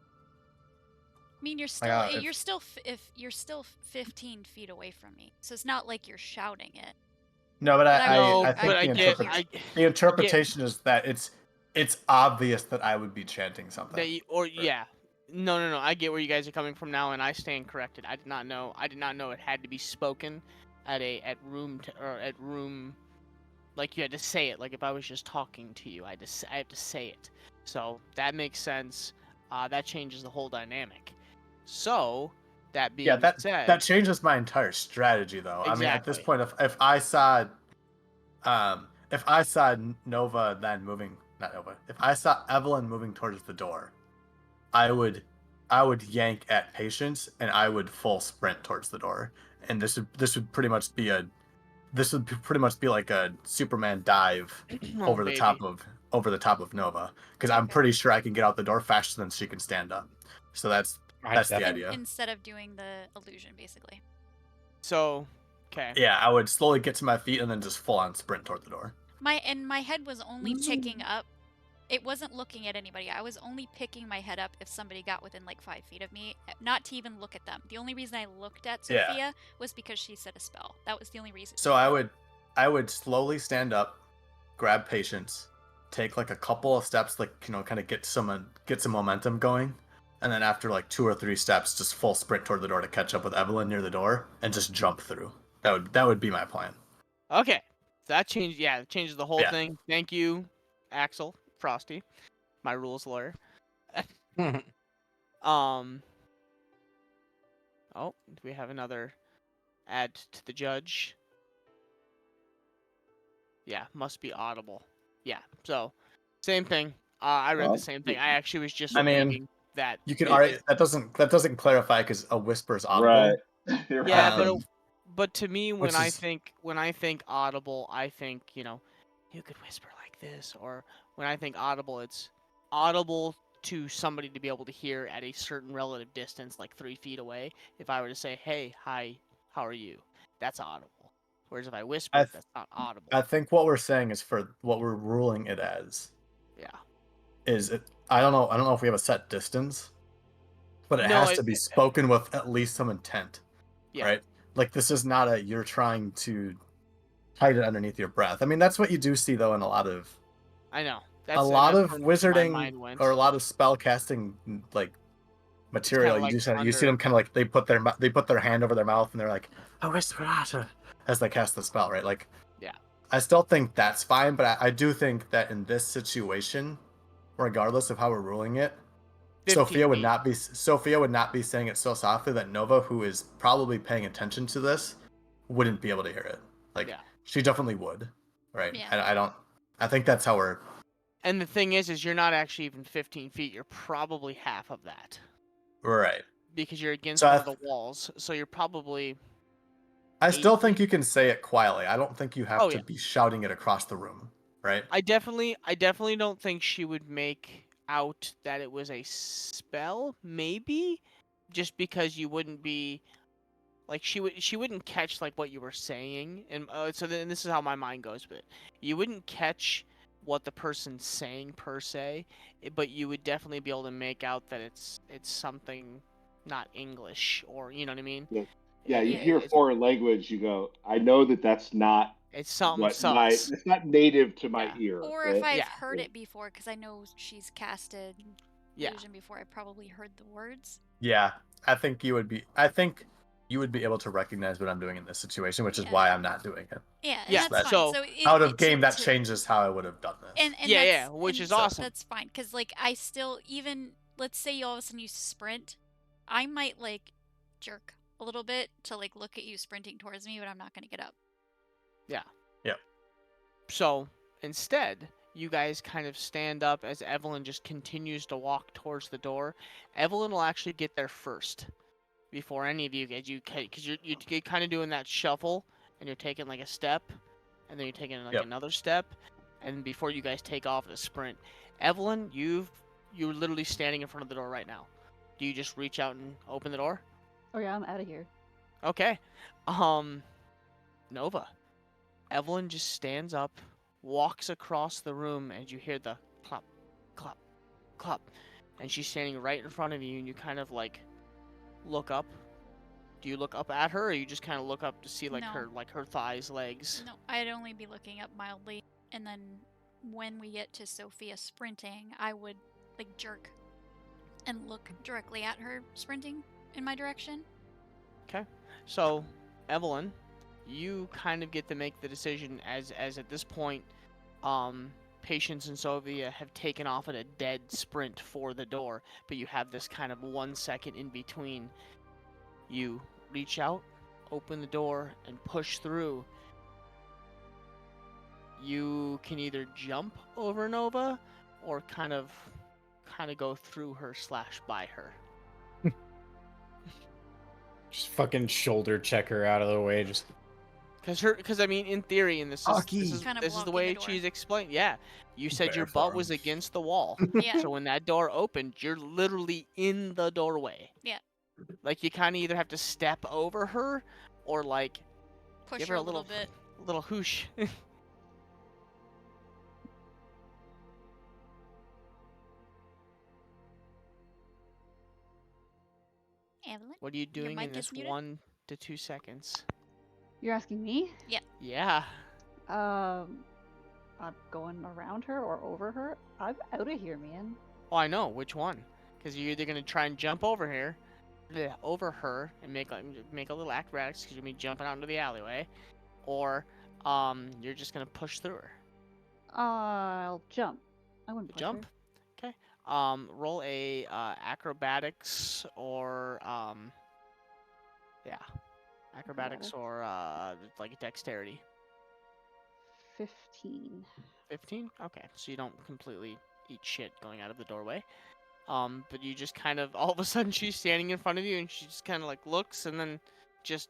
I mean, you're Like, still if- you're still if you're still 15 feet away from me, so it's not like you're shouting it. No, but But I No, I would- think but I the, get, hear it. the interpretation is that it's obvious that I would be chanting something. that you, or yeah, no. I get where you guys are coming from now, and I stand corrected. I did not know it had to be spoken at room. Like you had to say it. Like if I was just talking to you, I have to say it. So that makes sense. That changes the whole dynamic. So that being Yeah, that said, changes my entire strategy, though. I mean, at this Exactly. point, if I saw Nova then moving, not Nova, if I saw Evelyn moving towards the door, I would yank at Patience and I would full sprint towards the door, and this would pretty much be like a Superman dive oh, over the baby. top of Nova, because I'm Okay. pretty sure I can get out the door faster than she can stand up. So that's the idea. Instead of doing the illusion, basically. So, okay. Yeah, I would slowly get to my feet and then just full on sprint toward the door. My head was only picking up. It wasn't looking at anybody. I was only picking my head up if somebody got within like 5 feet of me, not to even look at them. The only reason I looked at Yeah. Sophia was because she said a spell. That was the only reason. So I would slowly stand up, grab Patience, take like a couple of steps, like, you know, kind of get some momentum going, and then after like 2 or 3 steps, just full sprint toward the door to catch up with Evelyn near the door and just jump through. That would be my plan. Okay. So that changed. Yeah, it changes the whole Yeah. thing. Thank you, Axel Frosty, my rules lawyer. Oh, do we have another add to the judge? Yeah, must be audible. Yeah. So, same thing. I read Well, the same thing. I actually was just I mean, reading that. You can it already was- that doesn't clarify because a whisper is audible. Right. You're Yeah, right. but to me, when Which I is- think audible, I think, you know, you could whisper like this, or when I think audible, it's audible to somebody to be able to hear at a certain relative distance, like 3 feet away. If I were to say, "Hey, hi, how are you?" That's audible. Whereas if I whisper, I th- that's not audible. I think what we're saying is, for what we're ruling it as, Yeah. is it. I don't know if we have a set distance, but it No, has to be spoken with at least some intent, Yeah. right? Like, this is not a you're trying to hide it underneath your breath. I mean, that's what you do see though in a lot of I know. a lot that's of where my wizarding mind went. or a lot of spell casting like material. like You see under- them kind of like they put their hand over their mouth and they're like, "Oh, whisper," as they cast the spell, right? Like, Yeah. I still think that's fine, but I do think that in this situation, regardless of how we're ruling it, 15 Sophia would feet. not be saying it so softly that Nova, who is probably paying attention to this, wouldn't be able to hear it. Like, Yeah. she definitely would, right? Yeah. I think that's how we're And the thing is you're not actually even 15 feet. You're probably half of that right. because you're against So one I of the walls. So you're probably. I still 8 think feet? you can say it quietly. I don't think you have Oh, to yeah. be shouting it across the room, right? I definitely don't think she would make out that it was a spell. Maybe, just because you wouldn't be. Like she wouldn't catch like what you were saying, and so then this is how my mind goes with it. You wouldn't catch what the person's saying per se, but you would definitely be able to make out that it's something not English, or you know what I mean. Yeah, you Yeah. hear foreign language, you go, I know that's not It's something what sus. it's not native to my Yeah. ear. Or right? if I've Yeah. heard it before, because I know she's casted Yeah. illusion before, I probably heard the words. Yeah, I think you would be able to recognize what I'm doing in this situation, which is Yeah. why I'm not doing it. Yeah, and Yeah, that's fine. so- So Out of game, that changes how I would have done this. And Yeah, that's, which and is awesome. That's fine, because like I still, even let's say you all of a sudden you sprint, I might like jerk a little bit to like look at you sprinting towards me, but I'm not gonna get up. So instead, you guys kind of stand up as Evelyn just continues to walk towards the door. Evelyn will actually get there first before any of you guys. Because you're kind of doing that shuffle, and you're taking like a step, and then you're taking like Yep. another step, and before you guys take off to sprint, Evelyn, you're literally standing in front of the door right now. Do you just reach out and open the door? Oh yeah, I'm out of here. Okay. Nova. Evelyn just stands up, walks across the room, and you hear the clop, clop, clop. And she's standing right in front of you, and you kind of like look up. Do you look up at her, or you just kind of look up to see like No. her thighs, legs? No, I'd only be looking up mildly, and then when we get to Sophia sprinting, I would like jerk and look directly at her sprinting in my direction. Okay. So, Evelyn, you kind of get to make the decision as at this point, Patience and Sophia have taken off at a dead sprint for the door, but you have this kind of 1 second in between. You reach out, open the door, and push through. You can either jump over Nova or kind of go through her / by her. Just fucking shoulder check her out of the way. Just Because I mean, in theory, and this is Kinda this is the blocking way the door. she's explained. Yeah, you said your Bare butt was form. against the wall. Yeah. So when that door opened, you're literally in the doorway. Yeah. Like you kind of either have to step over her, or like Push give her her a little bit. little whoosh. Evelyn? What are you doing mic in is this muted. 1 to 2 seconds? You're asking me? Yeah. I'm going around her or over her. I'm out of here, man. Oh, I know which one. Because you're either gonna try and jump over here, over her, and make a little acrobatics because you're gonna be jumping out into the alleyway, or you're just gonna push through her. I'll jump. I wouldn't push Jump. her. Okay. Roll a acrobatics or acrobatics or like dexterity. 15. 15. Okay, so you don't completely eat shit going out of the doorway. But you just kind of all of a sudden she's standing in front of you and she just kind of like looks and then just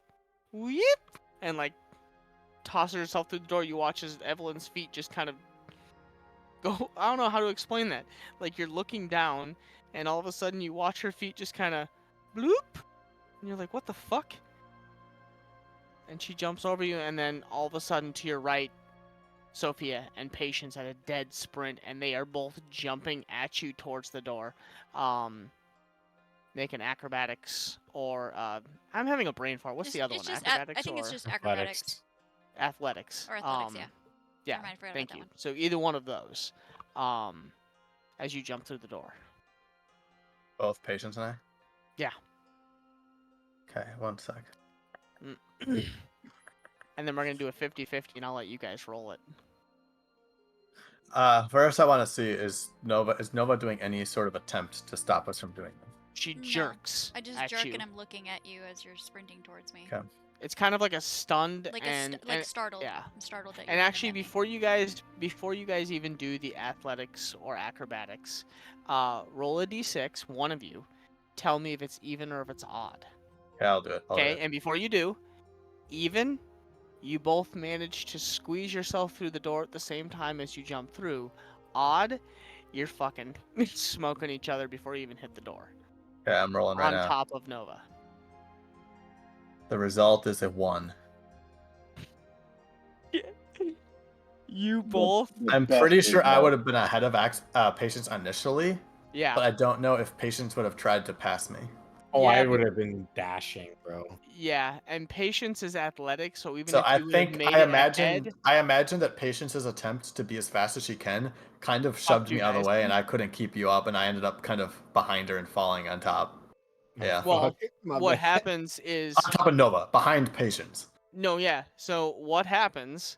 whip and like tosses herself through the door. You watch as Evelyn's feet just kind of go. I don't know how to explain that. Like you're looking down and all of a sudden you watch her feet just kind of bloop, and you're like, what the fuck? And she jumps over you, and then all of a sudden to your right, Sophia and Patience at a dead sprint, and they are both jumping at you towards the door. Make an acrobatics or I'm having a brain fart. What's the other one? Acrobatics I think it's or just acrobatics. athletics? Or athletics, yeah. Yeah. Never mind, I forgot about Thank that you. one. So either one of those, as you jump through the door. Both Patience and I? Yeah. Okay, 1 sec. And then we're gonna do a 50-50, and I'll let you guys roll it. First I want to see is Nova doing any sort of attempt to stop us from doing this? She No. jerks. I just at jerk you. and I'm looking at you as you're sprinting towards me. Okay. It's kind of like a stunned Like and startled. yeah. I'm startled that you're And running actually, at me. before you guys even do the athletics or acrobatics, roll a d6. One of you, tell me if it's even or if it's odd. Yeah, I'll do it. Okay, and before you do, even, you both manage to squeeze yourself through the door at the same time as you jump through. Odd, you're fucking smoking each other before you even hit the door. Okay, I'm rolling right On now. top of Nova. The result is a 1. You both? I'm pretty sure I would have been ahead of Patience initially, Yeah. but I don't know if Patience would have tried to pass me. oh, Yeah, I but- would have been dashing, bro. Yeah, and Patience is athletic, so even So if I you had think made I it imagine ahead, that Patience's attempt to be as fast as she can kind of Fucked shoved you me out of guys. the way, and I couldn't keep you up, and I ended up kind of behind her and falling on top. Yeah. well, Fuck, my what bad. happens is On top of Nova, behind Patience. no, yeah. So what happens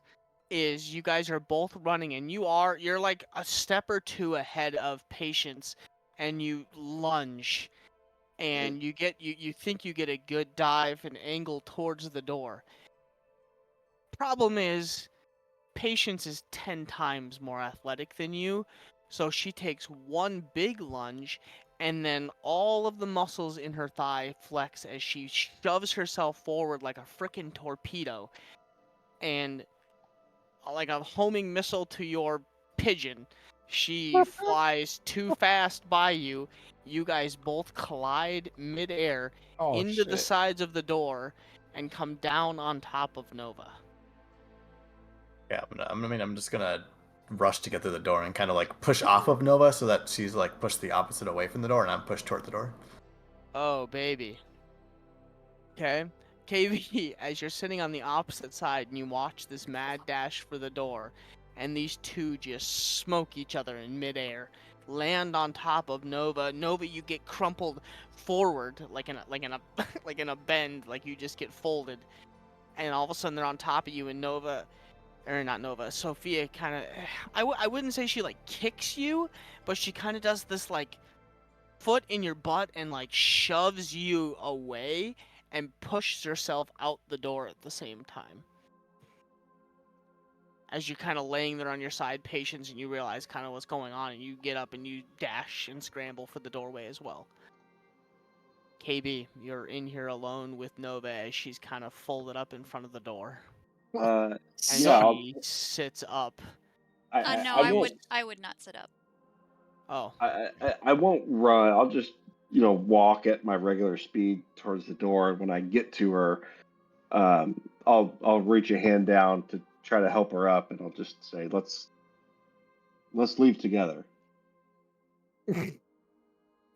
is you guys are both running, and you're like a step or two ahead of Patience, and you lunge, and you think you get a good dive and angle towards the door. Problem is, Patience is 10 times more athletic than you, so she takes one big lunge, and then all of the muscles in her thigh flex as she shoves herself forward like a frickin' torpedo. And like a homing missile to your pigeon. She flies too fast by you. You guys both collide midair Oh into the shit. sides of the door and come down on top of Nova. Yeah, I'm just gonna rush to get through the door and kind of like push off of Nova so that she's like pushed the opposite away from the door and I'm pushed toward the door. Oh, baby. Okay. KV, as you're sitting on the opposite side and you watch this mad dash for the door, and these two just smoke each other in midair, land on top of Nova. Nova, you get crumpled forward like in a like in a bend, like you just get folded, and all of a sudden they're on top of you, and Nova, or not Nova, Sophia kind of, I wouldn't say she like kicks you, but she kind of does this like foot in your butt and like shoves you away and pushes herself out the door at the same time. As you're kind of laying there on your side, Patience, and you realize kind of what's going on, and you get up and you dash and scramble for the doorway as well. KB, you're in here alone with Nova as she's kind of folded up in front of the door. And Yeah, she sits up. No, I would not sit up. Oh. I won't run. I'll just walk at my regular speed towards the door. And when I get to her, I'll reach a hand down to try to help her up, and I'll just say, let's leave together.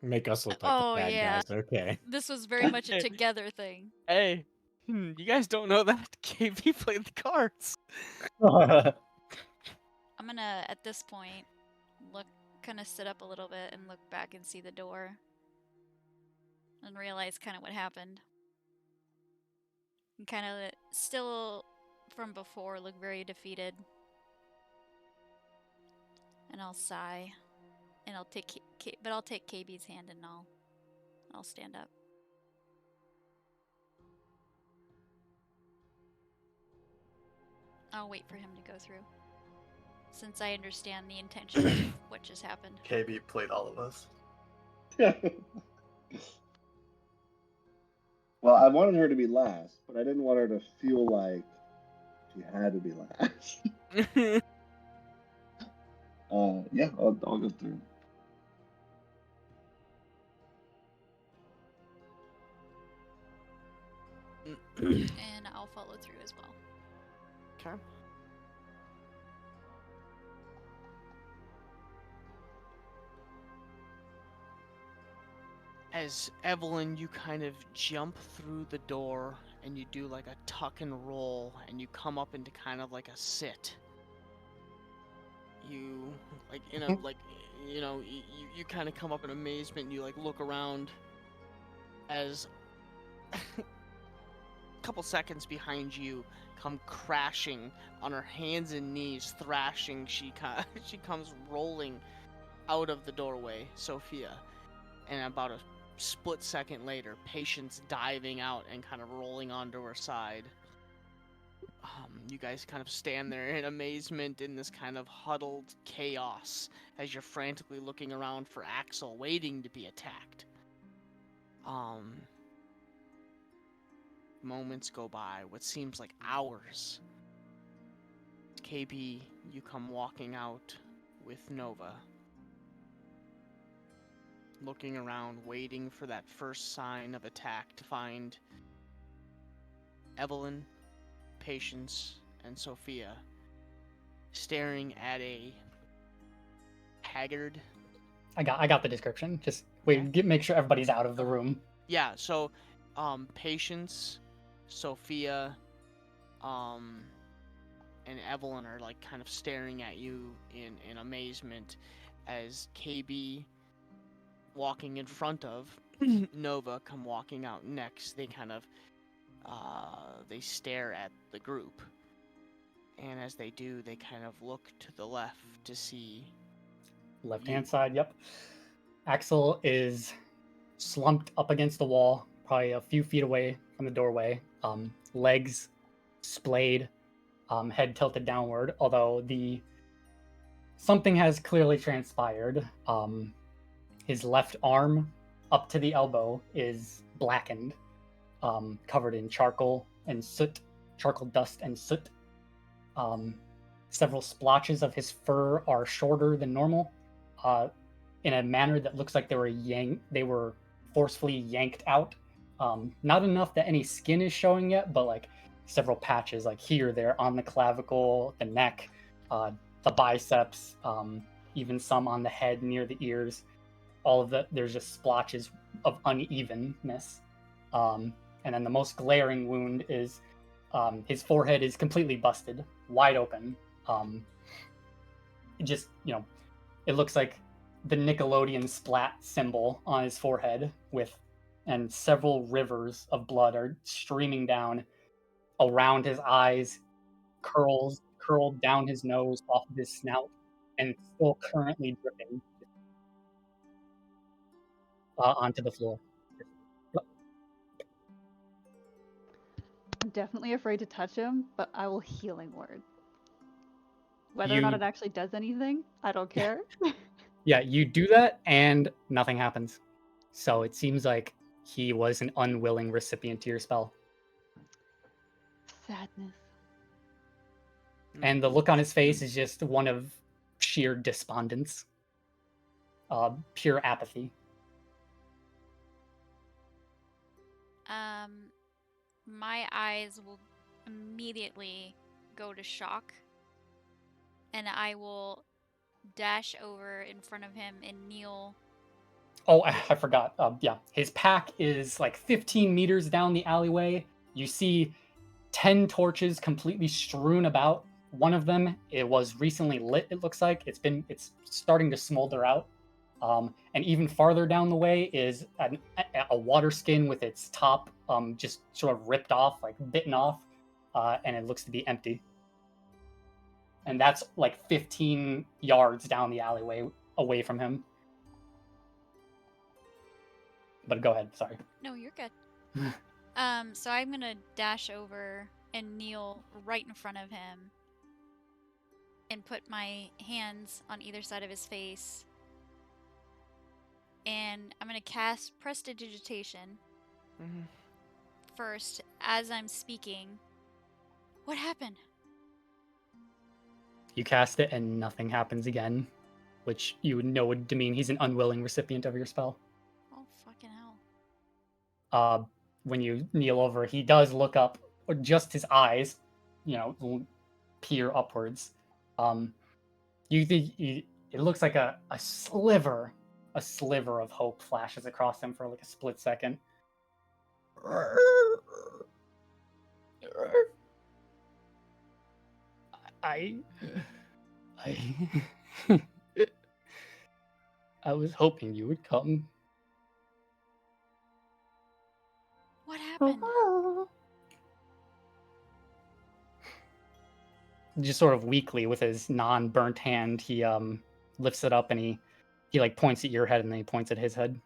Make us look like the bad yeah. guys. Okay. This was very much a together thing. Hey, you guys don't know that KB played the cards. I'm gonna, at this point, kind of sit up a little bit and look back and see the door. And realize kind of what happened. And kind of still, from before, look very defeated. And I'll sigh. And I'll take KB's hand and I'll stand up. I'll wait for him to go through. Since I understand the intention of what just happened. KB played all of us. Well, I wanted her to be last, but I didn't want her to feel like she had to be last. Yeah, I'll go through. And I'll follow through as well. Okay. As Evelyn, you kind of jump through the door and you do like a tuck and roll and you come up into kind of like a sit. You like in a like you kind of come up in amazement and you like look around as a couple seconds behind you come crashing on her hands and knees, thrashing. She comes rolling out of the doorway, Sophia, and about a split second later, Patience diving out and kind of rolling onto her side. You guys kind of stand there in amazement in this kind of huddled chaos as you're frantically looking around for Axel, waiting to be attacked. Moments go by, what seems like hours. KB, you come walking out with Nova. Looking around, waiting for that first sign of attack to find Evelyn, Patience, and Sophia staring at a haggard. I got the description. Just wait, make sure everybody's out of the room. Yeah, so Patience, Sophia, and Evelyn are like kind of staring at you in amazement as KB walking in front of Nova come walking out next. They kind of they stare at the group, and as they do, they kind of look to the left to see Left hand side, yep. Axel is slumped up against the wall, probably a few feet away from the doorway. Legs splayed, head tilted downward, although something has clearly transpired. His left arm up to the elbow is blackened, covered in charcoal and soot, charcoal dust and soot. Several splotches of his fur are shorter than normal, in a manner that looks like they were forcefully yanked out. Not enough that any skin is showing yet, but like several patches, like here, there, on the clavicle, the neck, the biceps, even some on the head near the ears. All of there's just splotches of unevenness. And then the most glaring wound is his forehead is completely busted, wide open. It looks like the Nickelodeon splat symbol on his forehead and several rivers of blood are streaming down around his eyes, curled down his nose, off of his snout, and still currently dripping onto the floor. I'm definitely afraid to touch him, but I will healing word. Whether or not it actually does anything, I don't care. Yeah, you do that and nothing happens. So it seems like he was an unwilling recipient to your spell. Sadness. And the look on his face is just one of sheer despondence, pure apathy. My eyes will immediately go to shock, and I will dash over in front of him and kneel. Oh, I forgot. Yeah, his pack is like 15 meters down the alleyway. You see 10 torches completely strewn about. One of them, it was recently lit, it looks like. It's starting to smolder out. And even farther down the way is a water skin with its top just sort of ripped off, like bitten off, and it looks to be empty. And that's like 15 yards down the alleyway away from him. But go ahead, sorry. No, you're good. So I'm gonna dash over and kneel right in front of him and put my hands on either side of his face. And I'm gonna cast Prestidigitation first as I'm speaking. What happened? You cast it and nothing happens again, which you would know would demean he's an unwilling recipient of your spell. Oh, fucking hell. When you kneel over, he does look up, or just his eyes, peer upwards. You think it looks like a sliver of hope flashes across him for like a split second. I was hoping you would come. What happened? Just sort of weakly with his non-burnt hand, he lifts it up and he like points at your head and then he points at his head.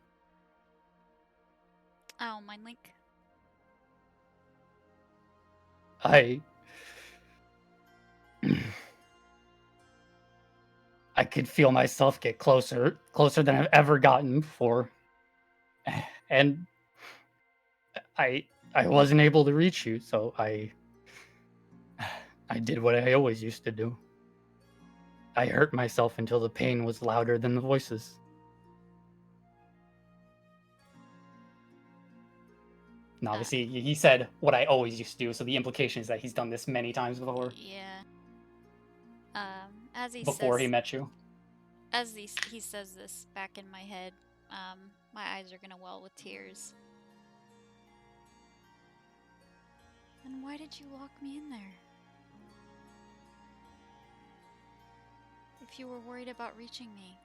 Oh, mind link. I could feel myself get closer than I've ever gotten before. And I wasn't able to reach you, so I did what I always used to do. I hurt myself until the pain was louder than the voices. And obviously, he said what I always used to do, so the implication is that he's done this many times before. Yeah. As he before says, he met you. As he says this back in my head, my eyes are gonna well with tears. And why did you lock me in there? If you were worried about reaching me.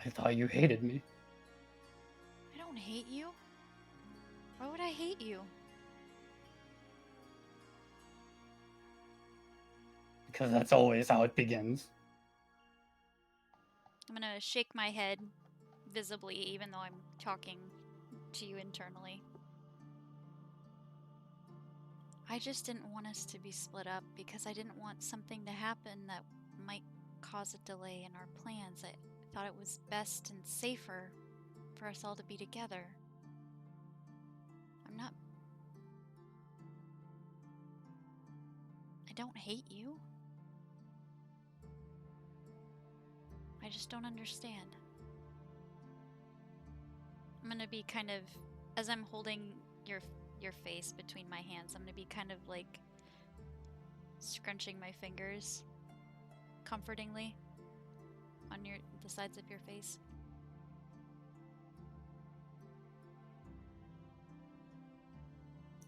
I thought you hated me. I don't hate you. Why would I hate you? Because that's always how it begins. I'm gonna shake my head visibly, even though I'm talking to you internally. I just didn't want us to be split up because I didn't want something to happen that might cause a delay in our plans. I thought it was best and safer for us all to be together. don't hate you. I just don't understand. I'm gonna be kind of, as I'm holding your face between my hands, I'm gonna be kind of like scrunching my fingers comfortingly on the sides of your face.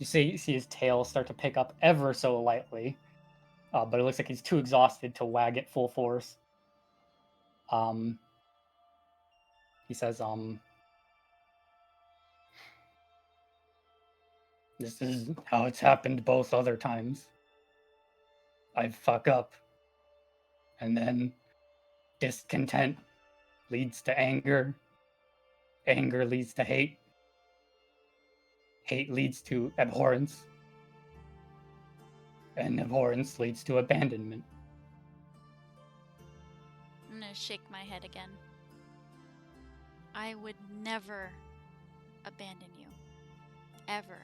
You see his tail start to pick up ever so lightly, but it looks like he's too exhausted to wag it full force. He says, this is how it's happened both other times. I fuck up, and then discontent leads to anger. Anger leads to hate. Hate leads to abhorrence. And abhorrence leads to abandonment. I'm gonna shake my head again. I would never abandon you. Ever.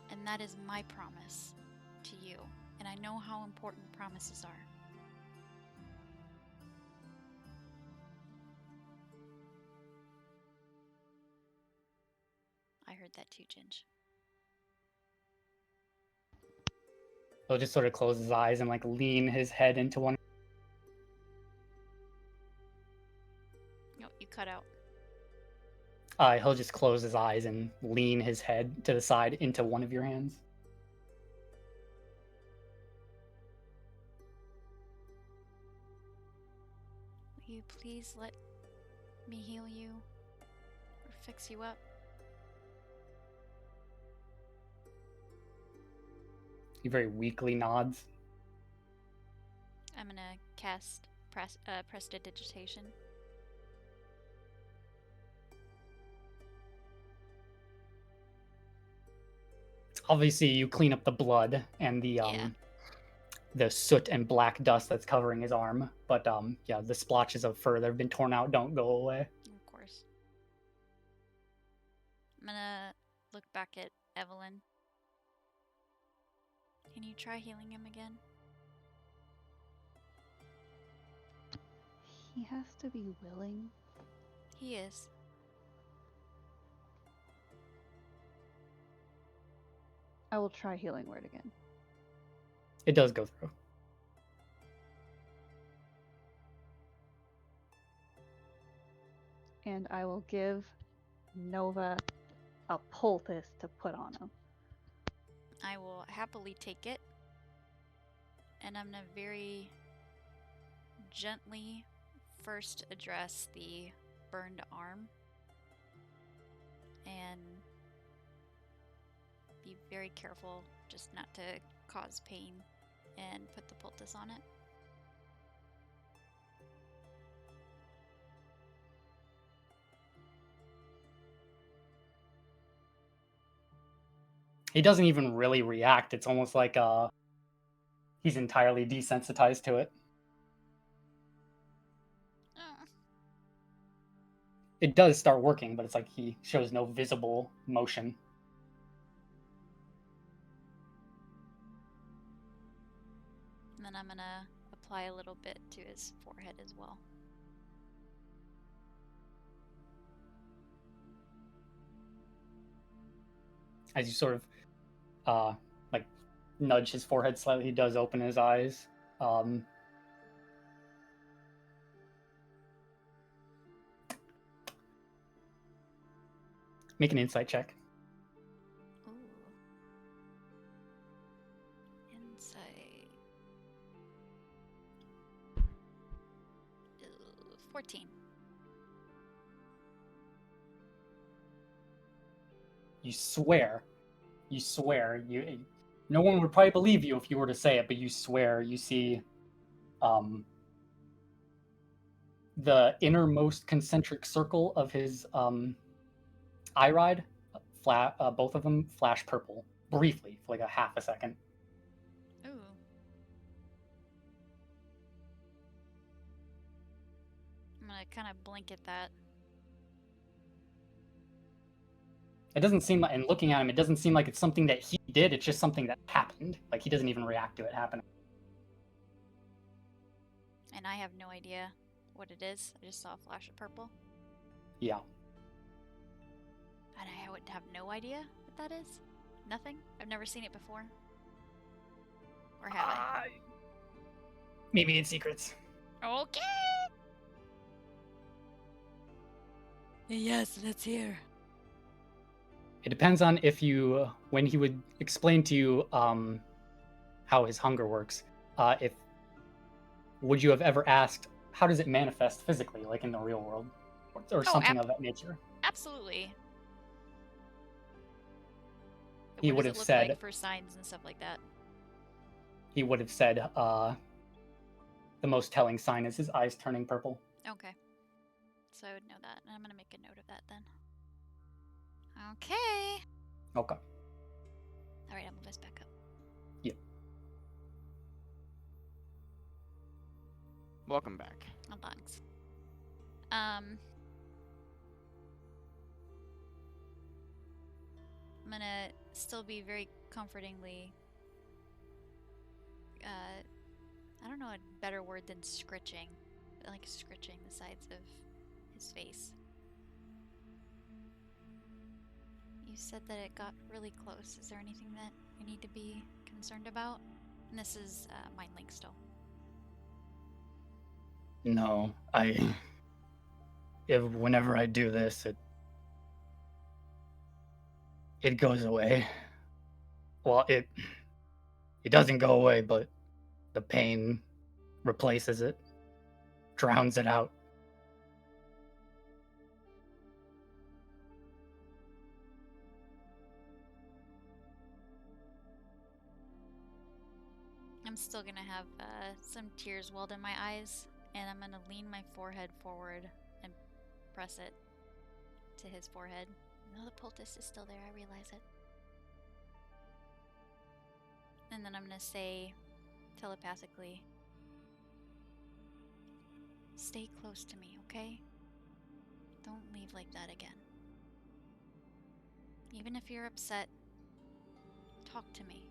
And that is my promise to you. And I know how important promises are. I heard that too, Ginge. He'll just sort of close his eyes and like lean his head into one. No, you cut out. He'll just close his eyes and lean his head to the side into one of your hands. Will you please let me heal you or fix you up? He very weakly nods. I'm gonna cast prestidigitation. Obviously, you clean up the blood and the soot and black dust that's covering his arm, but yeah, the splotches of fur that have been torn out don't go away. Of course. I'm gonna look back at Evelyn. Can you try healing him again? He has to be willing. He is. I will try healing word again. It does go through. And I will give Nova a poultice to put on him. I will happily take it. And I'm gonna very gently first address the burned arm. And be very careful just not to cause pain and put the poultice on it. He doesn't even really react. It's almost like he's entirely desensitized to it. It does start working, but it's like he shows no visible motion. And then I'm gonna apply a little bit to his forehead as well. As you sort of like nudge his forehead slightly, he does open his eyes. Make an insight check. Ooh. Insight. 14. You swear, no one would probably believe you if you were to say it, but you swear you see the innermost concentric circle of his eye ride, both of them flash purple briefly for like a half a second. Ooh. I'm gonna kind of blink at that. It doesn't seem like, and looking at him, it doesn't seem like it's something that he did. It's just something that happened. Like he doesn't even react to it happening. And I have no idea what it is. I just saw a flash of purple. Yeah. And I would have no idea what that is. Nothing. I've never seen it before. Or have I? Maybe it's secrets. Okay. Yes, let's hear. It depends on if you, when he would explain to you how his hunger works, if would you have ever asked, how does it manifest physically, like in the real world, or something of that nature? Absolutely. He What would does have it look said. like for signs and stuff like that? He would have said, the most telling sign is his eyes turning purple. Okay. So I would know that, and I'm gonna make a note of that then. Okay. Okay. All right, I'll move us back up. Yeah. Welcome back. Oh, thanks. I'm gonna still be very comfortingly. I don't know a better word than scritching. I like scritching the sides of his face. You said that it got really close. Is there anything that I need to be concerned about? And this is mind link still. No, whenever I do this, it goes away. Well, it doesn't go away, but the pain replaces it, drowns it out. I'm still gonna have some tears welled in my eyes, and I'm gonna lean my forehead forward and press it to his forehead. No, the poultice is still there, I realize it. And then I'm gonna say telepathically, stay close to me, okay? Don't leave like that again. Even if you're upset, talk to me.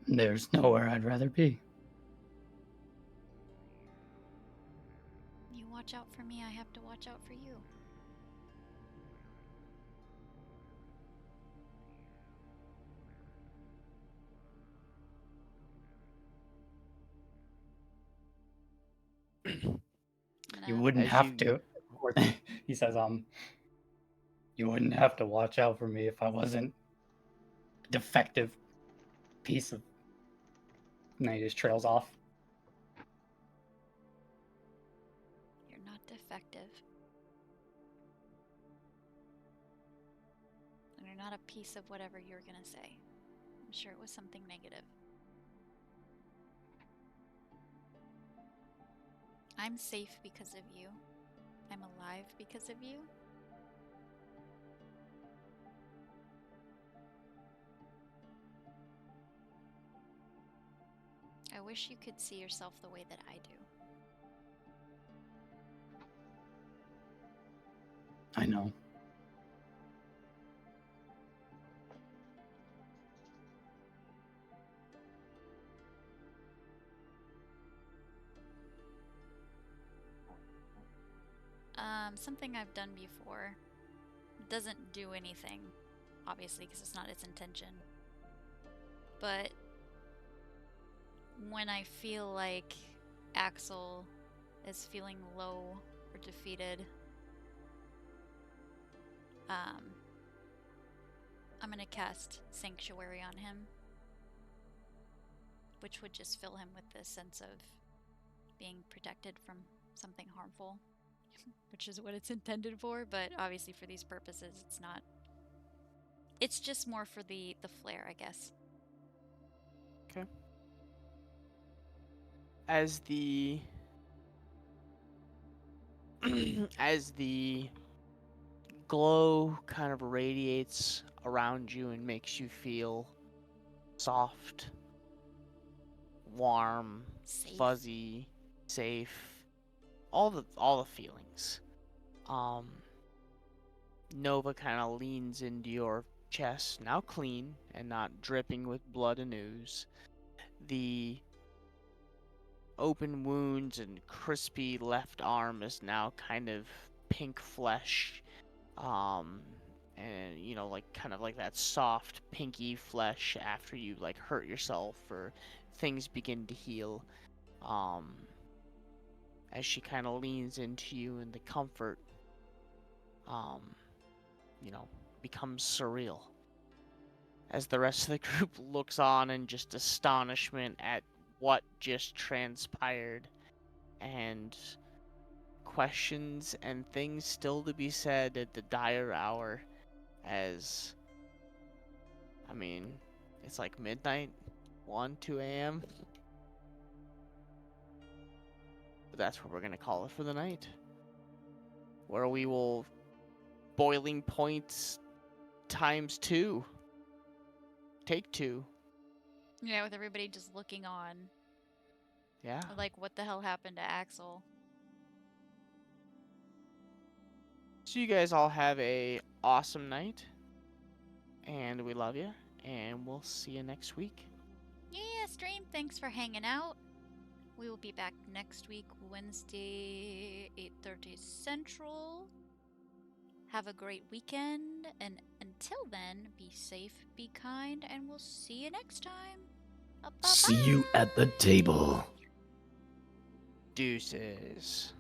There's nowhere I'd rather be. You watch out for me, I have to watch out for you. You wouldn't As have you- to. He says, you wouldn't have to watch out for me if I wasn't a defective piece of. And then he just trails off. You're not defective. And you're not a piece of whatever you were gonna say. I'm sure it was something negative. I'm safe because of you. I'm alive because of you. I wish you could see yourself the way that I do. I know. Something I've done before. It doesn't do anything, obviously, because it's not its intention. But when I feel like Axel is feeling low or defeated, I'm gonna cast Sanctuary on him, which would just fill him with this sense of being protected from something harmful, which is what it's intended for, but obviously for these purposes it's not. It's just more for the flair, I guess. Okay. As the as the glow kind of radiates around you and makes you feel soft, warm, Safe. fuzzy, safe, all the feelings. Nova kind of leans into your chest, now clean and not dripping with blood and ooze. The open wounds and crispy left arm is now kind of pink flesh, and like kind of like that soft pinky flesh after you like hurt yourself or things begin to heal. As she kind of leans into you, and the comfort becomes surreal as the rest of the group looks on in just astonishment at what just transpired, and questions and things still to be said at the dire hour, as it's like midnight, 2 a.m. But that's what we're gonna call it for the night, where we will boiling points times 2. Take 2. Yeah, with everybody just looking on. Yeah. Like, what the hell happened to Axel? So you guys all have a awesome night, and we love you, and we'll see you next week. Yeah, stream, thanks for hanging out. We will be back next week, Wednesday, 8:30 Central. Have a great weekend, and until then, be safe, be kind, and we'll see you next time. See you at the table. Deuces.